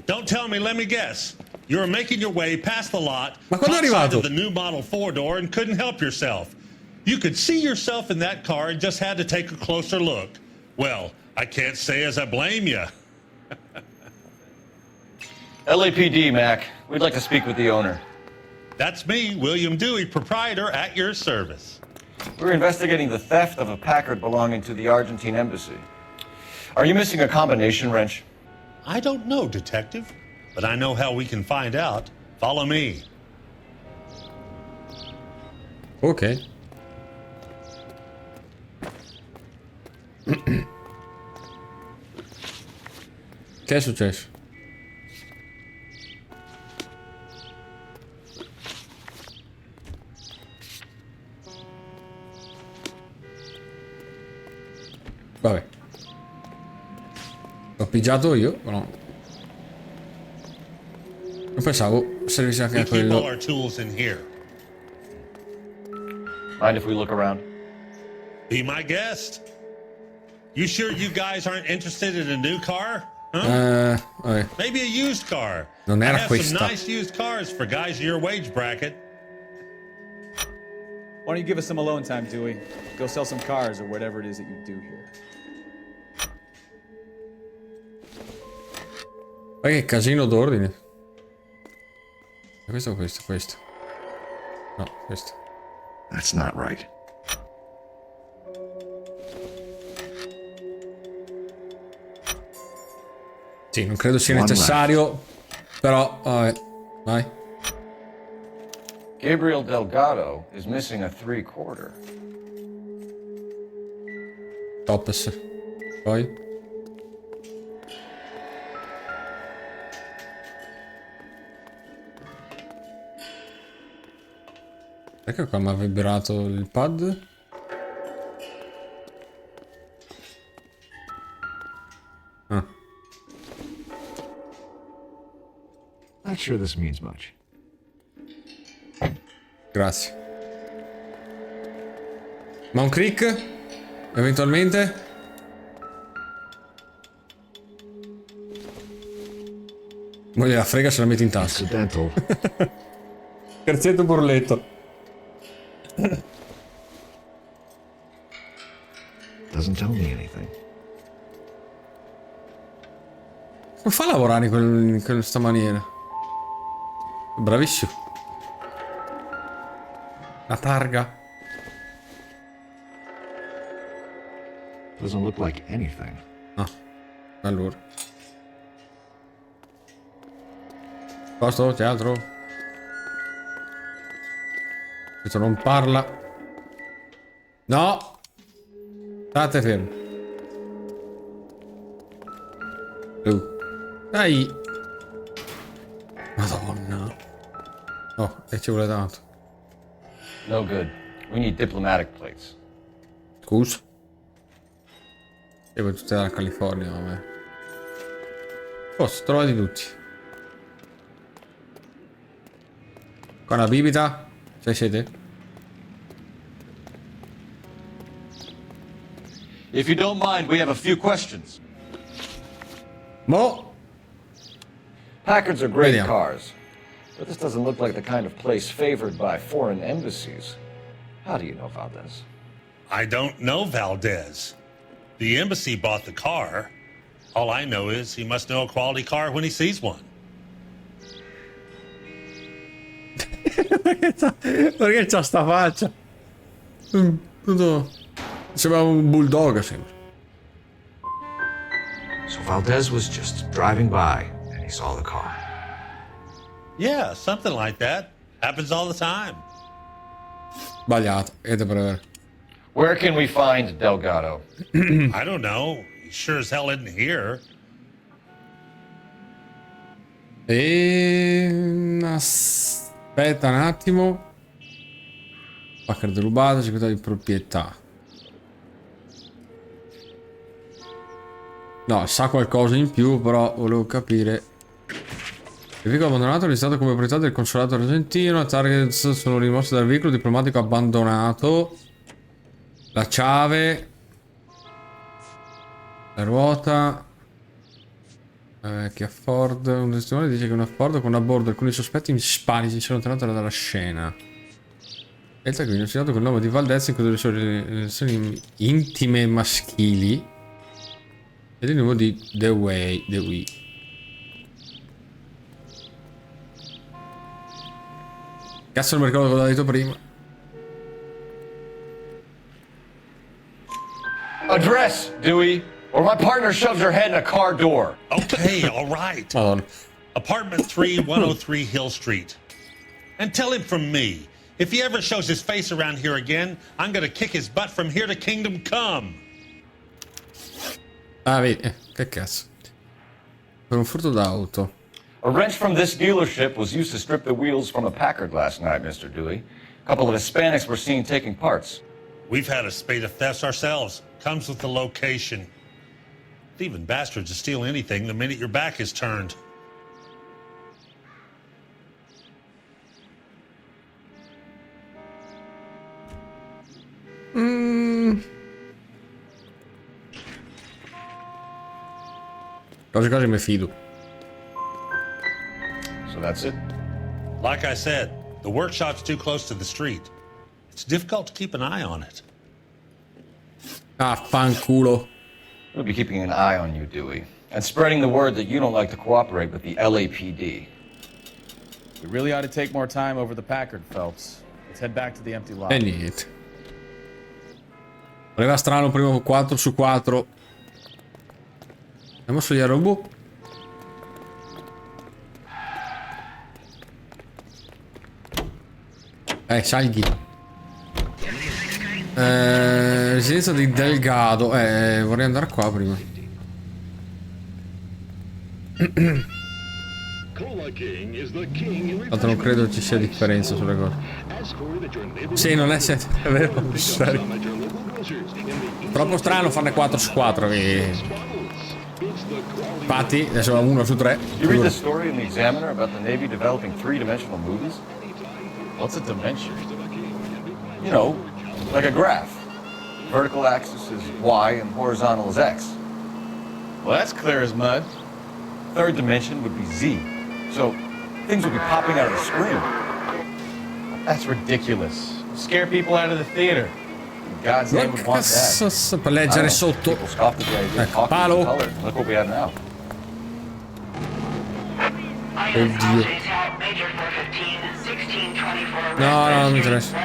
Don't tell me, let me guess. You were making your way past the lot, Ma quando è arrivato? of the new model 4-door and couldn't help yourself. You could see yourself in that car and just had to take a closer look. Well, I can't say as I blame you. LAPD, Mac. We'd like to speak with the owner. That's me, William Dewey, proprietor, at your service. We're investigating the theft of a Packard belonging to the Argentine embassy. Are you missing a combination wrench? I don't know, Detective, but I know how we can find out. Follow me. Ok. Che è successo? Vabbè. L'ho pigiato io, o no? Non pensavo servisse anche We a keep all quello. our tools in here. Mind if we look around? Be my guest. You sure you guys aren't interested in a new car? Huh? Vabbè. Maybe a used car. Non era I have questa. some nice used cars for guys in your wage bracket. Why don't you give us some alone time, Dewey? Go sell some cars or whatever it is that you do here. Ma che casino d'ordine. Questo o questo? Questo. No, questo. That's not right. Sì, non credo sia necessario, però vabbè, vai. Gabriel Delgado is missing a 3/4. Tops. Poi. Perché qua mi ha vibrato il pad? Ah. Not sure this means much. Grazie. Ma un click? Eventualmente? Moglie la frega se la metti in tasca. Scherzetto burletto. Doesn't tell me anything. Come fa a lavorare in questa maniera? Bravissimo. La targa. Doesn't look like anything. Ah, allora. Posto? Teatro? Questo non parla. No! State fermi. Dai! Madonna. Oh, e ci vuole tanto. No good. We need diplomatic plates. Scusa. E poi tutte dalla California, vabbè. Posso, trovati tutti. Qua una bibita. C'hai sete? If you don't mind, we have a few questions. Mo. Packards are great Vediamo. cars, but this doesn't look like the kind of place favored by foreign embassies. How do you know Valdez? I don't know Valdez. The embassy bought the car. All I know is he must know a quality car when he sees one. Perché c'ha sta faccia? Tutto... Sembra un bulldog, sembra. So Valdez was just driving by and he saw the car. Yeah, something like that. Happens all the time. Sbagliato. Where can we find Delgado? I don't know. He sure as hell isn't here. Aspetta un attimo. Packard rubato, segretario di proprietà. No, sa qualcosa in più, però volevo capire. Il veicolo abbandonato è listato come proprietà del consolato argentino. Le targets sono rimosse dal veicolo diplomatico abbandonato. La chiave. La ruota. Che a Ford. Un testimone dice che una Ford con a bordo alcuni sospetti ispanici si è allontanato dalla scena. E il taccuino è citato con il nome di Valdez, include le sue relazioni intime maschili. Ed il numero di The Way. Cazzo, non mi ricordo cosa ho detto prima. Address, Dewey, or my partner shoves her head in a car door. Okay, all right. Apartment 3, 103 Hill Street. And tell him from me, if he ever shows his face around here again, I'm gonna kick his butt from here to Kingdom Come. Ah, vedi, che cazzo. Per un furto d'auto. A wrench from this dealership was used to strip the wheels from a Packard last night, Mr. Dewey. A couple of Hispanics were seen taking parts. We've had a spate of thefts ourselves. Comes with the location. Thieving bastards to steal anything the minute your back is turned. Quasi mi fido. So that's it? Like I said, the workshop's too close to the street. It's difficult to keep an eye on it. Ah, fanculo. We'll be keeping an eye on you, Dewey, and spreading the word that you don't like to cooperate with the LAPD. We really ought to take more time over the Packard, Phelps. Let's head back to the empty lot. E niente. Voleva strano primo 4 su 4. Abbiamo sugli robot. Salghi. Residenza di Delgado. Vorrei andare qua prima. Tanto non credo ci sia differenza sulle cose. Sì, non è vero. Troppo strano farne 4 su 4. Infatti, adesso 1 su 3. You read the story in the Examiner about the Navy developing 3-dimensional movies? What's a dimension? You know, like a graph. Vertical axis is Y and horizontal is X. Well, that's clear as mud. Third dimension would be Z. So things would be popping out of the screen. That's ridiculous. Scare people out of the theater. God's name would want that. Per leggere sotto. Ecco, palo. Look what we have now. Oddio. No, non mi interessa.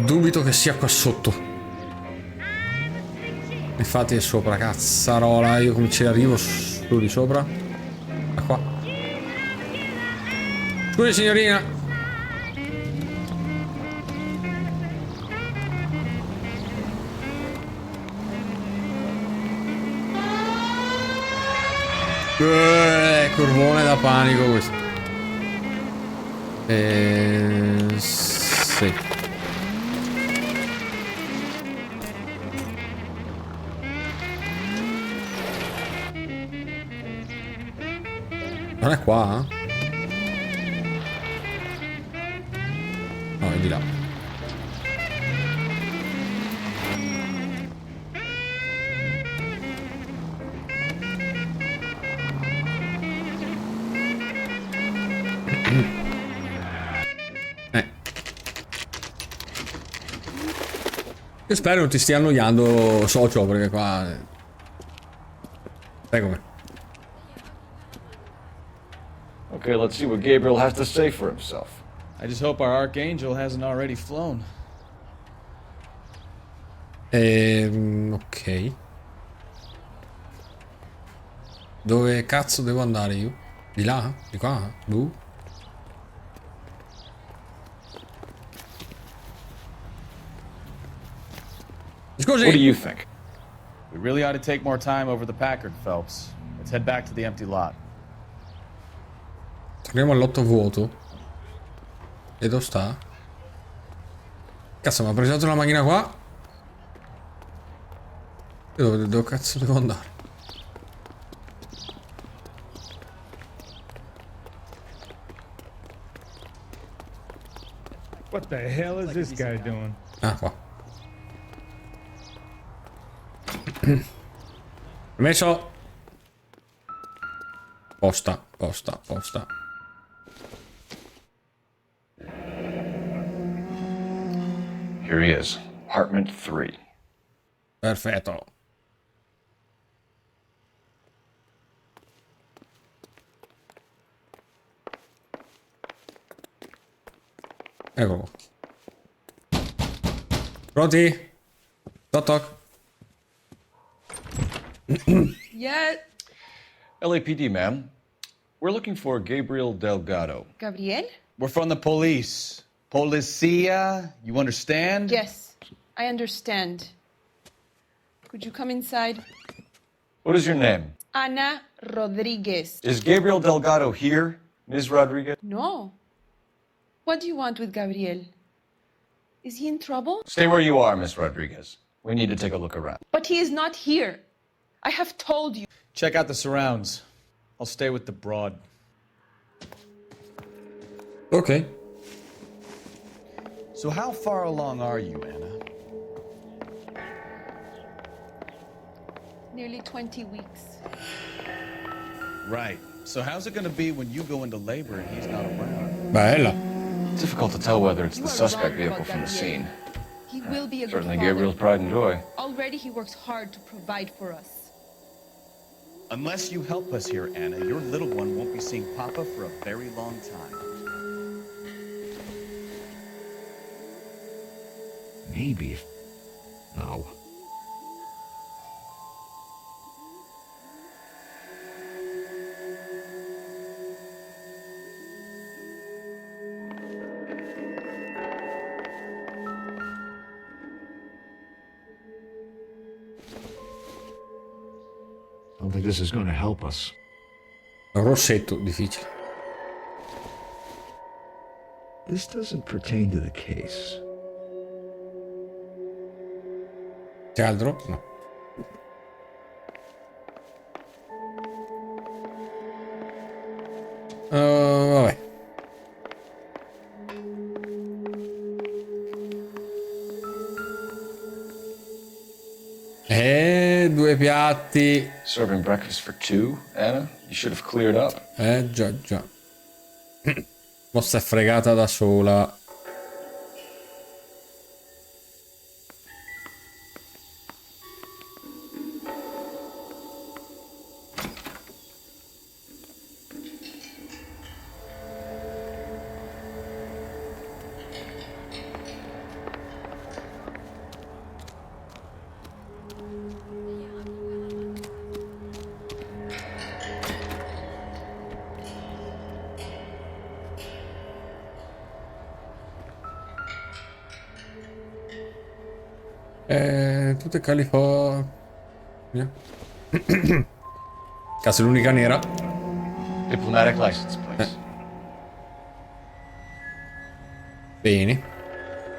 Dubito che sia qua sotto. Infatti è sopra, cazzarola. Io come ci arrivo su di sopra? Da qua. Scusi signorina. Curvone da panico questo. Sì. Non è qua? No, è di là. Io spero non ti stia annoiando, socio, perché qua... Sai com'è. Okay, let's see what Gabriel has to say for himself. I just hope our archangel hasn't already flown. Ok. Dove cazzo devo andare io? Di là? Di qua? Boh. Scusi. What do you think? We really ought to take more time over the Packard, Phelps. Let's head back to the empty lot. Torniamo all'otto vuoto. E dove sta? Cazzo, mi ha preso la macchina qua. Io dove cazzo devo andare? What the hell is this guy doing? Ah, qua. Messo. Posta. Here he is, apartment 3. Perfetto. Eccolo. Pronti? Toc toc. Yeah. LAPD, ma'am. We're looking for Gabriel Delgado. Gabriel? We're from the police. Policia, you understand? Yes, I understand. Could you come inside? What is your name? Ana Rodriguez. Is Gabriel Delgado here, Ms. Rodriguez? No. What do you want with Gabriel? Is he in trouble? Stay where you are, Ms. Rodriguez. We need to take a look around. But he is not here. I have told you. Check out the surrounds. I'll stay with the broad. Okay. So how far along are you, Anna? Nearly 20 weeks. Right. So how's it gonna be when you go into labor and he's not around? Bella. Difficult to tell whether it's the suspect vehicle from the scene. He will be a good Certainly father. Gabriel's pride and joy. Already he works hard to provide for us. Unless you help us here, Anna, your little one won't be seeing Papa for a very long time. Maybe. No. I don't think this is going to help us. Un rossetto, difficile. This doesn't pertain to the case. C'è altro? No. Vabbè. Due piatti. Serving breakfast for two, Anna? You should have cleared up. Già. Mo' sta fregata da sola. Tutte California. Cazzo, è l'unica nera. Diplomatic license, please. Bene.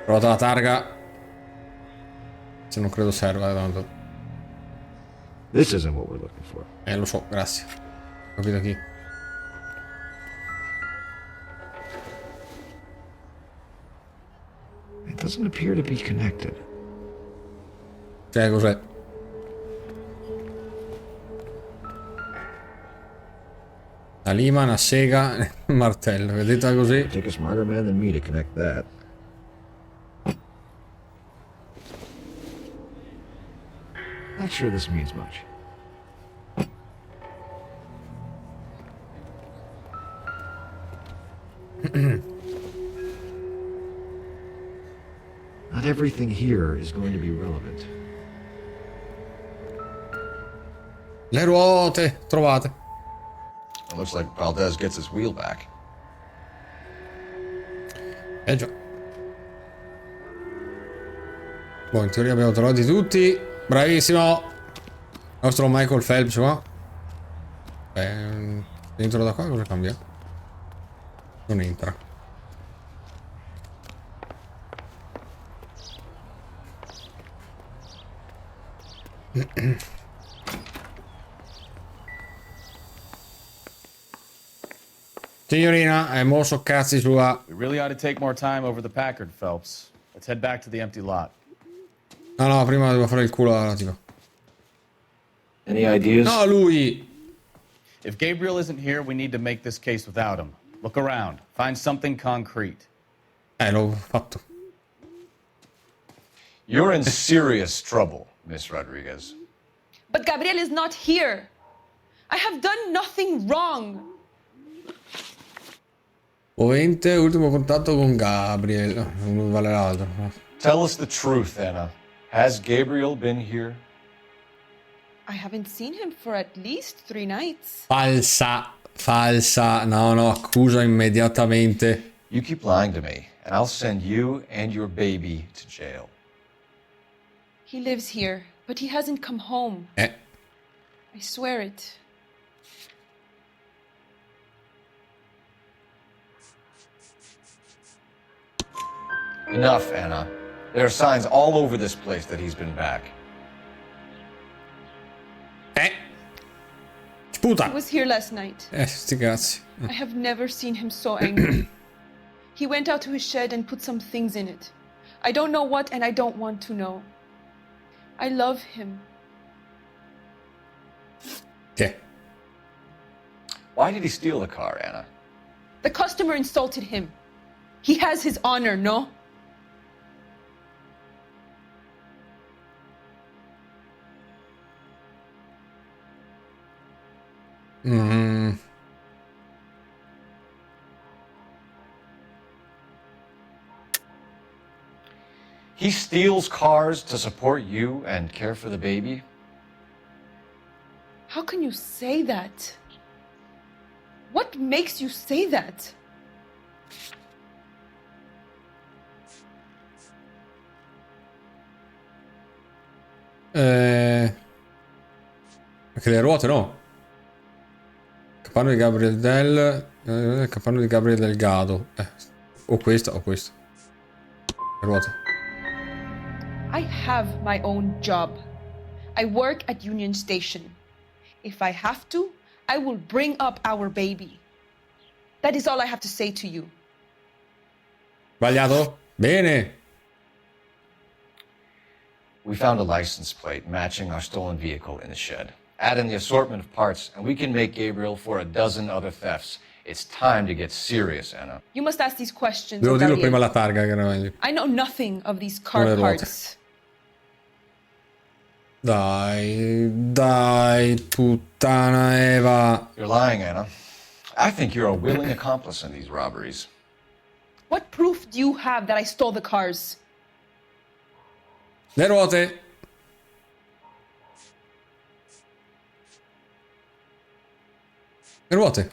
Provate la targa. Se non credo serva, tanto. This isn't what we're looking for. Lo so, grazie. Capito chi? It doesn't appear to be connected. Cioè, cos'è? Una lima, una sega, un martello. Vedete così? Take a smarter man than me to connect that. Not sure this means much. Not everything here is going to be relevant. Le ruote, trovate. It looks like Valdez gets his wheel back. Già. Boh, in teoria abbiamo trovati tutti. Bravissimo. Il nostro Michael Phelps qua. Dentro da qua cosa cambia? Non entra. Signorina, mo so cazzi sua. We really ought to take more time over the Packard, Phelps. Let's head back to the empty lot. No, prima devo fare il culo alla tipo. Any ideas? No, lui. If Gabriel isn't here, we need to make this case without him. Look around. Find something concrete. L'ho fatto. You're in serious trouble, Miss Rodriguez. But Gabriel is not here. I have done nothing wrong. Ovviamente, ultimo contatto con Gabriel. Non vale l'altro. Tell us the truth, Anna. Has Gabriel been here? I haven't seen him for at least 3 nights. Falsa. No, accusa immediatamente. You keep lying to me, and I'll send you and your baby to jail. He lives here, but he hasn't come home. I swear it. Enough, Anna. There are signs all over this place that he's been back. Sputa. He was here last night. Sti cazzi. I have never seen him so angry. He went out to his shed and put some things in it. I don't know what, and I don't want to know. I love him. Yeah. Why did he steal the car, Anna? The customer insulted him. He has his honor, no? Mm. He steals cars to support you and care for the baby? How can you say that? What makes you say that? Anche le ruote no. Capanno di Gabriel Capanno di Gabriel Delgado. O questa o questa. Le ruote. I have my own job. I work at Union Station. If I have to, I will bring up our baby. That is all I have to say to you. Sbagliato? Bene. We found a license plate matching our stolen vehicle in the shed. Add in the assortment of parts, and we can make Gabriel for a dozen other thefts. It's time to get serious, Anna. You must ask these questions. Devo dirlo Gabriel. prima la targa che era meglio. I know nothing of these Come car le ruote. parts. Dai, puttana Eva. You're lying, Anna. I think you're a willing accomplice in these robberies. What proof do you have that I stole the cars? Le ruote. Le ruote.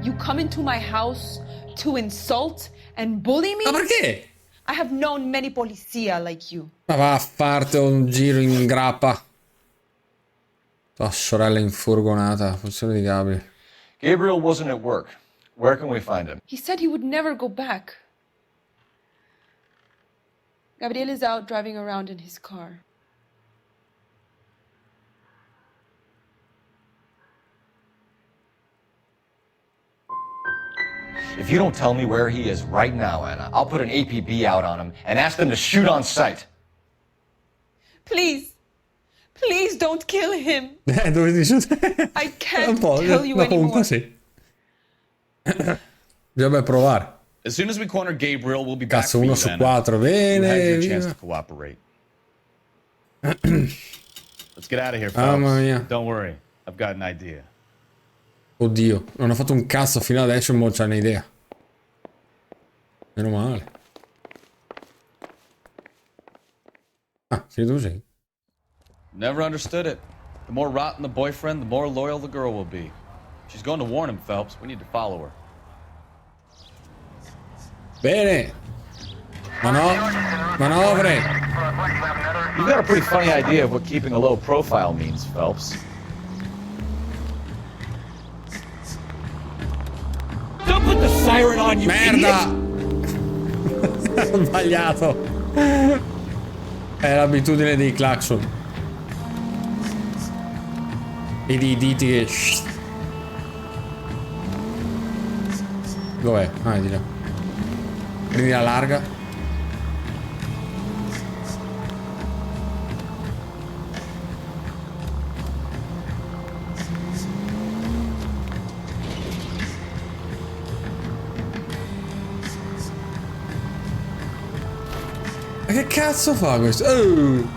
You come into my house to insult and bully me? Ma perché? I have known many polizia like you. Ma va a farti un giro in grappa. Tua sorella infurgonata. Funzione di Gabriel. Gabriel wasn't at work. Where can we find him? He said he would never go back. Gabriel is out driving around in his car. If you don't tell me where he is right now, Anna, I'll put an APB out on him and ask them to shoot on sight. Please. Please don't kill him. Dovete shootare? I can't Un po', tell you dopo un po' anymore. sì. Bisogna provare. As soon as we corner Gabriel, we'll be back Cazzo, for you, 1 su Anna. 4, You had bene. your chance Via. to cooperate. Let's get out of here, folks. Mamma mia. Don't worry, I've got an idea. Oddio, non ho fatto un cazzo fino adesso e mo c'ha un'idea. Meno male. Ah, finito così. Never understood it. The more rotten the boyfriend, the more loyal the girl will be. She's going to warn him, Phelps. We need to follow her. Bene. Manovre. You've got a pretty funny idea of what keeping a low profile means, Phelps. Don't put the siren on, you Merda! Ho sbagliato. È l'abitudine dei clacson. E dei diti che... Dov'è? Ah, è di là. Prendi la larga. Ma che cazzo fa questo? Oh.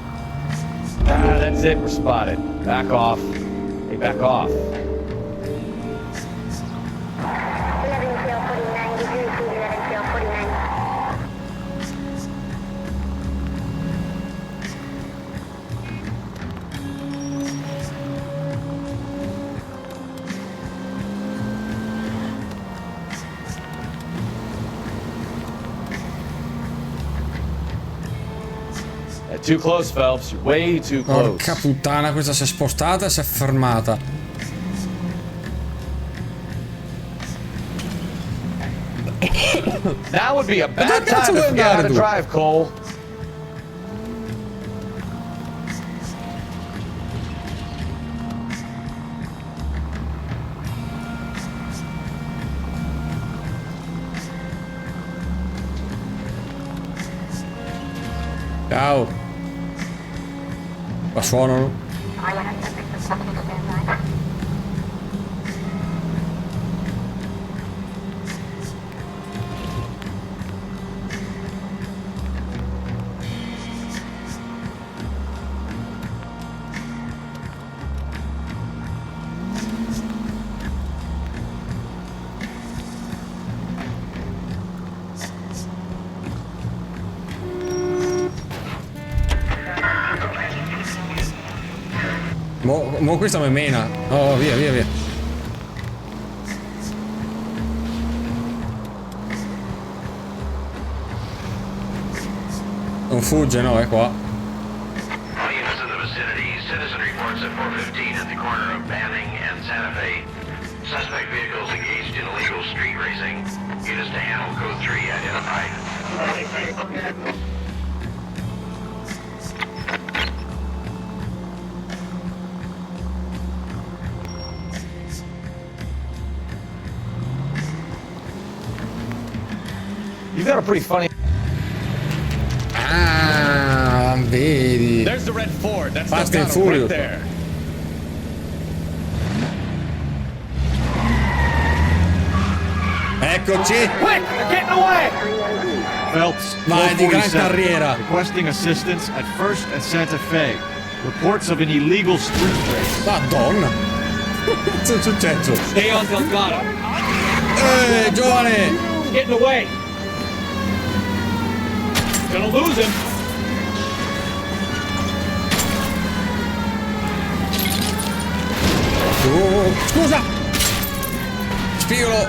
Ah, that's it. We're spotted. Back off. Hey, back off. Too close, Phelps. You're way too close. Porca puttana, questa si è spostata e si è fermata. Now would be a bad time to forget how to drive, Cole. Ciao. Qua suonano. Mo questa mi mena. Oh, via, via, via. Non fugge, no, è qua. All units in the vicinity, citizen reports at 415 at the corner of Banning and Santa Fe. Suspect vehicles engaged in illegal street racing. Units to handle code 3 identified. You've got a pretty funny... Ah, vedi. There's the red Ford. That's Fast and Delgado right Furious. there. Eccoci. Quick, they're getting away! Phelps, Vai, di gran 1247, carriera. requesting assistance at 1st and Santa Fe. Reports of an illegal street race. Madonna. Cosa è successo? Stay on Delgado. Giovane. He's getting away. Gonna lose him. Oh, scusa. Spigolo.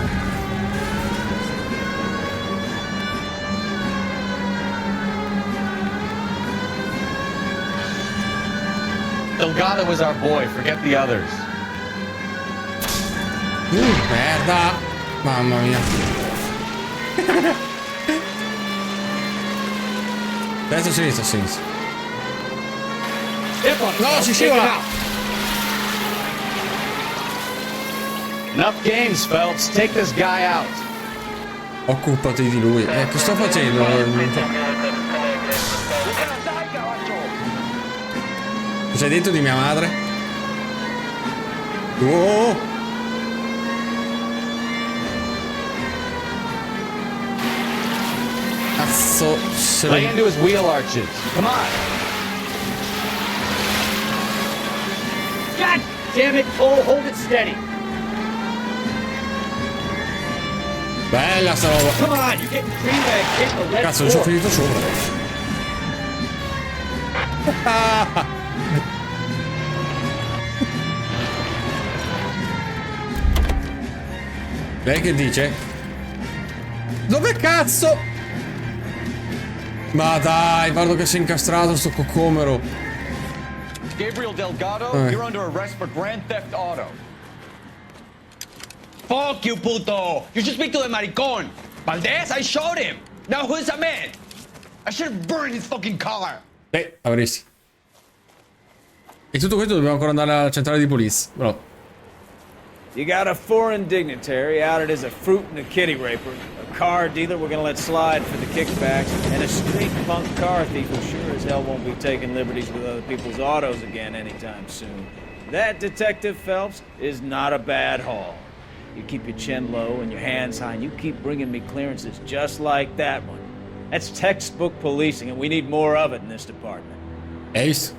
Delgado was our boy, forget the others. Merda. Mamma mia. Destra, sinistra, sinistra. No, si scivola. Enough games, Phelps. Take this guy out. Occupati di lui. Che sto facendo? Non so. Cosa hai detto di mia madre? Oh! Cazzo, se Lay into his wheel arches. Come on. God damn it, Cole, hold it steady. Bella sta roba. Come on, you're getting green bag hit the red Cazzo, non ci ho Ford. finito sopra. Lei che dice? Dove cazzo? Ma dai, guarda che si è incastrato sto coccomero. Gabriel Delgado, you're under arrest for grand theft auto. Fuck you, puto! You should speak to the maricon! Valdez, I showed him! Now who's the man? I should have burned his fucking car! Avresti. E tutto questo dobbiamo ancora andare alla centrale di polizia. Però. You got a foreign dignitary outed as a fruit and a kitty raper, a car dealer we're gonna let slide for the kickbacks, and a street punk car thief who sure as hell won't be taking liberties with other people's autos again anytime soon. That, Detective Phelps, is not a bad haul. You keep your chin low and your hands high, and you keep bringing me clearances just like that one. That's textbook policing, and we need more of it in this department. Ace.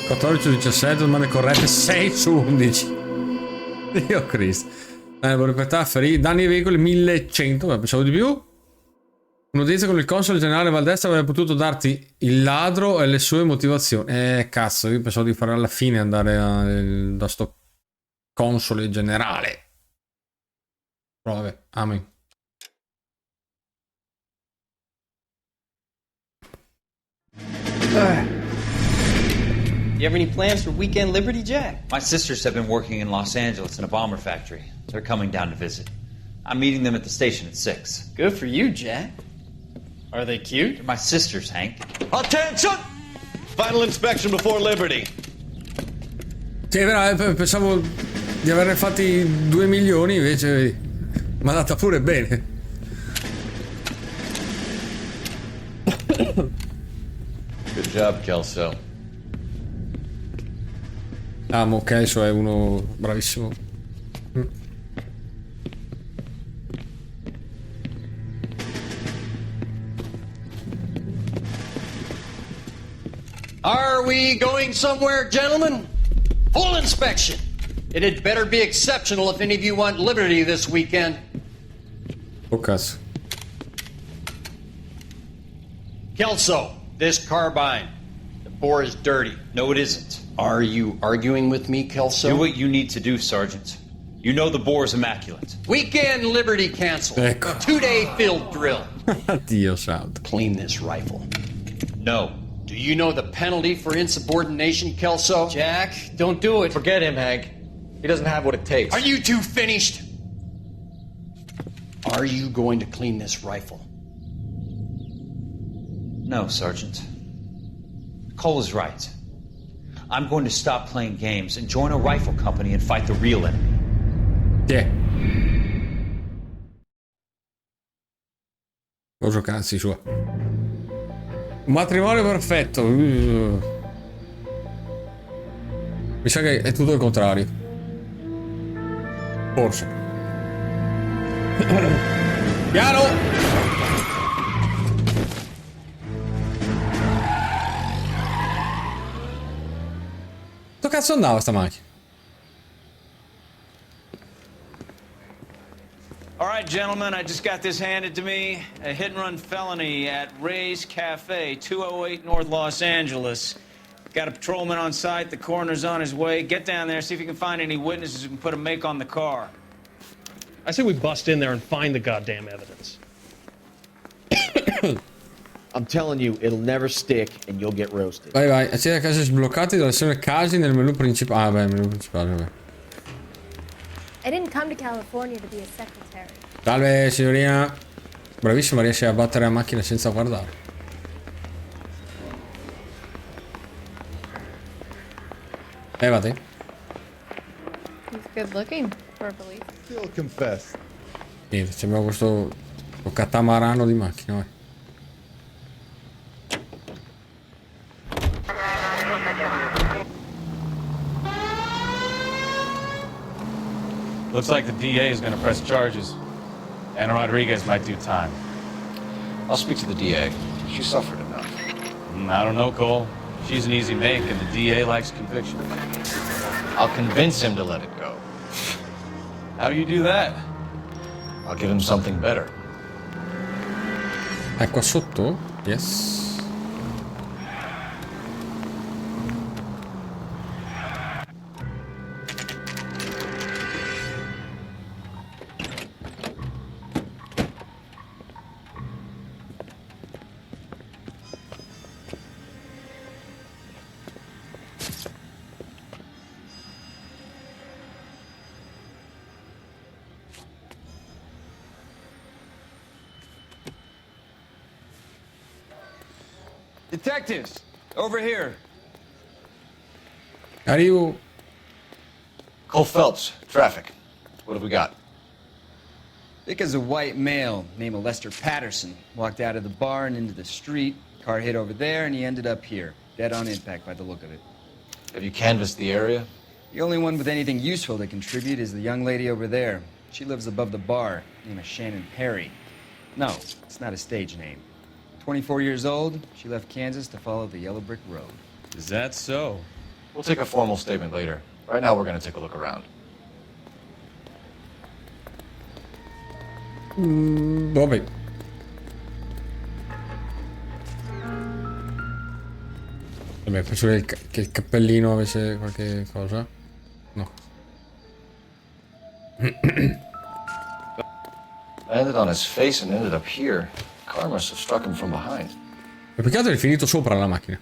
(14 17), domande corrette 6 su 11. Dio Cristo. Proprietà, ferì, danni ai veicoli 1100, ma pensavo di più. Un'udienza con il console generale Valdez avrebbe potuto darti il ladro e le sue motivazioni. Cazzo, io pensavo di fare alla fine andare da sto console generale. Però vabbè, amen. You have any plans for weekend Liberty, Jack? My sisters have been working in Los Angeles in a bomber factory. They're coming down to visit. I'm meeting them at the station at 6. Good for you, Jack. Are they cute? They're my sisters, Hank. Attention! Final inspection before Liberty. Sì, pensavo di averne fatti 2 milioni, invece mi è andata pure bene. Good job, Kelso. Amo Kelso, è uno bravissimo. Are we going somewhere, gentlemen? Full inspection. It had better be exceptional if any of you want liberty this weekend. Oh cazzo. Kelso, this carbine. The bore is dirty. No, it isn't. Are you arguing with me, Kelso? Do what you need to do, Sergeant. You know the bore is immaculate. Weekend liberty canceled. Ecco. 2-day field drill. Dio santo. Clean this rifle. No. Do you know the penalty for insubordination, Kelso? Jack, don't do it. Forget him, Hank. He doesn't have what it takes. Are you two finished? Are you going to clean this rifle? No, Sergeant. Cole is right. I'm going to stop playing games and join a rifle company and fight the real enemy. Yeah. Cosa cazzi sua. Un matrimonio perfetto. Mi sa che è tutto il contrario. Forse. Piano! Dove cazzo andava sta macchina? All right, gentlemen, I just got this handed to me. A hit-and-run felony at Ray's Cafe, 208 North Los Angeles. Got a patrolman on site. The coroner's on his way. Get down there, see if you can find any witnesses who can put a make on the car. I say we bust in there and find the goddamn evidence. I'm telling you, it'll never stick and you'll get roasted. Vai vai, accedi a casi sbloccati dalla sezione casi nel menu principale. Ah beh, menu principale, vabbè. I didn't come to California to be a secretary. Salve signorina. Bravissima, riesce a battere la macchina senza guardare. Vadi. He's good looking for a police. Still confess. Niente, sembra questo catamarano di macchina, vai. Looks like the DA is going to press charges. And Rodriguez might do time. I'll speak to the DA. She suffered enough. I don't know, Cole. She's an easy make, and the DA likes conviction. I'll convince him to let it go. How do you do that? I'll give him something better. È qua sotto? Yes. Detectives, over here. Arrivo. Cole Phelps, traffic. What have we got? Vic is a white male named Lester Patterson. Walked out of the bar and into the street. Car hit over there and he ended up here. Dead on impact by the look of it. Have you canvassed the area? The only one with anything useful to contribute is the young lady over there. She lives above the bar. Name is Shannon Perry. No, it's not a stage name. 24 years old, she left Kansas to follow the yellow brick road. Is that so? We'll take a formal statement later. Right now, we're going to take a look around. Vabbè. Vabbè, penso che il cappellino avesse qualche cosa. No. Landed on his face and ended up here. Car must have struck him from behind. Il peccato è finito sopra la macchina.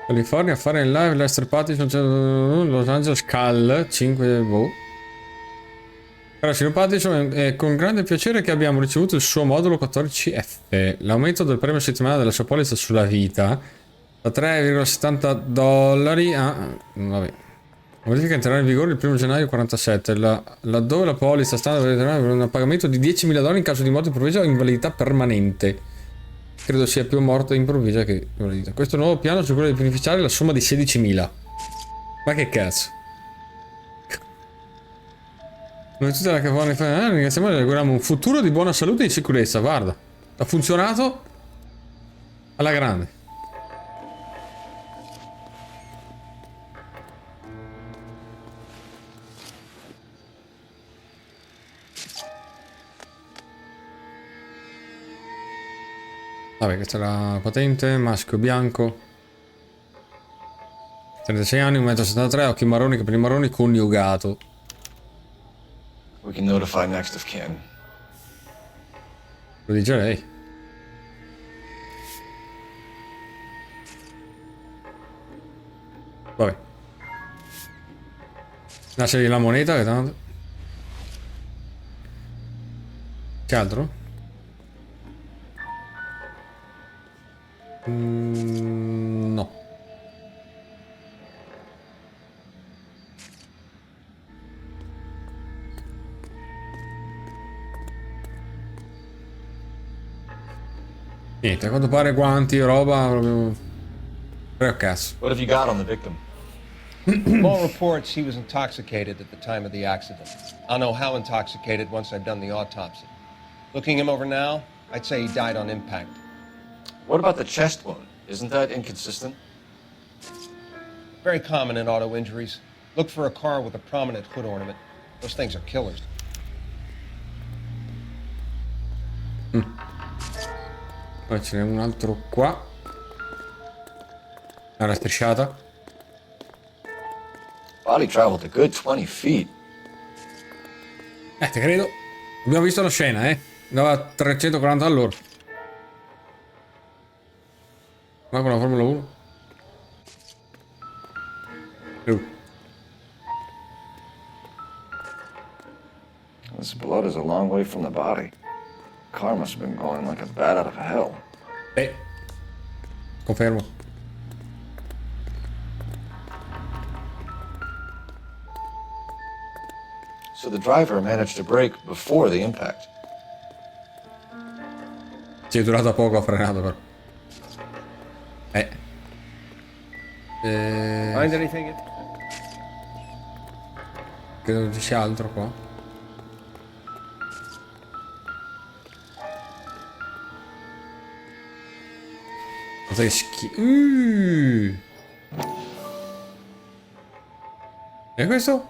California a fare in live Lester Pattinson Los Angeles Cal 5 boh. Allora, signor Pattinson, è con grande piacere che abbiamo ricevuto il suo modulo 14F. L'aumento del premio settimanale della sua polizza sulla vita da $3,70 a... vabbè. La modifica entrerà in vigore il 1 gennaio 47, laddove la polizza standard per un pagamento di $10.000 in caso di morte improvvisa o invalidità permanente. credo sia più morte improvvisa che guarita. Questo nuovo piano c'è quello di beneficiare la somma di 16.000. Ma che cazzo? Noi tutta la cavone fa. Ringraziamo e auguriamo un futuro di buona salute e di sicurezza. Guarda, ha funzionato alla grande. Vabbè, questa è la patente, maschio bianco, 36 anni, 1,73 m, occhi marroni, capelli marroni, coniugato. We can notify next of kin. Lo dice lei. Vabbè. Lasciagli la moneta che tanto. Che altro? No. Niente, a quanto pare guanti, roba, proprio... a cazzo. What have you got on the victim? All reports he was intoxicated at the time of the accident. I'll know how intoxicated once I've done the autopsy. Looking him over now, I'd say he died on impact. What about the chest wound? Isn't that inconsistent? Very common in auto injuries. Look for a car with a prominent hood ornament. Those things are killers. Poi ce n'è un altro qua. Una strisciata. Body traveled a good 20 feet. Te credo. Abbiamo visto la scena, andava a 340 all'ora. Ma con la Formula 1. This blood is a long way from the body. The car must have been going like a bat out of hell. Confermo. So the driver managed to brake before the impact. Ci è durata poco, ha frenato però. Find anything? Credo ci sia altro qua. Cosa che E questo?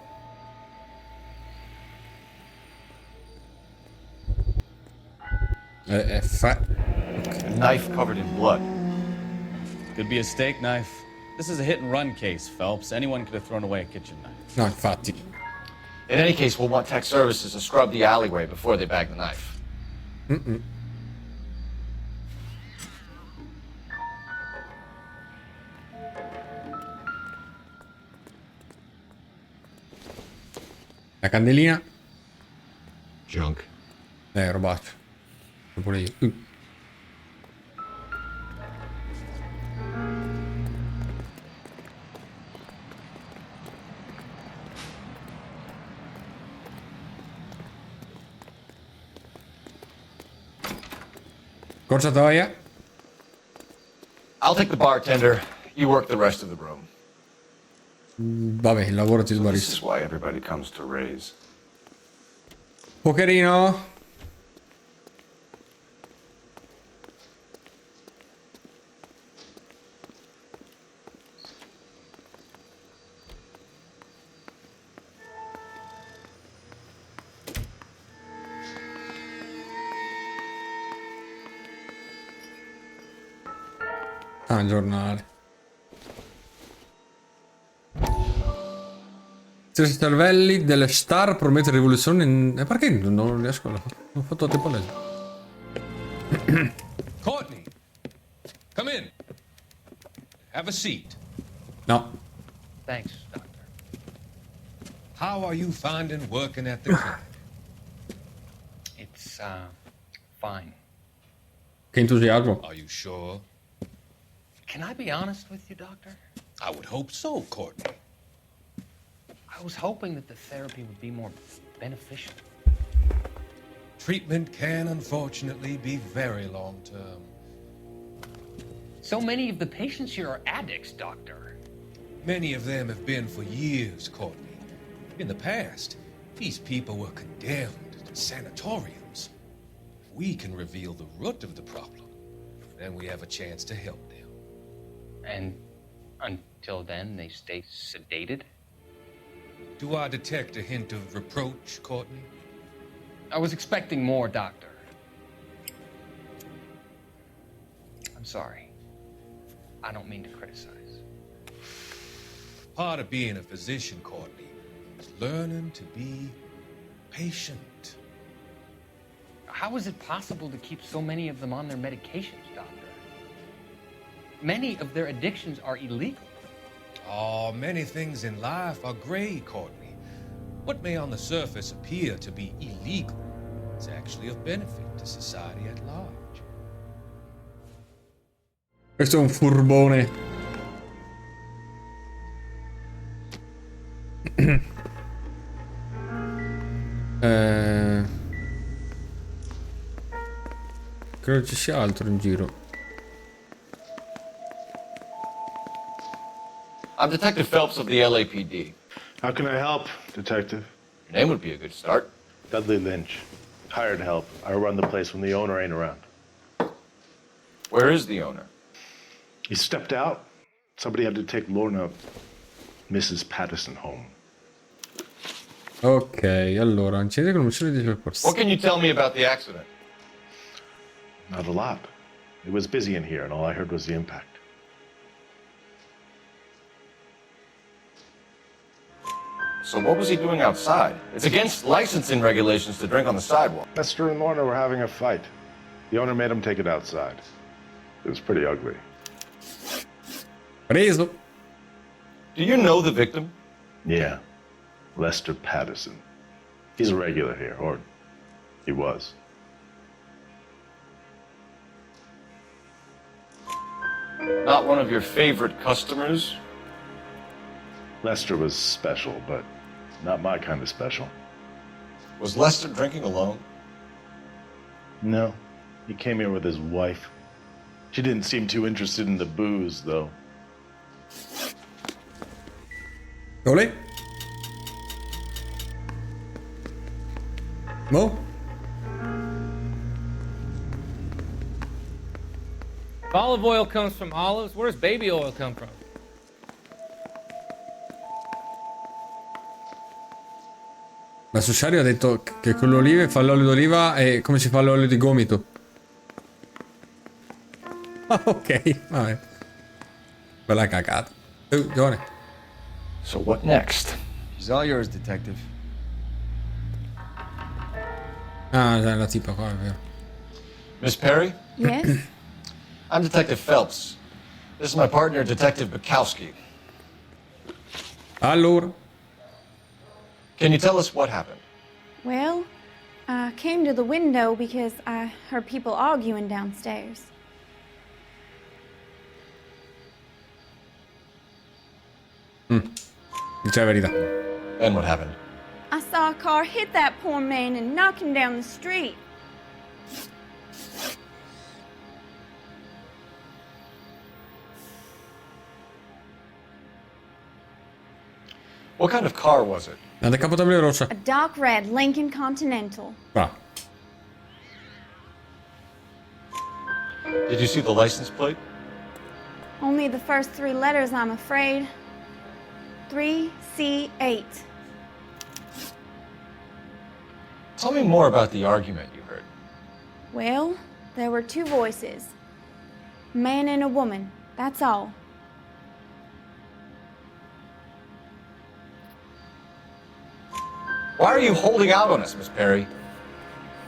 A knife covered in blood. Could be a steak knife. This is a hit and run case, Phelps. Anyone could have thrown away a kitchen knife. No, infatti. In any case, we'll want tech services to scrub the alleyway before they bag the knife. La candelina. Junk. Robaccio. Pure io. Scorciatoia. I'll take the bartender. You work the rest of the room. Vabbè, il lavoro ti sbarisce. This is why everybody comes to raise. Pokerino. Ah, giornale. Stessi cervelli delle star promette rivoluzione in... perché non riesco a... Non ho fatto tempo a leggere. Courtney, come in. Have a seat. No. Thanks, Doctor. How are you finding working at the clinic? It's, fine. Che entusiasmo. Are you sure? Can I be honest with you, Doctor? I would hope so, Courtney. I was hoping that the therapy would be more beneficial. Treatment can, unfortunately, be very long-term. So many of the patients here are addicts, Doctor. Many of them have been for years, Courtney. In the past, these people were condemned to sanatoriums. If we can reveal the root of the problem, then we have a chance to help them. And until then, they stay sedated? Do I detect a hint of reproach, Courtney? I was expecting more, Doctor. I'm sorry. I don't mean to criticize. Part of being a physician, Courtney, is learning to be patient. How is it possible to keep so many of them on their medications, Doctor? Many of their addictions are illegal. Oh, many things in life are gray, Courtney. What may on the surface appear to be illegal is actually of benefit to society at large. Questo è un furbone. Credo ci sia altro in giro. I'm Detective Phelps of the LAPD. How can I help, Detective? Your name would be a good start. Dudley Lynch. Hired help. I run the place when the owner ain't around. Where is the owner? He stepped out. Somebody had to take Lorna, Mrs. Patterson, home. Ok, allora, accendete con l'uccello di percorso. What can you tell me about the accident? Not a lot. It was busy in here, and all I heard was the impact. So what was he doing outside? It's against licensing regulations to drink on the sidewalk. Lester and Lorna were having a fight. The owner made him take it outside. It was pretty ugly. Preso. Do you know the victim? Yeah. Lester Patterson. He's a regular here, or he was. Not one of your favorite customers? Lester was special, but not my kind of special. Was Lester drinking alone? No. He came here with his wife. She didn't seem too interested in the booze, though. Ole. Mo? If olive oil comes from olives, where does baby oil come from? La Susciario ha detto che con l'olive fa l'olio d'oliva e come si fa l'olio di gomito. Ah, ok, vabbè. Bella cagata. Giovane. So what next? She's all yours, detective. Ah, la tipa qua, è vero. Miss Perry? Yes? I'm Detective Phelps. This is my partner, Detective Bukowski. Allora. Can you tell us what happened? Well, I came to the window because I heard people arguing downstairs. Dice la verità. Then what happened? I saw a car hit that poor man and knock him down the street. What kind of car was it? La decapotabile rossa. A dark red Lincoln Continental. Va. Did you see the license plate? Only the first three letters, I'm afraid. 3C8. Tell me more about the argument you heard. Well, there were two voices. A man and a woman, that's all. Why are you holding out on us, Miss Perry?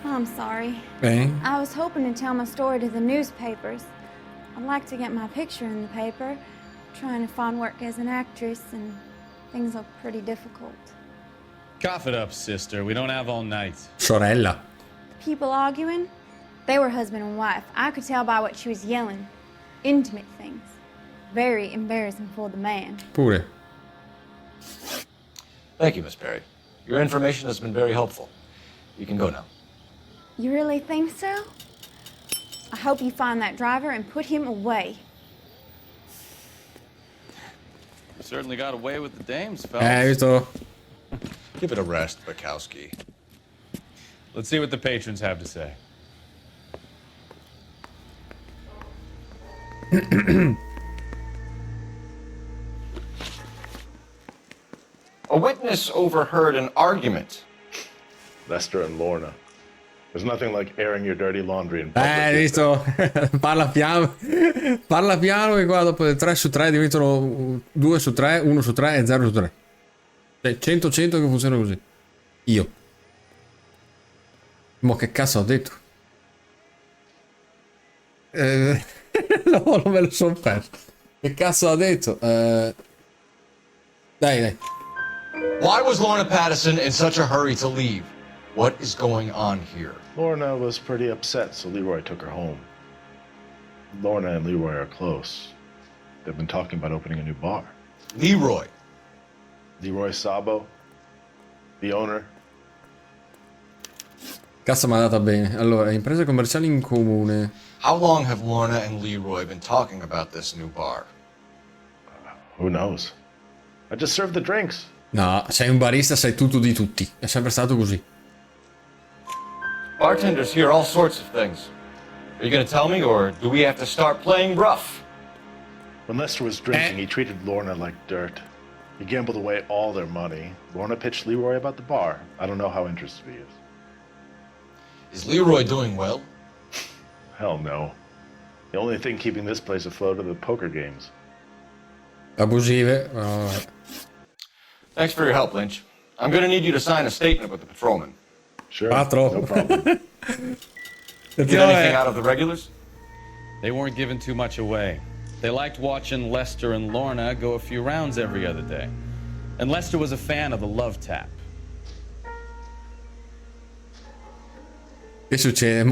I'm sorry. Beh. I was hoping to tell my story to the newspapers. I'd like to get my picture in the paper. Trying to find work as an actress, and things look pretty difficult. Cough it up, sister. We don't have all night. Sorella. People arguing? They were husband and wife. I could tell by what she was yelling. Intimate things. Very embarrassing for the man. Pure. Thank you, Miss Perry. Your information has been very helpful. You can go now. You really think so? I hope you find that driver and put him away. certainly got away with the dames, Phelps. Visto? Give it a rest, Bukowski. Let's see what the patrons have to say. A witness overheard an argument. Lester and Lorna. There's nothing like airing your dirty laundry in public. Visto? Parla piano. Parla piano e qua dopo 3 su 3 diventano 2 su 3, 1 su 3 e 0 su 3. Cioè 100-100 che funziona così. Io. Mo che cazzo ho detto? No, non me lo sono perso. Che cazzo ho detto? Dai. Why was Lorna Patterson in such a hurry to leave? What is going on here? Lorna was pretty upset, so Leroy took her home. Lorna and Leroy are close. They've been talking about opening a new bar. Leroy? Leroy Sabo, the owner. Cazzo mi è andata bene. Allora, imprese commerciali in comune. How long have Lorna and Leroy been talking about this new bar? Who knows? I just served the drinks. No, sei un barista, sai tutto di tutti. È sempre stato così. Bartenders hear all sorts of things. Are you going to tell me, or do we have to start playing rough? When Lester was drinking, he treated Lorna like dirt. He gambled away all their money. Lorna pitched Leroy about the bar. I don't know how interested he is. Is Leroy doing well? Hell no. The only thing keeping this place afloat are the poker games. Abusive. Oh. Thanks for your help, Lynch. I'm going to need you to sign a statement with the patrolman. Sure. Patro. No problem. Get anything out of the regulars? They weren't giving too much away. They liked watching Lester and Lorna go a few rounds every other day. And Lester was a fan of the love tap. Che succede?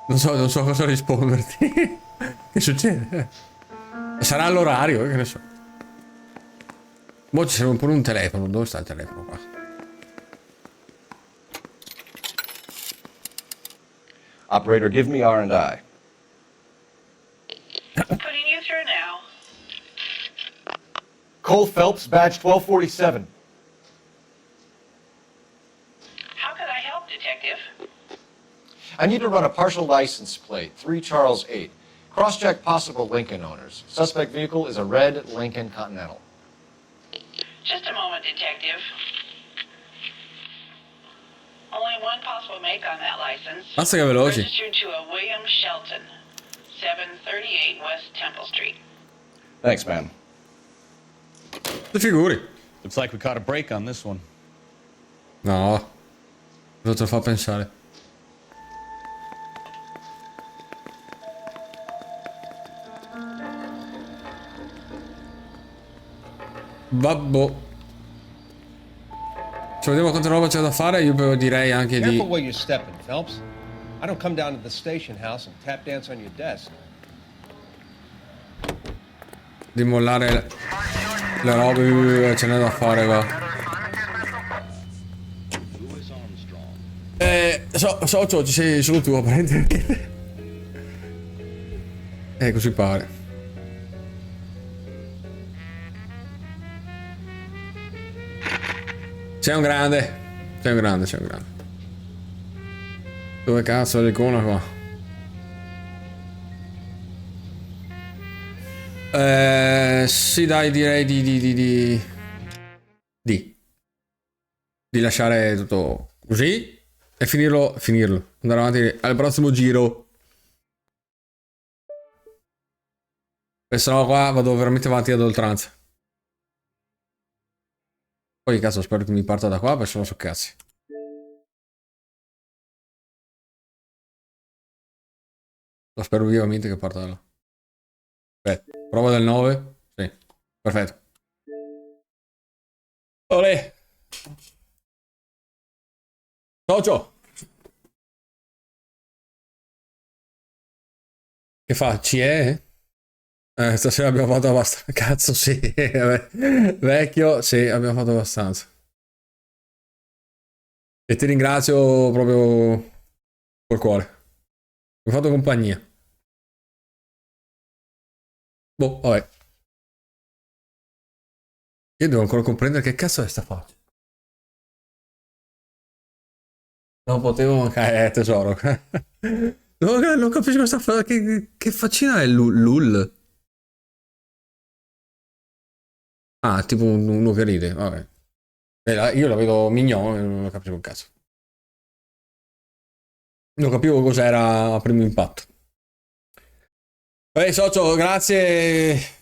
Non so cosa risponderti. Che succede? Sarà l'orario, che ne so. Mo ci serve pure un telefono. Dove sta il telefono qua? Operator, give me R&I. Putting you through now. Cole Phelps, badge 1247. How can I help, Detective? I need to run a partial license plate, 3 Charles 8. Cross-check possible Lincoln owners. Suspect vehicle is a red Lincoln Continental. Just a moment, Detective. Only one possible make on that license. Mazza che veloci. Registered to a William Shelton, 738 West Temple Street. Thanks, man. Ti figuri. Looks like we caught a break on this one. No. Cosa te lo fa pensare? Babbo. Se vediamo quanta roba c'è da fare, io direi anche Careful di... where you're stepping, Phelps. I don't come down to the station house and tap dance on your desk. di mollare le robe, ce n'è da fare qua. Socio, ci sei solo tu apparentemente. Così pare. Sei un grande. Sei un grande, sei un grande. Dove cazzo è l'icona qua? Sì, dai, direi di lasciare tutto così e finirlo, andare avanti al prossimo giro. E se no qua vado veramente avanti ad oltranza. Poi cazzo, spero che mi parta da qua perché sono so cazzi. Lo spero vivamente che parta da là. Aspetta, prova del 9. Sì, perfetto. Olè. Socio. Che fa? CE? Stasera abbiamo fatto abbastanza. Cazzo, sì. Vecchio, sì, abbiamo fatto abbastanza. E ti ringrazio proprio col cuore. Mi hai fatto compagnia. Boh, vabbè. Io devo ancora comprendere che cazzo è sta faccia. Non potevo mancare, tesoro. Non capisco questa faccia. Che faccina è Lul? Ah, tipo uno che ride, vabbè. Io la vedo mignon, non capisco un cazzo. Non capivo cos'era a primo impatto. Vabbè, socio, grazie.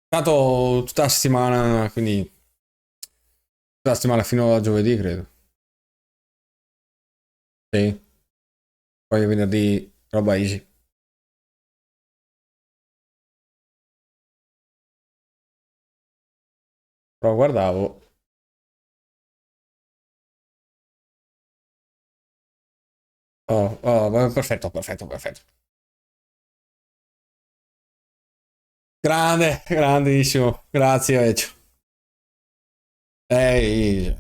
Tanto tutta la settimana, quindi tutta la settimana fino a giovedì, credo. Sì. Poi venerdì roba easy. Però guardavo. Perfetto, perfetto, perfetto. Grande, grandissimo. Grazie, Vecchio. Ehi.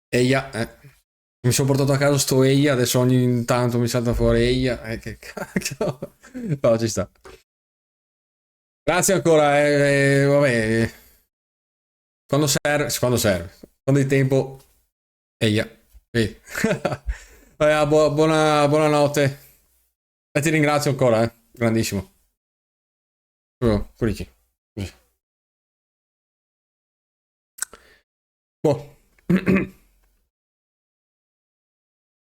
Eia, mi sono portato a casa sto Eia, adesso ogni tanto mi salta fuori Eia. Che cacchio. No, ci sta. Grazie ancora, vabbè. Quando serve, quando serve. Quando hai tempo, Eia. Ehi. Vabbè, buonanotte. E ti ringrazio ancora, grandissimo. Così. Boh.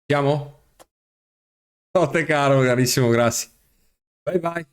Siamo? Notte caro, carissimo, grazie. Bye bye.